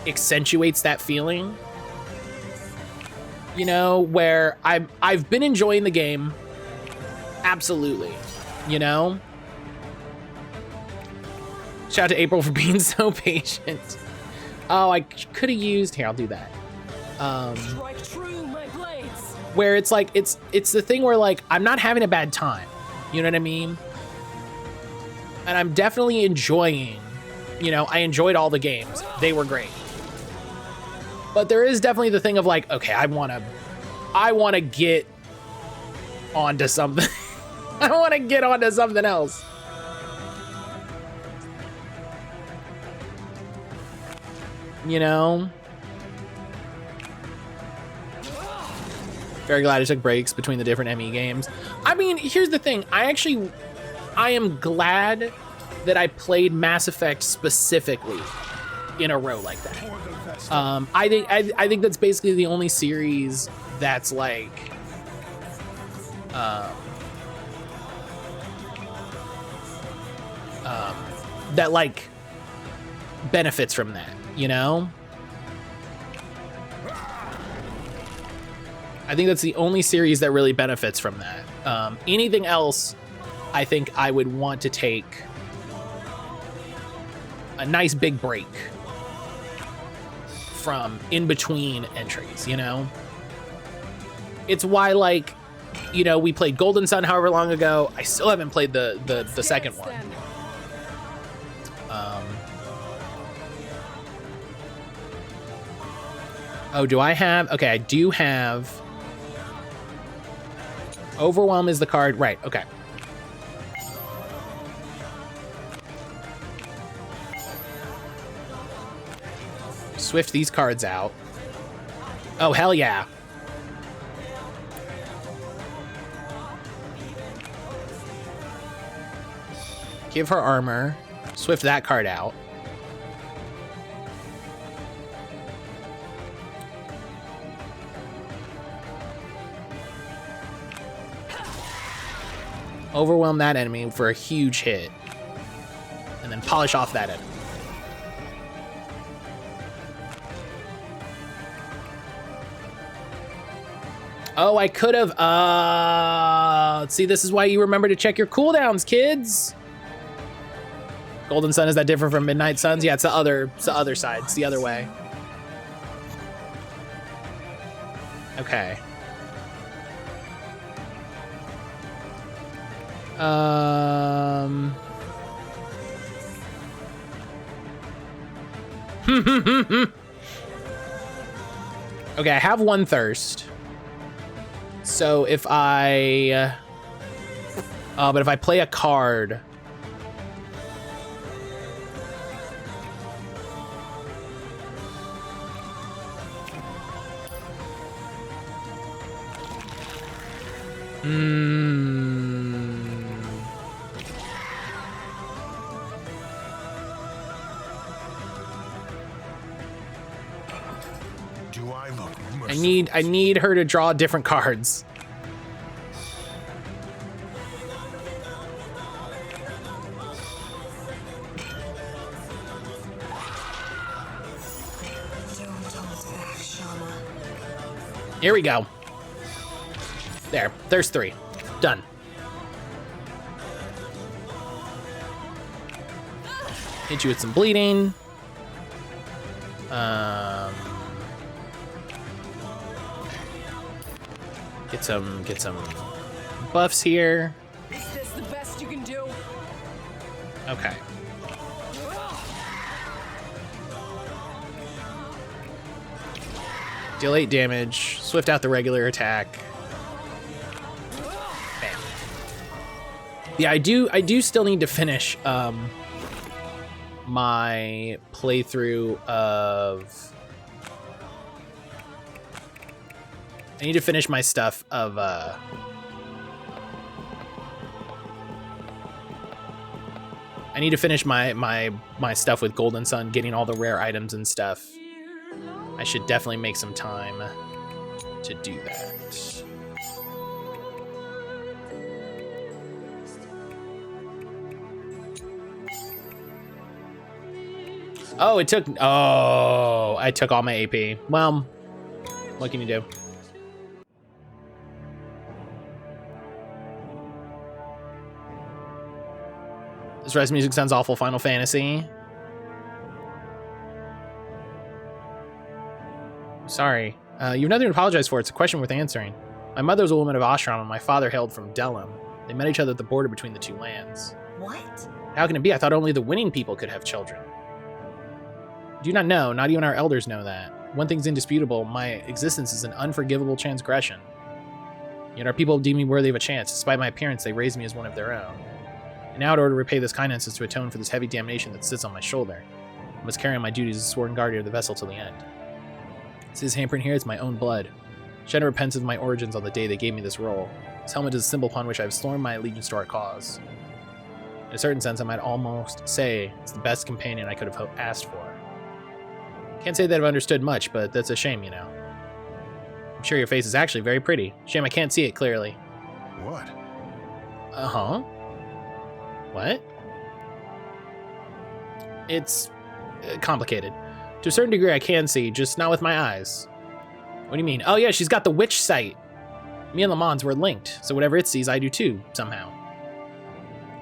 accentuates that feeling. You know, where I've been enjoying the game. Absolutely. You know? Shout out to April for being so patient. Oh, I could have used... Here, I'll do that.
Strike true, my blades.
Where it's like, it's the thing where, like, I'm not having a bad time. You know what I mean? And I'm definitely enjoying, you know, I enjoyed all the games. They were great. But there is definitely the thing of like, okay, I want to get onto something. I want to get onto something else. You know? Very glad I took breaks between the different ME games. I mean, here's the thing. I am glad that I played Mass Effect specifically in a row like that. I think that's basically the only series that's like, that like benefits from that, you know? I think that's the only series that really benefits from that. Anything else, I think I would want to take a nice big break from in between entries, you know? It's why, like, you know, we played Golden Sun however long ago. I still haven't played the second one. Oh, do I have? Okay, I do have. Overwhelm is the card. Right, okay. Swift these cards out. Oh, hell yeah. Give her armor. Swift that card out. Overwhelm that enemy for a huge hit. And then polish off that enemy. Oh, I could have. See, this is why you remember to check your cooldowns, kids. Golden Sun, is that different from Midnight Suns? Yeah, it's the other side. It's the other way. Okay. Okay, I have one thirst. So if I... but if I play a card...
Do I look
I need her to draw different cards. Here we go. There, there's 3. Done. Hit you with some bleeding. Get some buffs here.
Is this the best you can do?
Okay. Deal 8 damage. Swift out the regular attack. Bam. Yeah, I do still need to finish my playthrough of... I need to finish my stuff of I need to finish my stuff with Golden Sun, getting all the rare items and stuff. I should definitely make some time to do that. Oh, it took... Oh, I took all my AP. Well, what can you do? This rest music sounds awful. Final Fantasy. Sorry. You've nothing to apologize for. It's a question worth answering. My mother was a woman of Ashram, and my father hailed from Delum. They met each other at the border between the 2 lands.
What?
How can it be? I thought only the winning people could have children. Do you not know? Not even our elders know that. One thing's indisputable. My existence is an unforgivable transgression. Yet our people deem me worthy of a chance. Despite my appearance, they raised me as one of their own. And now in order to repay this kindness is to atone for this heavy damnation that sits on my shoulder. I must carry on my duties as a sworn guardian of the vessel till the end. It's his handprint here, it's my own blood. Shanna repents of my origins on the day they gave me this role. This helmet is a symbol upon which I have sworn my allegiance to our cause. In a certain sense, I might almost say it's the best companion I could have asked for. Can't say that I've understood much, but that's a shame, you know. I'm sure your face is actually very pretty. Shame I can't see it clearly.
What?
Uh-huh. What? It's complicated. To a certain degree, I can see, just not with my eyes. What do you mean? Oh yeah, she's got the witch sight. Me and Lamons were linked, so whatever it sees, I do too, somehow.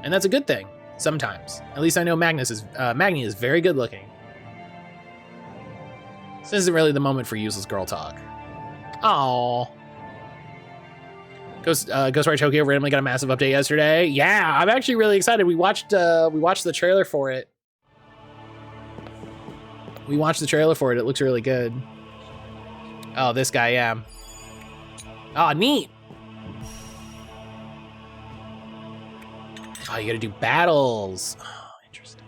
And that's a good thing, sometimes. At least I know Magni is very good looking. This isn't really the moment for useless girl talk. Aww. Ghostwire Tokyo randomly got a massive update yesterday. Yeah, I'm actually really excited. We watched the trailer for it. It looks really good. Oh, this guy, yeah. Oh, neat. Oh, you gotta do battles. Oh, interesting.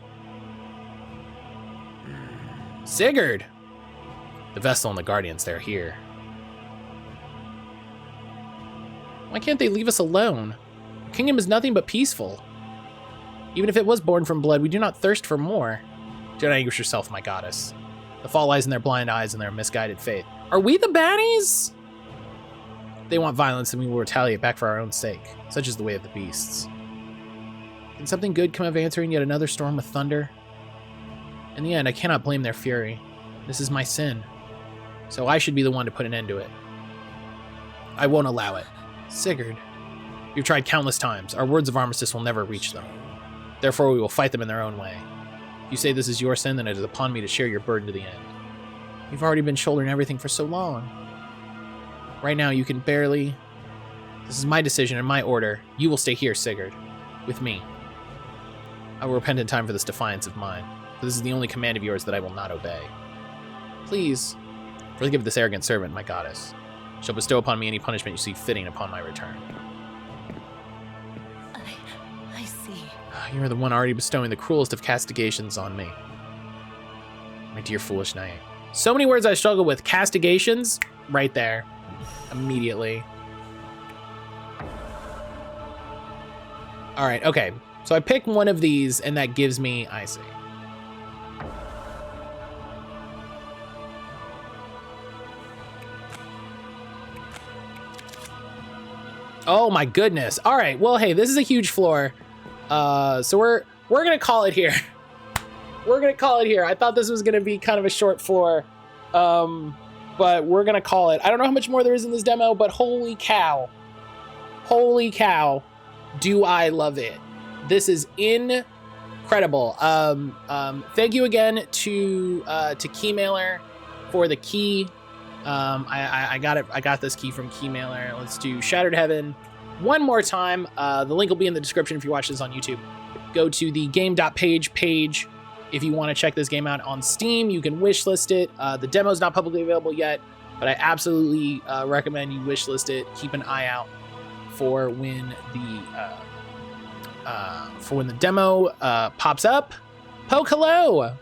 Sigurd. The vessel and the guardians, they're here. Why can't they leave us alone? The kingdom is nothing but peaceful. Even if it was born from blood, we do not thirst for more. Do not anguish yourself, my goddess. The fault lies in their blind eyes and their misguided faith. Are we the baddies? If they want violence, then we will retaliate back for our own sake. Such is the way of the beasts. Can something good come of answering yet another storm with thunder? In the end, I cannot blame their fury. This is my sin. So I should be the one to put an end to it. I won't allow it. Sigurd, we've tried countless times. Our words of armistice will never reach them. Therefore, we will fight them in their own way. If you say this is your sin, then it is upon me to share your burden to the end. You've already been shouldering everything for so long. Right now, you can barely... This is my decision and my order. You will stay here, Sigurd. with me. I will repent in time for this defiance of mine, for this is the only command of yours that I will not obey. Please, forgive this arrogant servant, my goddess. Shall bestow upon me any punishment you see fitting upon my return.
I see.
You are the one already bestowing the cruelest of castigations on me. My dear foolish knight. So many words I struggle with. Castigations, right there. Immediately. All right, okay. So I pick one of these, and that gives me icy. Oh my goodness. All right, well, hey, this is a huge floor. So we're gonna call it here. We're gonna call it here. I thought this was gonna be kind of a short floor, but we're gonna call it. I don't know how much more there is in this demo, but holy cow, do I love it. This is incredible. Thank you again to Keymailer for the key. I got it. I got this key from Keymailer. Let's do Shattered Heaven one more time. The link will be in the description if you watch this on YouTube. Go to the game.page page if you want to check this game out on Steam. You can wishlist it. The demo's not publicly available yet, but I absolutely recommend you wishlist it. Keep an eye out for when the demo pops up. Poke hello.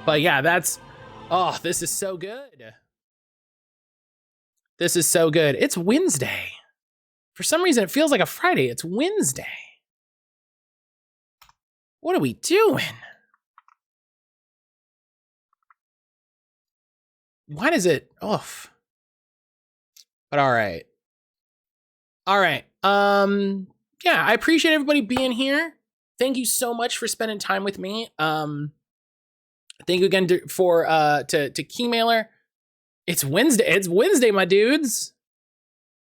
But yeah, that's. Oh, this is so good. This is so good. It's Wednesday. For some reason, it feels like a Friday. It's Wednesday. What are we doing? Why does it off? But all right. All right. Yeah, I appreciate everybody being here. Thank you so much for spending time with me. Thank you again to Keymailer. It's Wednesday. It's Wednesday, my dudes.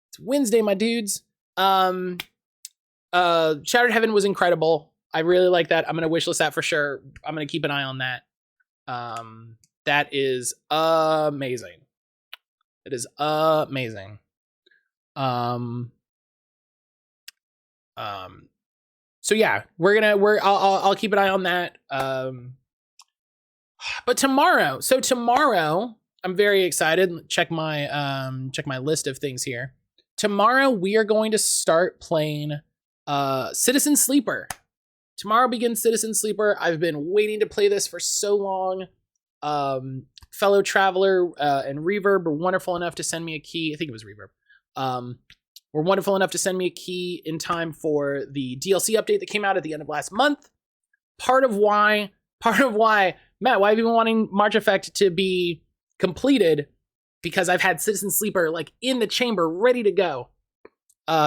It's Wednesday, my dudes. Shattered Heaven was incredible. I really like that. I'm gonna wishlist that for sure. I'm gonna keep an eye on that. That is amazing. It is amazing. So yeah, I'll keep an eye on that. But tomorrow, I'm very excited. Check my list of things here. Tomorrow we are going to start playing Citizen Sleeper. Tomorrow begins Citizen Sleeper. I've been waiting to play this for so long. Fellow Traveler and Reverb were wonderful enough to send me a key. I think it was Reverb. Were wonderful enough to send me a key in time for the DLC update that came out at the end of last month. Part of why, Matt, why have you been wanting March Effect to be completed? Because I've had Citizen Sleeper like in the chamber, ready to go.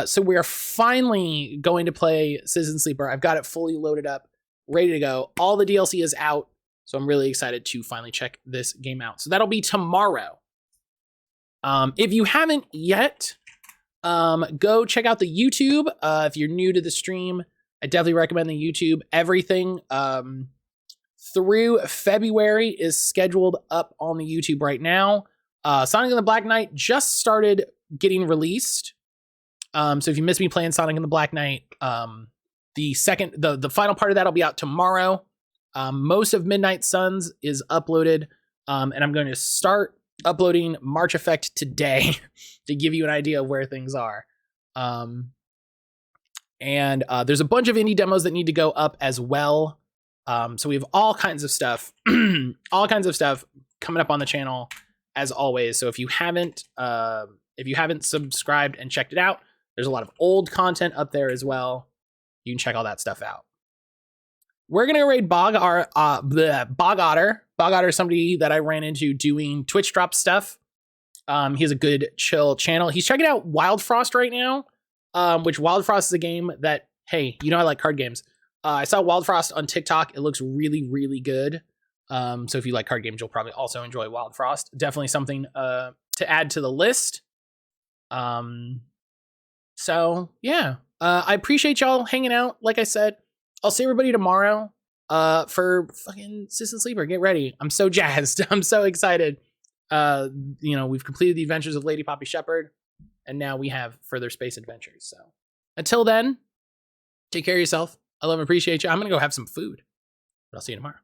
So we are finally going to play Citizen Sleeper. I've got it fully loaded up, ready to go. All the DLC is out, so I'm really excited to finally check this game out. So that'll be tomorrow. If you haven't yet, go check out the YouTube. If you're new to the stream, I definitely recommend the YouTube. Everything through February is scheduled up on the YouTube right now. Sonic and the Black Knight just started getting released. So if you missed me playing Sonic and the Black Knight, the final part of that will be out tomorrow. Most of Midnight Suns is uploaded, and I'm going to start uploading March Effect today to give you an idea of where things are. And there's a bunch of indie demos that need to go up as well. So we have all kinds of stuff, coming up on the channel as always. So if you haven't subscribed and checked it out, there's a lot of old content up there as well. You can check all that stuff out. We're gonna raid Bog Otter. Bog Otter is somebody that I ran into doing Twitch drop stuff. He has a good chill channel. He's checking out Wild Frost right now, which Wild Frost is a game that, hey, you know I like card games. I saw Wild Frost on TikTok. It looks really, really good. So if you like card games, you'll probably also enjoy Wild Frost. Definitely something to add to the list. So yeah, I appreciate y'all hanging out. Like I said, I'll see everybody tomorrow for fucking Citizen Sleeper. Get ready. I'm so jazzed. I'm so excited. We've completed the adventures of Lady Poppy Shepherd, and now we have further space adventures. So Until then, take care of yourself. I love and appreciate you. I'm going to go have some food, but I'll see you tomorrow.